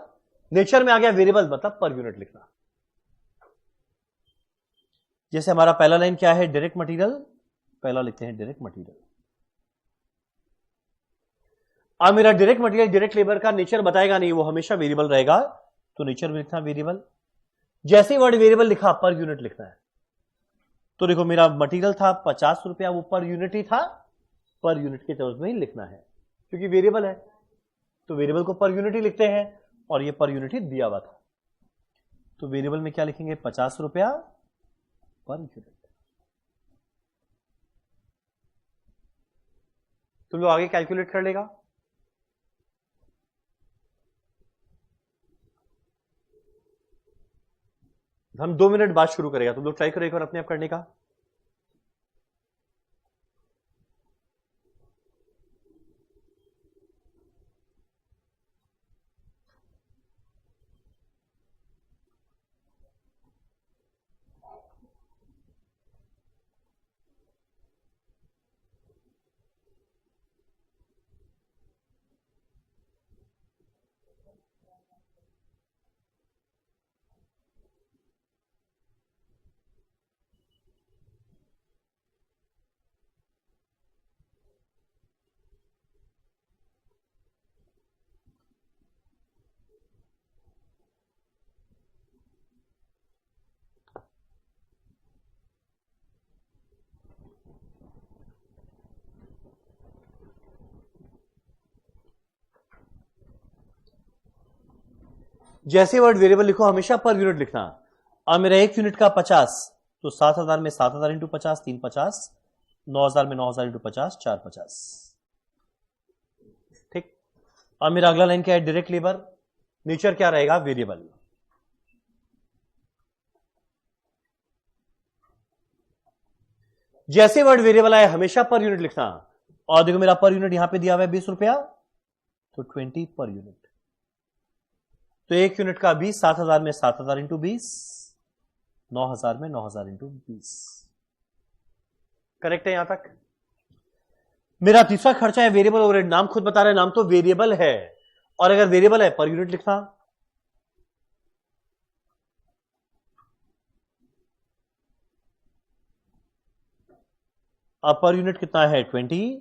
नेचर में आ गया वेरिएबल मतलब पर यूनिट लिखना। जैसे हमारा पहला लाइन क्या है? Direct material. पहला लिखते हैं डायरेक्ट मटेरियल। अब मेरा डायरेक्ट मटेरियल डायरेक्ट लेबर का नेचर बताएगा नहीं, वो हमेशा वेरिएबल रहेगा, तो नेचर में लिखना वेरिएबल। जैसे वर्ड वेरिएबल लिखा पर यूनिट लिखना है। तो देखो मेरा मटेरियल था 50 रुपया, वो पर यूनिट ही था, पर यूनिट के टर्म्स में ही लिखना है क्योंकि वेरिएबल है, तो वेरिएबल को पर यूनिट ही लिखते हैं और ये पर यूनिट ही दिया हुआ था। तो वेरिएबल में क्या लिखेंगे? 50 रुपया पर यूनिट। तुम लोग आगे कैलकुलेट कर लेगा। हम 2 मिनट बाद शुरू करेगा, तुम लोग ट्राई करो एक बार अपने आप करने का। जैसे वर्ड वेरिएबल लिखो हमेशा पर यूनिट लिखना। अब मेरा 1 यूनिट का 50, तो 7000 में 7000 इंटू 50 3 50, 9000 में 9000 इंटू 50 4 50। ठीक। अब मेरा अगला लाइन क्या है? Direct labour. नेचर क्या रहेगा? वेरिएबल। जैसे वर्ड वेरिएबल आए हमेशा पर यूनिट लिखना। और देखो मेरा पर यूनिट यहां पे दिया हुआ है 20 रुपया, तो 20 पर यूनिट। तो 1 यूनिट का 20, 7000 में 7000 इंटू 20, 9000 में 9000 इंटू 20। करेक्ट है यहां तक? मेरा तीसरा खर्चा है वेरिएबल ओवरहेड। नाम खुद बता रहे हैं, नाम तो वेरिएबल है, और अगर वेरिएबल है पर यूनिट लिखना। अब पर यूनिट कितना है? 20।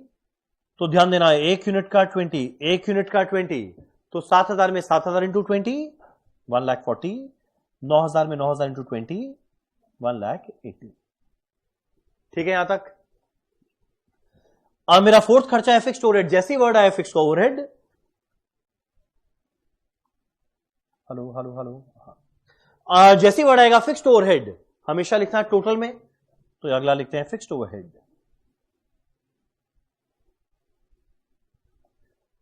तो ध्यान देना, 1 यूनिट का 20, 1 यूनिट का 20, तो 7000 में 7000 इंटू 20 1,40,000, 9000 में 9000 इंटू 20 1,80,000। ठीक है यहां तक? अब मेरा फोर्थ खर्चा है फिक्स्ड ओवरहेड। जैसे ही वर्ड आया fixed overhead, hello hello hello, जैसे ही वर्ड आएगा फिक्स्ड ओवरहेड हमेशा लिखना है टोटल में, तो अगला लिखते हैं फिक्स्ड ओवरहेड।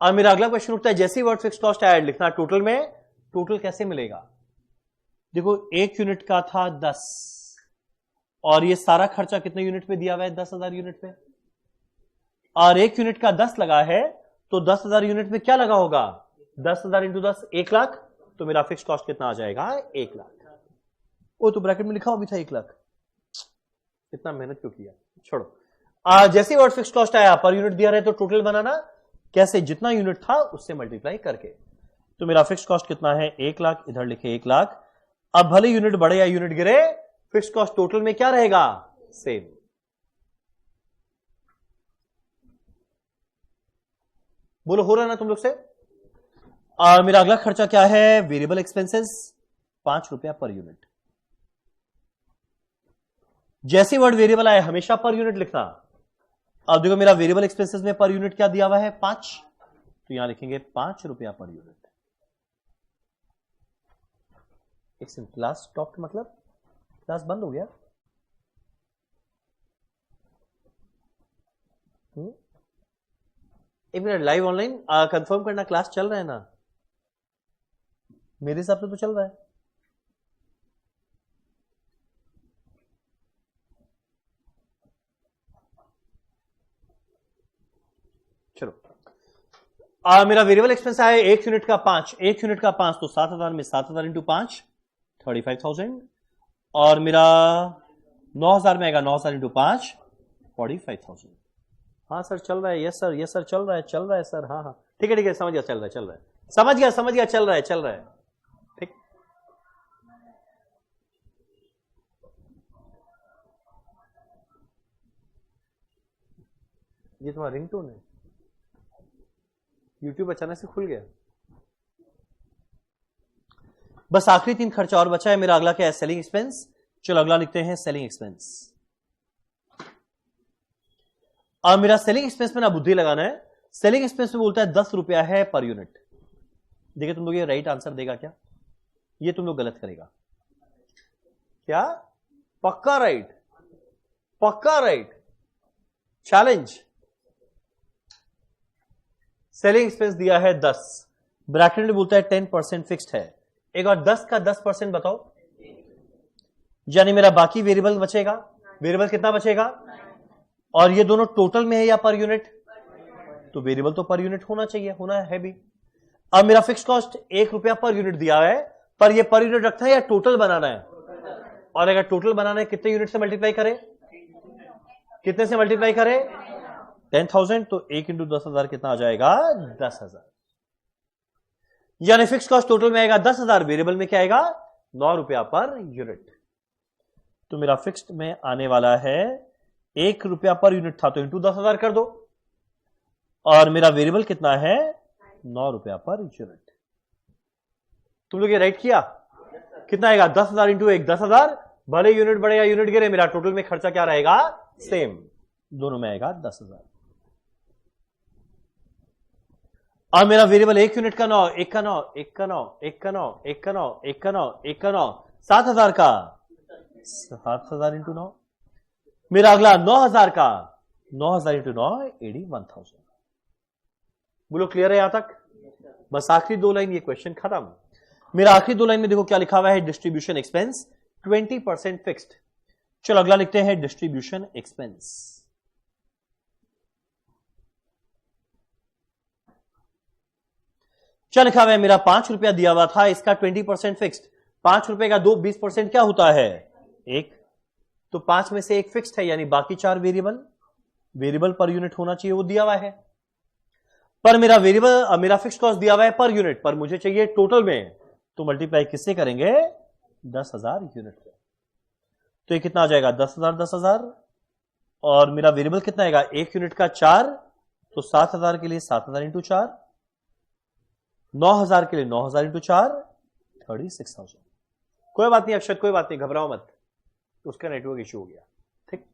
अब मेरा अगला क्वेश्चन उठता है, जैसे ही वर्ड फिक्स्ड कॉस्ट ऐड लिखना टोटल में। टोटल कैसे मिलेगा? देखो 1 यूनिट का था 10, और ये सारा खर्चा कितने यूनिट पे दिया हुआ है? 10,000 यूनिट पे। और 1 यूनिट का 10 लगा है, तो 10,000 यूनिट में क्या लगा होगा? 10,000 इंटू 10 1 लाख। तो मेरा फिक्स्ड कॉस्ट कितना आ जाएगा? 1 लाख। वो तो ब्रैकेट में लिखा हुआ भी था 1 लाख, इतना मेहनत क्यों किया, छोड़ो। जैसे वर्ड फिक्स कॉस्ट आया पर यूनिट दिया रहे तो टोटल बनाना कैसे, जितना यूनिट था उससे मल्टीप्लाई करके। तो मेरा फिक्स कॉस्ट कितना है 1 लाख, इधर लिखे 1 लाख। अब भले यूनिट बढ़े या यूनिट गिरे, फिक्स कॉस्ट टोटल में क्या रहेगा, सेम। बोलो हो रहा है ना तुम लोग से। मेरा अगला खर्चा क्या है, वेरिएबल एक्सपेंसेस 5 रुपया पर यूनिट। जैसे वर्ड वेरिएबल आए हमेशा पर यूनिट लिखना। अब देखो मेरा वेरिएबल एक्सपेंसेस में पर यूनिट क्या दिया हुआ है 5, तो यहां लिखेंगे 5 रुपया पर यूनिट। एक क्लास स्टॉप मतलब क्लास बंद हो गया। एक मिनट, लाइव ऑनलाइन कंफर्म करना क्लास चल रहा है ना, मेरे हिसाब से तो चल रहा है। चलो मेरा वेरिएबल एक्सपेंस आया 1 यूनिट का 5, 1 यूनिट का 5 तो 7,000 में 7,000 इंटू 5 35,000, और मेरा 9,000 में आएगा 9,000 इंटू 5 45,000। हाँ सर चल रहा है, यस सर, यस सर चल रहा है सर, हाँ हाँ ठीक है समझ गया, चल रहा है, समझ गया चल रहा है ठीक। ये तुम्हारा रिंगटोन है, यूट्यूब अचानक से खुल गया। बस आखिरी 3 खर्चा और बचा है मेरा। अगला क्या है, सेलिंग एक्सपेंस। चलो अगला लिखते हैं सेलिंग एक्सपेंस। अब मेरा सेलिंग एक्सपेंस में ना बुद्धि लगाना है। सेलिंग एक्सपेंस में बोलता है 10 रुपया है पर यूनिट। देखिए तुम लोग ये राइट आंसर देगा क्या, ये तुम लोग गलत करेगा क्या, पक्का राइट, चैलेंज। सेलिंग एक्सपेंस दिया है 10, ब्रैकेट में बोलता है 10% फिक्स्ड है। एक और 10 का 10% बताओ, यानी मेरा बाकी वेरिएबल बचेगा। वेरिएबल कितना बचेगा, और ये दोनों टोटल में है या पर यूनिट, तो वेरिएबल तो पर यूनिट होना चाहिए, होना है भी। अब मेरा फिक्स कॉस्ट 1 रुपया पर यूनिट दिया है, पर ये पर यूनिट रखना है या टोटल बनाना है, और अगर टोटल बनाना है कितने यूनिट से मल्टीप्लाई करें, कितने से मल्टीप्लाई करें 10,000, तो 1 इंटू 10,000 कितना आ जाएगा 10,000। यानी फिक्स कॉस्ट टोटल में आएगा 10,000, वेरिएबल में क्या आएगा 9 रुपया पर यूनिट। तो मेरा फिक्स्ड में आने वाला है 1 रुपया पर यूनिट था, तो इंटू 10,000 कर दो, और मेरा वेरिएबल कितना है 9 रुपया पर यूनिट। तुम लोग ये राइट किया, कितना आएगा 10,000 इंटू 1 10,000, भले यूनिट बढ़े या यूनिट गिरे मेरा टोटल में खर्चा क्या रहेगा, सेम, दोनों में आएगा 10,000। अब मेरा वेरिएबल 1 यूनिट का 9, 1 का 9, 1 का 9, 1 का 9, 1 का 9, 1 का 9, 1 का 9, 7,000 का 7,000 इंटू 9। मेरा अगला 9,000 का 9,000 इंटू 9 81,000। बोलो क्लियर है यहां तक। बस आखिरी 2 लाइन, ये क्वेश्चन खत्म। मेरा आखिरी 2 लाइन में देखो क्या लिखा हुआ है, डिस्ट्रीब्यूशन एक्सपेंस 20% फिक्स्ड। चलो अगला लिखते हैं डिस्ट्रीब्यूशन एक्सपेंस। क्या लिखा हुआ है, मेरा 5 रुपया दिया हुआ था, इसका 20% फिक्स्ड। 5 रुपए का 20% क्या होता है 1, तो 5 में से 1 फिक्स्ड है, यानी बाकी 4 वेरिएबल पर यूनिट होना चाहिए, वो दिया हुआ है। पर मेरा फिक्स कॉस्ट दिया हुआ है पर यूनिट, पर मुझे चाहिए टोटल में, तो मल्टीप्लाई किससे करेंगे 10,000 यूनिट से। तो ये कितना आ जाएगा 10,000 10,000, और मेरा वेरिएबल कितना आएगा 1 यूनिट का 4, तो 7,000 के लिए 7,000 इंटू 4, 9,000 के लिए 9,000 इंटू 4 36,000। कोई बात नहीं अक्षत, कोई बात नहीं, घबराओ मत, उसका नेटवर्क इश्यू हो गया। ठीक,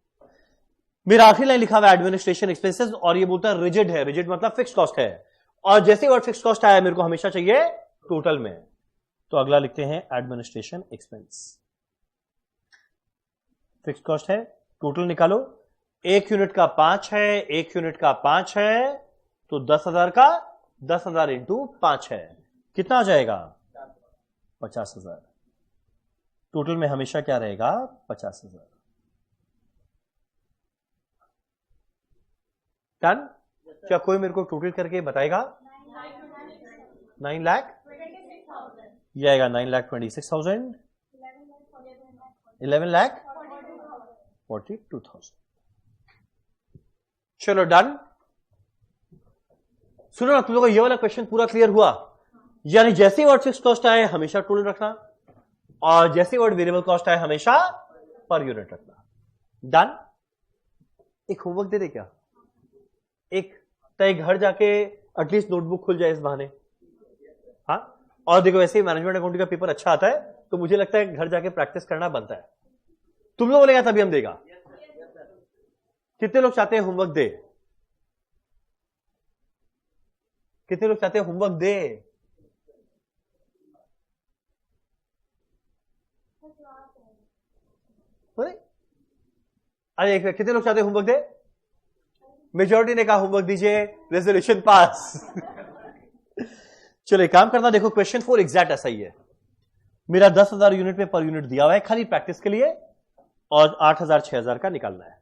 मेरा आखिरी लाइन लिखा हुआ है एडमिनिस्ट्रेशन एक्सपेंसेस, और ये बोलता है रिजिड है, रिजिड मतलब फिक्स कॉस्ट है, और जैसे वर्ड फिक्स कॉस्ट आया मेरे को हमेशा चाहिए टोटल में, तो अगला लिखते हैं एडमिनिस्ट्रेशन एक्सपेंस। फिक्स कॉस्ट है, टोटल निकालो, 1 यूनिट का 5 है, 1 यूनिट का 5 है, तो 10,000 का 10,000 इंटू 5 है, कितना आ जाएगा 50,000। टोटल में हमेशा क्या रहेगा 50,000। डन। क्या कोई मेरे को टोटल करके बताएगा 9 लाख, ये आएगा 9,26,000, 11,42,000। चलो डन। सुनो ना, तुम लोगों को ये वाला क्वेश्चन पूरा क्लियर हुआ? यानी जैसे वर्ड फिक्स कॉस्ट आए हमेशा टोटल रखना, और जैसे वर्ड वेरिएबल कॉस्ट आए हमेशा पर यूनिट रखना। डन। एक होमवर्क दे दे क्या? एक तय घर जाके एटलीस्ट नोटबुक खुल जाए इस बहाने। हाँ, और देखो वैसे ही मैनेजमेंट अकाउंटिंग का पेपर अच्छा आता है तो मुझे लगता है घर जाके प्रैक्टिस करना बनता है। तुम लोग बोलेगा तभी हम देगा। कितने लोग चाहते हैं होमवर्क दे? कितने लोग चाहते हैं होमवर्क दे? अरे कितने लोग चाहते हैं होमवर्क दे? मेजॉरिटी ने कहा होमवर्क दीजिए, रेजोल्यूशन पास। चलो एक काम करना, देखो क्वेश्चन 4 एग्जैक्ट ऐसा ही है। मेरा 10,000 यूनिट में पर यूनिट दिया हुआ है खाली प्रैक्टिस के लिए, और 8,000 6,000 का निकालना है।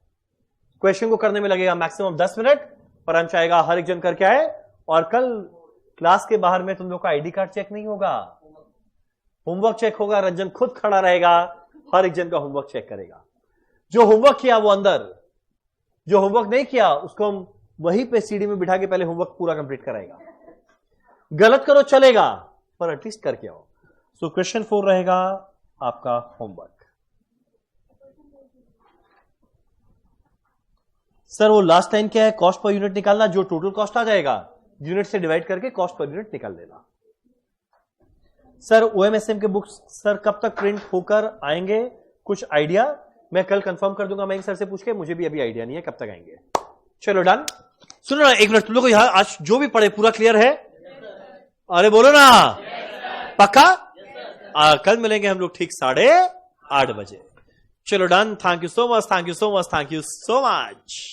क्वेश्चन को करने में लगेगा मैक्सिमम 10 मिनट, पर हम चाहेगा हर एक जन करके आए। और कल क्लास के बाहर में तुम लोग का आईडी कार्ड चेक नहीं होगा, होमवर्क चेक होगा। रंजन खुद खड़ा रहेगा, हर एक जन का होमवर्क चेक करेगा। जो होमवर्क किया वो अंदर, जो होमवर्क नहीं किया उसको हम वहीं पे सीढ़ी में बिठा के पहले होमवर्क पूरा कंप्लीट कराएगा। गलत करो चलेगा, पर एटलीस्ट करके आओ। सो क्वेश्चन 4 रहेगा आपका होमवर्क। सर वो लास्ट टाइम क्या है? कॉस्ट पर यूनिट निकालना, जो टोटल कॉस्ट आ जाएगा यूनिट से डिवाइड करके कॉस्ट पर यूनिट निकाल लेना। सर ओएमएसएम के बुक्स सर कब तक प्रिंट होकर आएंगे? कुछ आइडिया? मैं कल कंफर्म कर दूंगा मयंक सर से पूछ के, मुझे भी अभी आइडिया नहीं है कब तक आएंगे। चलो डन। सुनो ना एक मिनट, तुम लोग को यहां आज जो भी पढ़े पूरा क्लियर है? अरे बोलो ना, पक्का? कल मिलेंगे हम लोग ठीक 8:30 बजे। चलो done. Thank you so much, thank you so much, thank you so much.